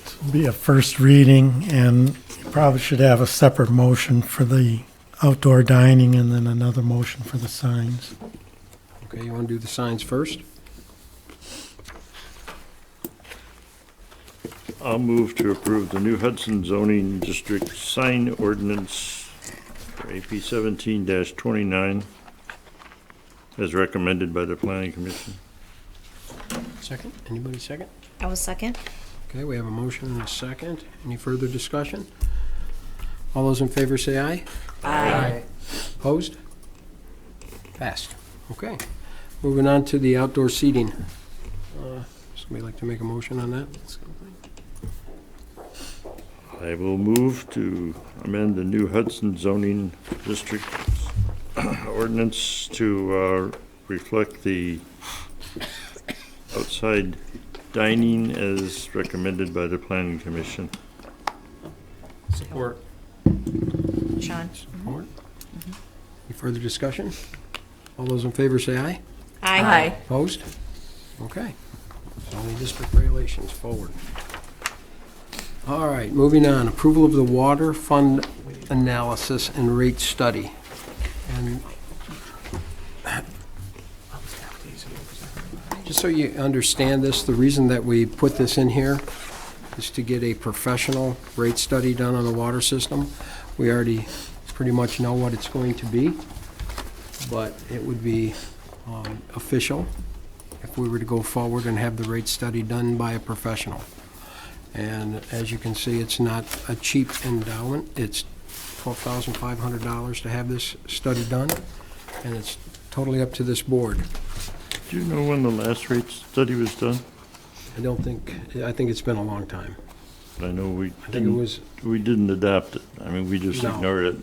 This will be a first reading, and you probably should have a separate motion for the outdoor dining and then another motion for the signs. Okay, you want to do the signs first? I'll move to approve the new Hudson zoning district sign ordinance for AP 17-29 as recommended by the Planning Commission. Second? Anybody second? I was second. Okay, we have a motion and a second. Any further discussion? All those in favor say aye. Aye. Opposed? Passed. Okay. Moving on to the outdoor seating. Somebody like to make a motion on that? I will move to amend the new Hudson zoning district ordinance to reflect the outside dining as recommended by the Planning Commission. Support. Sean? Support. Any further discussion? All those in favor say aye. Aye. Opposed? Okay. Zoning district regulations forward. All right, moving on. Approval of the water fund analysis and rate study. And just so you understand this, the reason that we put this in here is to get a professional rate study done on the water system. We already pretty much know what it's going to be, but it would be official if we were to go forward and have the rate study done by a professional. And as you can see, it's not a cheap endowment. It's $12,500 to have this study done, and it's totally up to this board. Do you know when the last rate study was done? I think it's been a long time. I know we I think it was, we didn't adopt it. I mean, we just No. ignored it.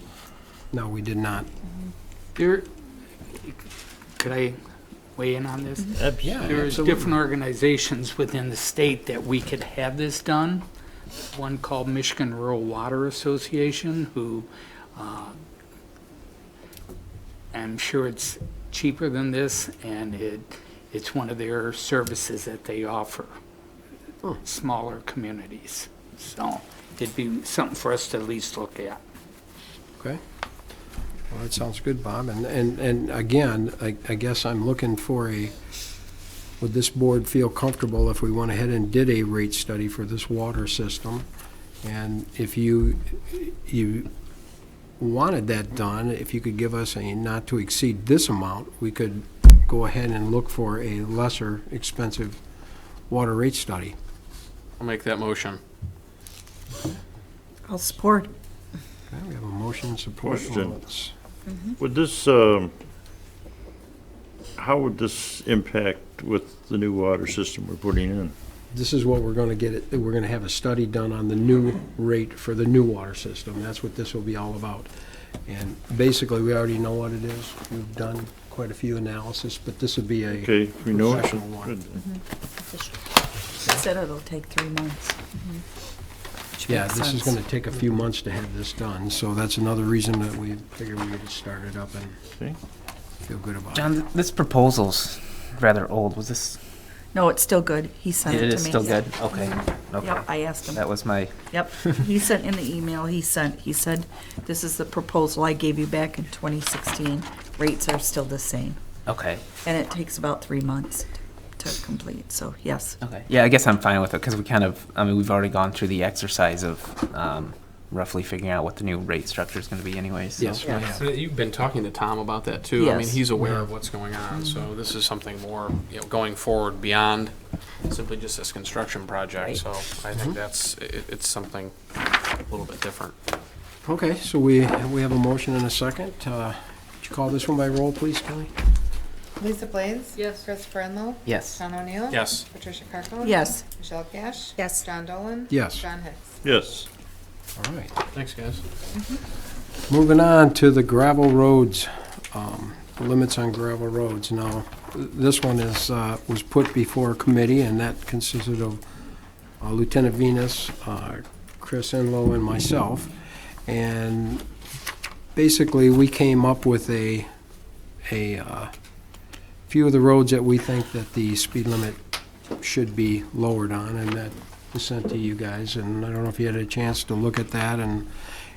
no, we did not. There, could I weigh in on this? Yeah, There's absolutely. different organizations within the state that we could have this done. One called Michigan Rural Water Association, who, I'm sure it's cheaper than this, and it's one of their services that they offer smaller communities. So it'd be something for us to at least look at. Okay. Well, that sounds good, Bob. And again, I guess I'm looking for would this board feel comfortable if we went ahead and did a rate study for this water system? And if you wanted that done, if you could give us a not to exceed this amount, we could go ahead and look for a lesser expensive water rate study. I'll make that motion. I'll support. Okay, we have a motion and support. Question. Well, let's- Would this, how would this impact with the new water system we're putting in? This is what we're going to get, we're going to have a study done on the new rate for the new water system. That's what this will be all about. And basically, we already know what it is. We've done quite a few analysis, but this would be a Okay, we know it. professional one. Good. He said it'll take 3 months. Which Yeah, makes this is sense. going to take a few months to have this done, so that's another reason that we figured we would start it up and Okay. feel good about it. John, this proposal's rather old. Was this? No, it's still good. He sent it to me. It is still good? Okay. Okay. Yep, I asked him. That was my, Yep, he sent in the email, he said, this is the proposal I gave you back in 2016. Rates are still the same. okay. And it takes about 3 months to complete, so yes. Okay. Yeah, I guess I'm fine with it because we've already gone through the exercise of roughly figuring out what the new rate structure is going to be anyways. So. Yes, we Yeah. have. So you've been talking to Tom about that too. I mean, Yes. he's aware of what's going on, so this is something more, going forward beyond simply just this construction project. So I think it's something a little bit different. Okay, so we have a motion and a second. Would you call this one by roll, please, Kelly? Lisa Blades? Yes. Christopher Enlow? Yes. John O'Neill? Yes. Patricia Carcone? Yes. Michelle Cash? Yes. John Dolan? Yes. John Hicks? Yes. All right. Thanks, guys. Moving on to the gravel roads, limits on gravel roads. Now, this one was put before a committee, and that consisted of Lieutenant Venus, Chris Enlow, and myself. And basically, we came up with a few of the roads that we think that the speed limit should be lowered on, and that was sent to you guys. And I don't know if you had a chance to look at that, and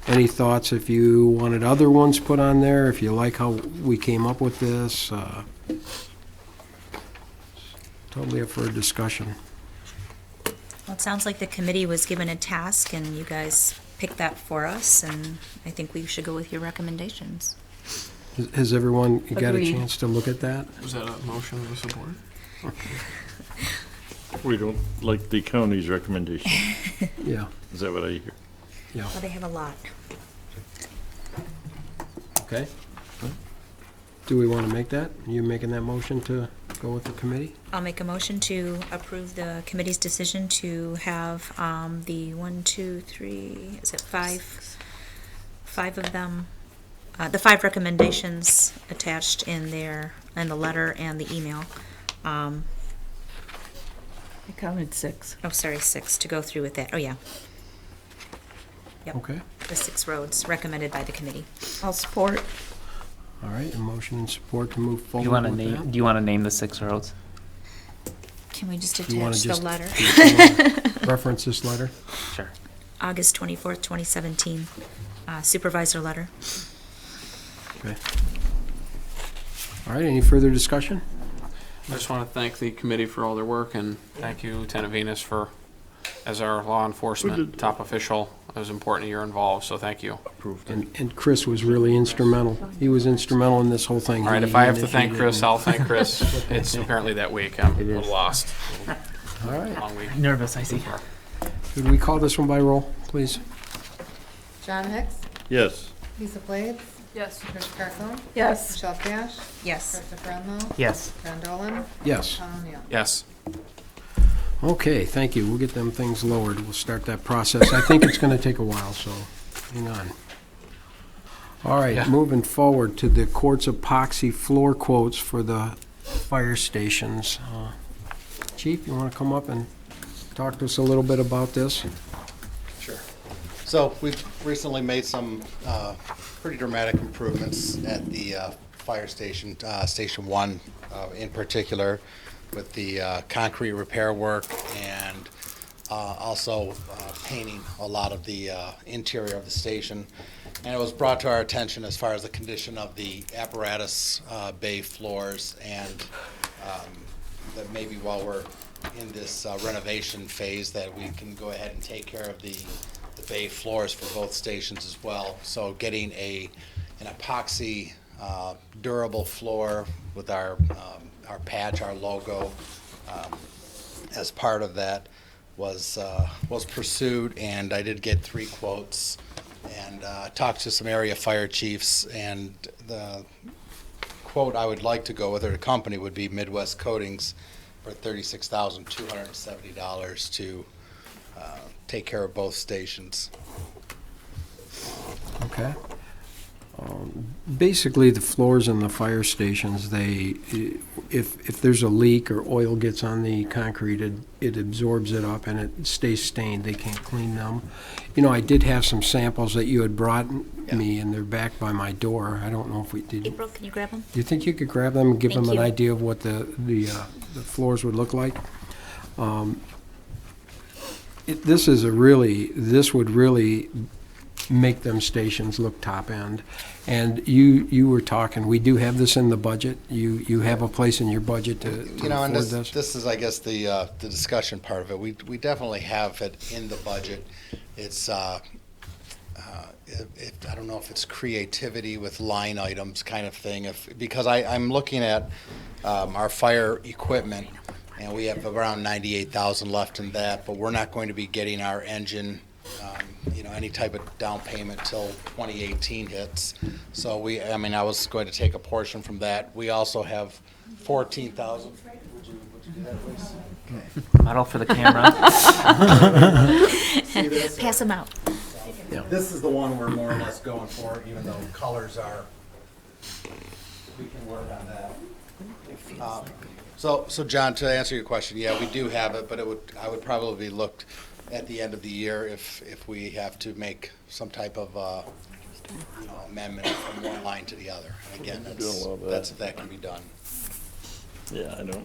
any thoughts if you wanted other ones put on there, if you like how we came up with this. Totally up for a discussion. Well, it sounds like the committee was given a task and you guys picked that for us, and I think we should go with your recommendations. Has everyone got a Agreed. chance to look at that? Was that a motion of support? We don't like the county's recommendation. Yeah, Is that what I hear? yeah. Well, they have a lot. Okay. Do we want to make that? You making that motion to go with the committee? I'll make a motion to approve the committee's decision to have the 5 of them, the 5 recommendations attached in the letter and the email. I counted 6. Oh, sorry, 6, to go through with that. Oh, yeah. Yep. Okay. The 6 roads recommended by the committee. I'll support. All right, a motion and support to move Do forward you want to with name? that. Do you want to name the 6 roads? Can we just Do you wanna attach the just- letter? Reference this letter? Sure. August 24th, 2017, supervisor letter. Okay. All right, any further discussion? I just want to thank the committee for all their work, and thank you, Lieutenant Venus, as our law enforcement top official. It was important you're involved, so thank you. And Chris was really instrumental. He was instrumental in this whole thing. All right, if He I have to thank initiated Chris, it. I'll thank Chris. It's apparently that week. I'm a little lost. All right. Long week. Nervous, I see. Could we call this one by roll, please? John Hicks? Yes. Lisa Blades, Yes. Tricia Carcone, Yes. Michelle Cash, Yes. Christopher Enlow, Yes. Ken Dolan, Yes. Tom O'Neill. Yes. Okay, thank you. We'll get them things lowered. We'll start that process. I think it's going to take a while, so hang on. All right, Yeah. moving forward to the quartz epoxy floor quotes for the fire stations. Chief, you want to come up and talk to us a little bit about this? Sure. So we've recently made some pretty dramatic improvements at the fire station, Station 1 in particular, with the concrete repair work and also painting a lot of the interior of the station. And it was brought to our attention as far as the condition of the apparatus bay floors, and that maybe while we're in this renovation phase that we can go ahead and take care of the bay floors for both stations as well. So getting an epoxy durable floor with our patch, our logo, as part of that was pursued, and I did get 3 quotes, and talked to some area fire chiefs, and the quote I would like to go with, or the company, would be Midwest Coatings for $36,270 to take care of both stations. Okay. Basically, the floors in the fire stations, if there's a leak or oil gets on the concrete, it absorbs it up and it stays stained. They can't clean them. You know, I did have some samples that you had brought me, and they're back by my door. I don't know if we did. April, can you grab them? Do you think you could grab them and give Thank them an you. idea of what the floors would look like? This would really make them stations look top end. And you were talking, we do have this in the budget. You have a place in your budget to And afford this? this is, I guess, the discussion part of it. We definitely have it in the budget. It's, I don't know if it's creativity with line items kind of thing, because I'm looking at our fire equipment, and we have around 98,000 left in that, but we're not going to be getting our engine, any type of down payment till 2018 hits. So I was going to take a portion from that. We also have 14,000. Would you do that, please? Model for the camera. See this? Pass them out. This is the one we're more or less going for, even though colors are, we can work on that. So John, to answer your question, yeah, we do have it, but I would probably look at the end of the year if we have to make some type of amendment from one line to the other. And again, that can be done. Yeah, I know.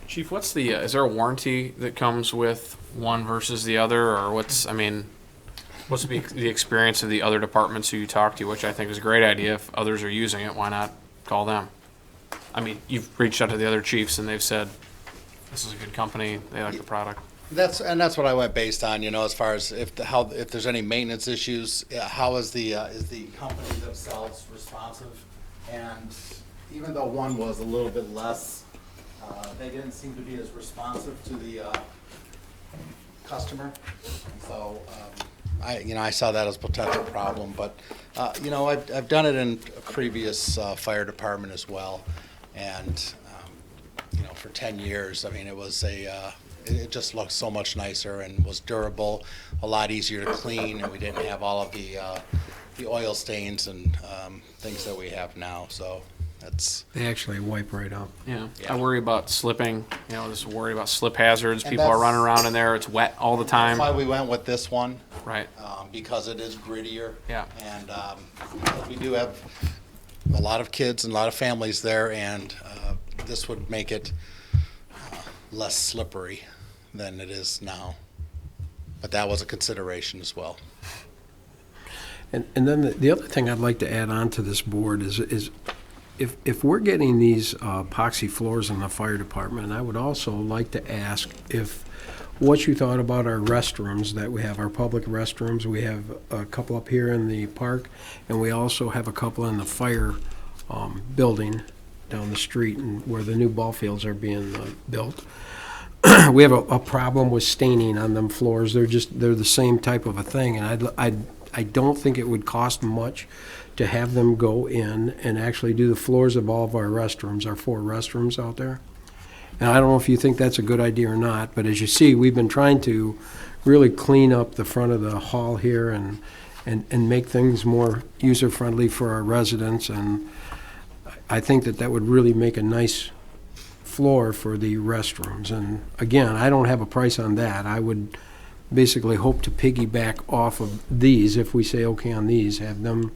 Chief, what's is there a warranty that comes with one versus the other, or what's the experience of the other departments who you talk to, which I think is a great idea. If others are using it, why not call them? I mean, you've reached out to the other chiefs and they've said, this is a good company, they like the product. That's what I went based on, as far as if there's any maintenance issues, how is the company themselves responsive? And even though one was a little bit less, they didn't seem to be as responsive to the customer. So I saw that as a potential problem, but I've done it in a previous fire department as well, and for 10 years, it was it just looked so much nicer and was durable, a lot easier to clean, and we didn't have all of the oil stains and things that we have now. So they actually wipe right up. Yeah. I worry about slipping. Just worry about slip hazards. And People are running around in there. It's wet all the time. That's why we went with this one. Right. Because it is grittier. Yeah. And we do have a lot of kids and a lot of families there, and this would make it less slippery than it is now. But that was a consideration as well. And then the other thing I'd like to add on to this board is if we're getting these epoxy floors in the fire department, I would also like to ask what you thought about our restrooms that we have, our public restrooms. We have a couple up here in the park, and we also have a couple in the fire building down the street, and where the new ball fields are being built. We have a problem with staining on them floors. They're the same type of a thing, and I'd I don't think it would cost much to have them go in and actually do the floors of all of our restrooms, our 4 restrooms out there. And I don't know if you think that's a good idea or not, but as you see, we've been trying to really clean up the front of the hall here and make things more user-friendly for our residents. And I think that that would really make a nice floor for the restrooms. And again, I don't have a price on that. I would basically hope to piggyback off of these, if we say okay on these, have them.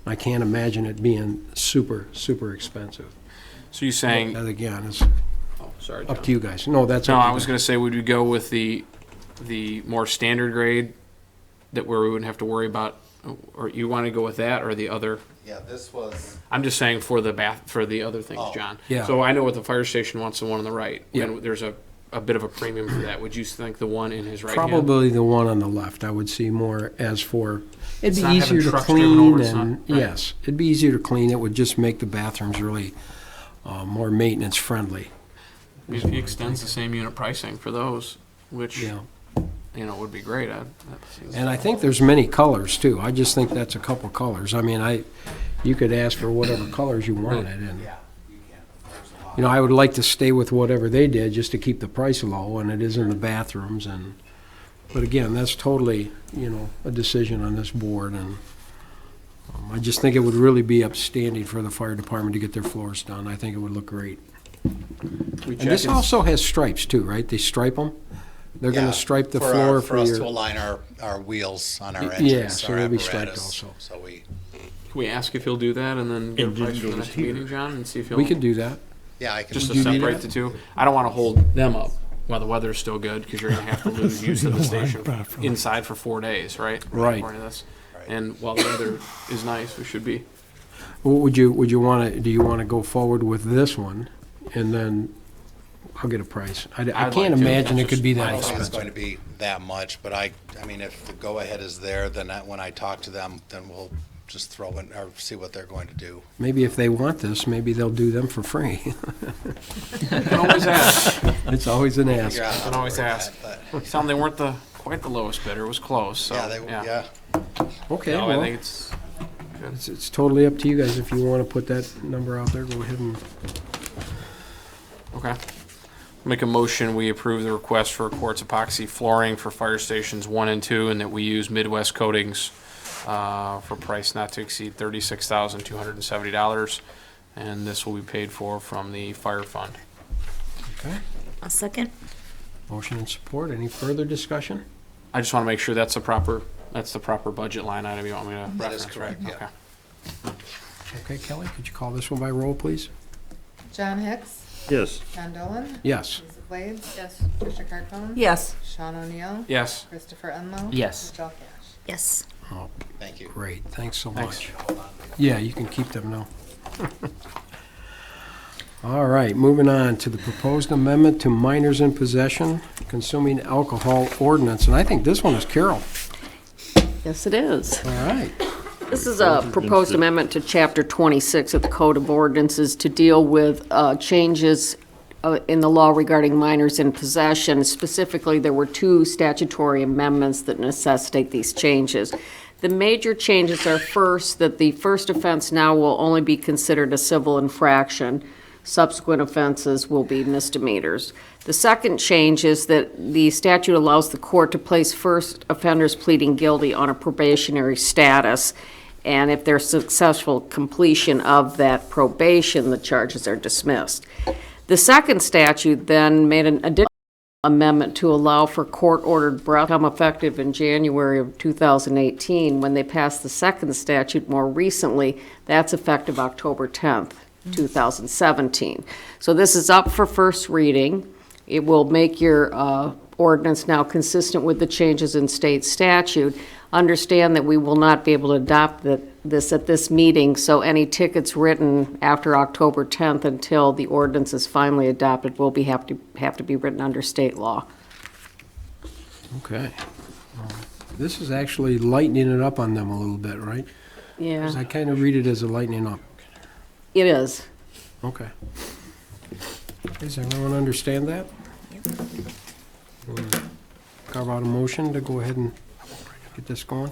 I can't imagine it being super, super expensive. So you're saying, That again is oh, sorry, up John. to you guys. No, that's No, up to I you was guys. gonna say, would we go with the more standard grade, that where we wouldn't have to worry about, or you wanna go with that or the other? Yeah, this was, I'm just saying for the other things, Oh. John. Yeah. So I know what the fire station wants, the one on the right. Yeah. And there's a bit of a premium for that. Would you think the one in his right hand? Probably the one on the left, I would see more as for, it'd It's be not having easier to trucks driven clean over, it's and, not- right. yes, it'd be easier to clean. It would just make the bathrooms really more maintenance friendly. If he extends the same unit pricing for those, which, Yeah. you know, would be great. And I think there's many colors too. I just think that's a couple colors. I mean, you could ask for whatever colors you wanted and, yeah, you can. There's a lot. you know, I would like to stay with whatever they did just to keep the price low, and it is in the bathrooms and, but again, that's totally, you know, a decision on this board, and I just think it would really be upstanding for the fire department to get their floors done. I think it would look great. We And this also has stripes too, right? They stripe them? They're Yeah, gonna stripe the for floor for for us to your, align our wheels on our Yeah, engines, so our they'll be striped apparatus. also. So we, Can we ask if he'll do that and then get a And price it for the goes next here. meeting, John, and see if he'll, we could do that. yeah, I can. just to Do you need separate that? the two? I don't wanna hold them up while the weather's still good, because you're gonna have to lose use of the station inside for 4 days, right? Right. According to this. Right. And while the weather is nice, we should be. Well, would you wanna, do you wanna go forward with this one, and then I'll get a price? I I'd like can't to. imagine it could be I that don't think it's expensive. going to be that much, but I mean, if the go-ahead is there, then when I talk to them, then we'll just throw in, or see what they're going to do. Maybe if they want this, maybe they'll do them for free. You can always ask. It's always an ask. Figure out how Can to always work ask. that, but- Tell them they weren't quite the lowest bidder, it was close, so, Yeah, yeah. Okay, No, I well, think it's good. it's totally up to you guys. If you wanna put that number out there, go ahead and, Okay. Make a motion, we approve the request for quartz epoxy flooring for fire stations 1 and 2, and that we use Midwest Coatings for price not to exceed $36,270. And this will be paid for from the fire fund. okay. A second. Motion and support. Any further discussion? I just want to make sure that's the proper budget line item you want me to That is reference, right? correct, yeah. Okay. Okay, Kelly, could you call this one by roll, please? John Hicks. Yes. John Dolan. Yes. Lisa Blades. Yes. Tricia Carcone. Yes. Sean O'Neill. Yes. Christopher Enlow. Yes. Michelle Cash. Yes. Oh, Thank you. great. Thanks so Thanks. much. Yeah, you can keep them now. All right, moving on to the proposed amendment to minors in possession consuming alcohol ordinance. And I think this one is Carol. Yes, it is. All right. This is a proposed amendment to Chapter 26 of the Code of Ordinances to deal with changes in the law regarding minors in possession. Specifically, there were 2 statutory amendments that necessitate these changes. The major changes are first, that the first offense now will only be considered a civil infraction. Subsequent offenses will be misdemeanors. The second change is that the statute allows the court to place first offenders pleading guilty on a probationary status, and if there's successful completion of that probation, the charges are dismissed. The second statute then made an additional amendment to allow for court-ordered breath become effective in January of 2018. When they passed the second statute more recently, that's effective October 10th. 2017. So this is up for first reading. It will make your ordinance now consistent with the changes in state statute. Understand that we will not be able to adopt this at this meeting, so any tickets written after October 10th until the ordinance is finally adopted will have to be written under state law. Okay. This is actually lightening it up on them a little bit, right? 'Cause Yeah, I kind of read it as a lightening up. it is. Okay. Does everyone understand that? Carve out a motion to go ahead and get this going?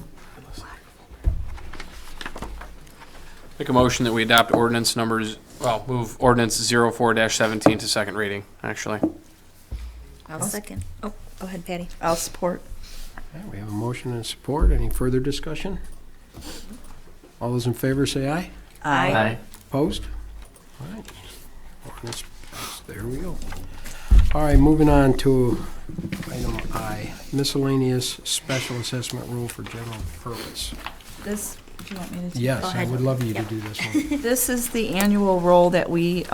Make a motion that we adopt ordinance numbers, move ordinance 04-17 to second reading, actually. I'll second. Oh, go ahead, Patty. I'll support. Okay, we have a motion and support. Any further discussion? All those in favor say aye. Aye. Opposed? All right. Ordinance passed. There we go. All right, moving on to item I, miscellaneous special assessment rule for general purpose. This, do you want me to? Yes, Go I ahead. would love you to Yep. do this one. This is the annual roll that we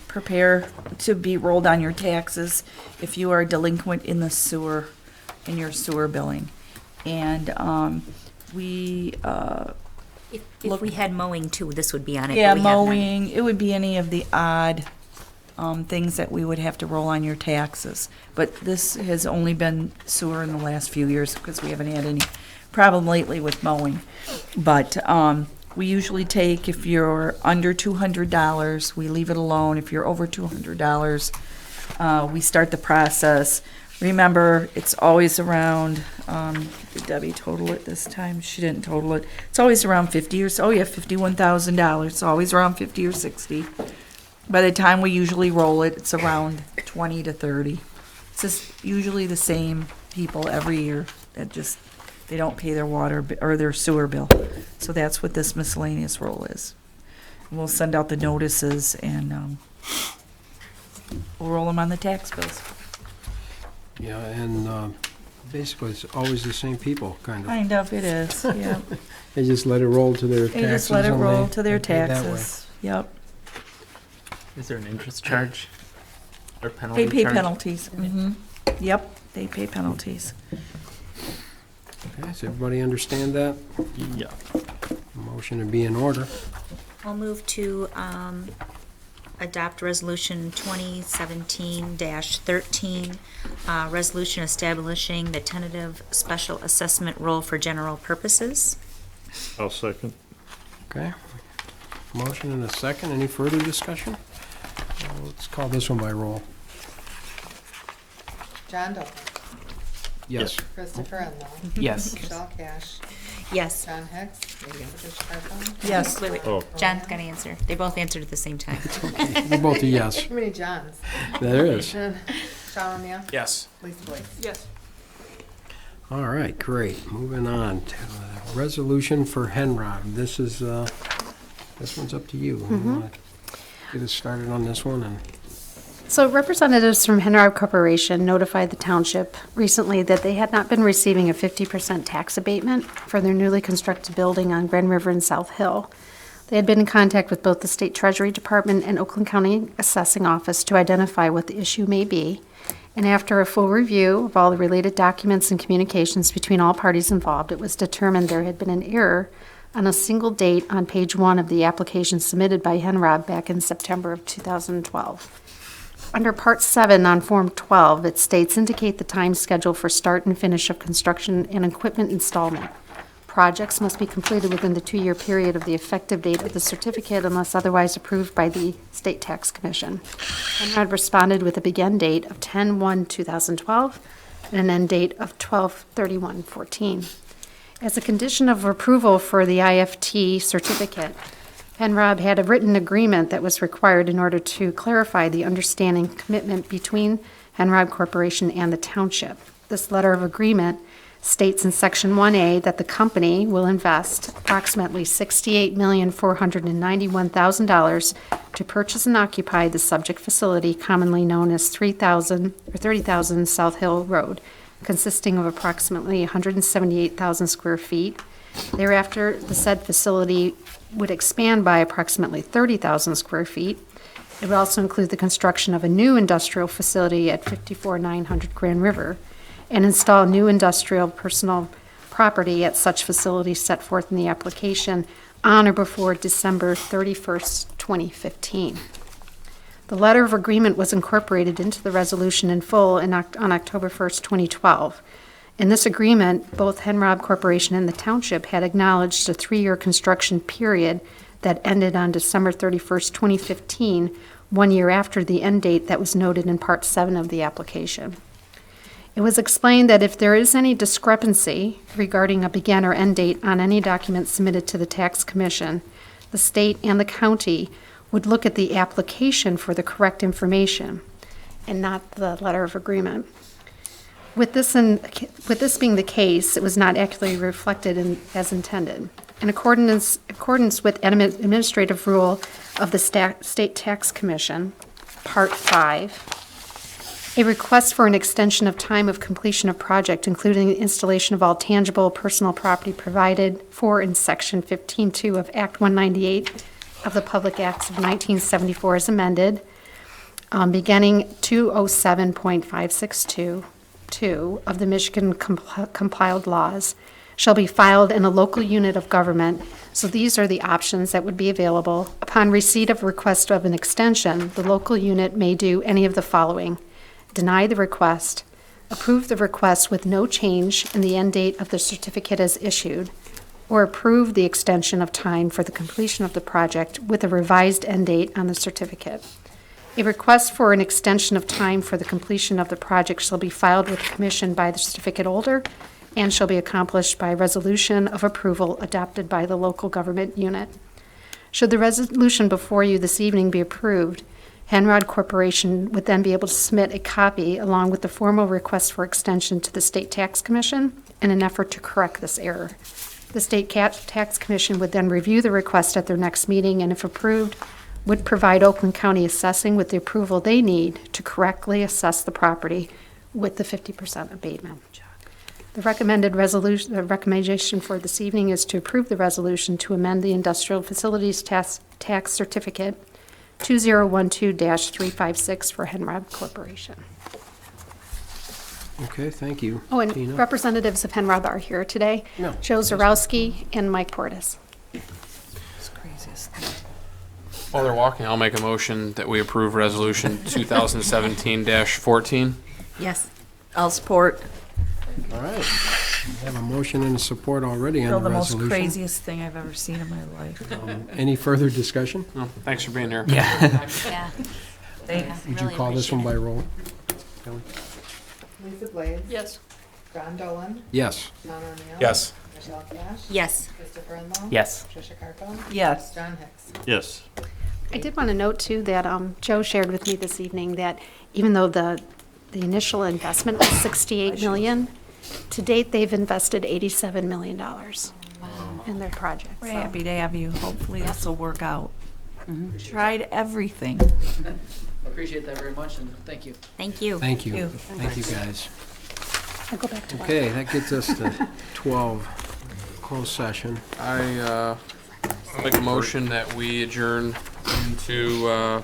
prepare to be rolled on your taxes if you are delinquent in the sewer, in your sewer billing. And we, If we had mowing too, this would be on it. yeah, but we have none. mowing, it would be any of the odd things that we would have to roll on your taxes. But this has only been sewer in the last few years because we haven't had any problem lately with mowing. But we usually take, if you're under $200, we leave it alone. If you're over $200, we start the process. Remember, it's always around, did Debbie total it this time? She didn't total it. It's always around 50 or so. Oh, yeah, $51,000. It's always around 50 or 60. By the time we usually roll it, it's around 20 to 30. It's just usually the same people every year that just, they don't pay their water or their sewer bill. So that's what this miscellaneous roll is. We'll send out the notices and we'll roll them on the tax bills. Yeah, and basically, it's always the same people, kind of. Kind of, it is, yeah. They just let it roll to their taxes. They just let it and roll to their they pay that way. taxes. Yep. Is there an interest charge or penalty They pay charge? penalties. Mm-hmm. Yep, they pay penalties. Okay, does everybody understand that? Yeah. Motion to be in order. I'll move to adopt resolution 2017-13, resolution establishing the tentative special assessment role for general purposes. I'll second. Okay. Motion and a second. Any further discussion? Let's call this one by roll. John Doe. Yes. Christopher Enlow. Yes. Michelle Cash. Yes. John Hicks. Patricia Carpenter. Yes. Wait, wait. Oh. John's got to answer. They both answered at the same time. We're both a yes. Too many Johns. There is. Sean O'Neill. Yes. Lisa Boyce. Yes. All right, great. Moving on to resolution for Henrod. This is, this one's up to you. You wanna Get us started on this one and. So representatives from Henrod Corporation notified the township recently that they had not been receiving a 50% tax abatement for their newly constructed building on Grand River and South Hill. They had been in contact with both the State Treasury Department and Oakland County Assessing Office to identify what the issue may be. And after a full review of all the related documents and communications between all parties involved, it was determined there had been an error on a single date on page 1 of the application submitted by Henrod back in September of 2012. Under Part 7 on Form 12, it states, indicate the time schedule for start and finish of construction and equipment installment. Projects must be completed within the 2-year period of the effective date of the certificate unless otherwise approved by the State Tax Commission. Henrod responded with a begin date of 10/1/2012 and an end date of 12/31/14. As a condition of approval for the IFT certificate, Henrod had a written agreement that was required in order to clarify the understanding commitment between Henrod Corporation and the township. This letter of agreement states in Section 1A that the company will invest approximately $68,491,000 to purchase and occupy the subject facility commonly known as 30,000 South Hill Road, consisting of approximately 178,000 square feet. Thereafter, the said facility would expand by approximately 30,000 square feet. It would also include the construction of a new industrial facility at 54,900 Grand River and install new industrial personal property at such facilities set forth in the application on or before December 31st, 2015. The letter of agreement was incorporated into the resolution in full on October 1st, 2012. In this agreement, both Henrod Corporation and the township had acknowledged a 3-year construction period that ended on December 31st, 2015, 1 year after the end date that was noted in Part 7 of the application. It was explained that if there is any discrepancy regarding a begin or end date on any document submitted to the Tax Commission, the state, and the county would look at the application for the correct information and not the letter of agreement. With this being the case, it was not accurately reflected as intended. In accordance with Administrative Rule of the State Tax Commission, Part 5, a request for an extension of time of completion of project, including the installation of all tangible personal property provided for in Section 15.2 of Act 198 of the Public Acts of 1974 as amended, beginning 207.562 of the Michigan compiled laws, shall be filed in a local unit of government. So these are the options that would be available. Upon receipt of request of an extension, the local unit may do any of the following: deny the request, approve the request with no change in the end date of the certificate as issued, or approve the extension of time for the completion of the project with a revised end date on the certificate. A request for an extension of time for the completion of the project shall be filed with the Commission by the certificate holder and shall be accomplished by resolution of approval adopted by the local government unit. Should the resolution before you this evening be approved, Henrod Corporation would then be able to submit a copy along with the formal request for extension to the State Tax Commission in an effort to correct this error. The State Tax Commission would then review the request at their next meeting and, if approved, would provide Oakland County Assessing with the approval they need to correctly assess the property with the 50% abatement. The recommendation for this evening is to approve the resolution to amend the Industrial Facilities Tax Certificate 2012-356 for Henrod Corporation. Okay, thank you. Oh, and Tina. representatives of Henrod are here today. No. Joe Zarowski and Mike Portis. While they're walking, I'll make a motion that we approve resolution 2017-14. Yes, I'll support. All right. We have a motion and a support already on Still the the most resolution. craziest thing I've ever seen in my life. Any further discussion? Oh, thanks for being here. Yeah. Yeah. Thanks. Would you call this one by roll? Kelly? Lisa Blades. Yes. John Dolan. Yes. John O'Neill. Yes. Michelle Cash. Yes. Christopher Enlow. Yes. Tricia Carcone. Yes. John Hicks. Yes. I did want to note, too, that Joe shared with me this evening that even though the initial investment was $68 million, to date, they've invested $87 million in their project. We're so. happy to have you. Hopefully this will work out. Tried everything. Appreciate that very much, and thank you. Thank you. Thank you. You. Thank you, guys. I'll go back to one. Okay, that gets us to 12, closed session. I make a motion that we adjourn into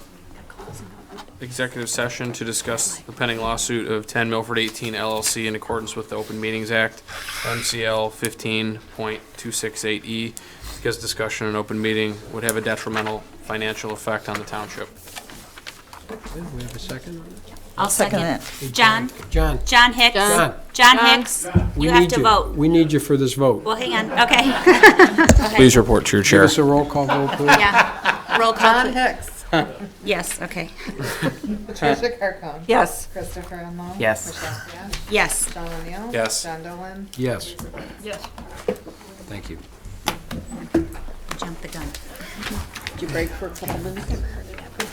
executive session to discuss the pending lawsuit of 10 Milford 18 LLC in accordance with the Open Meetings Act, MCL 15.268E, because discussion in open meeting would have a detrimental financial effect on the township. Okay, we have a second on it? I'll second. it. John? John, John Hicks? John. John Hicks? we You have need to vote. We need you for this vote. Well, hang on. Okay. Okay. Please report to your Give chair. us a roll call vote, please. Yeah. Roll call. John please. Hicks. Yes, okay. Tricia Carcone. Yes. Christopher Enlow. Yes. Michelle Cash. Yes. John O'Neill. Yes. John Dolan. Yes, Yes. thank you. Jump the gun. Did you break for a couple minutes?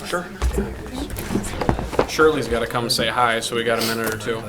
Sure. Shirley's got to come say hi, so we got a minute or two.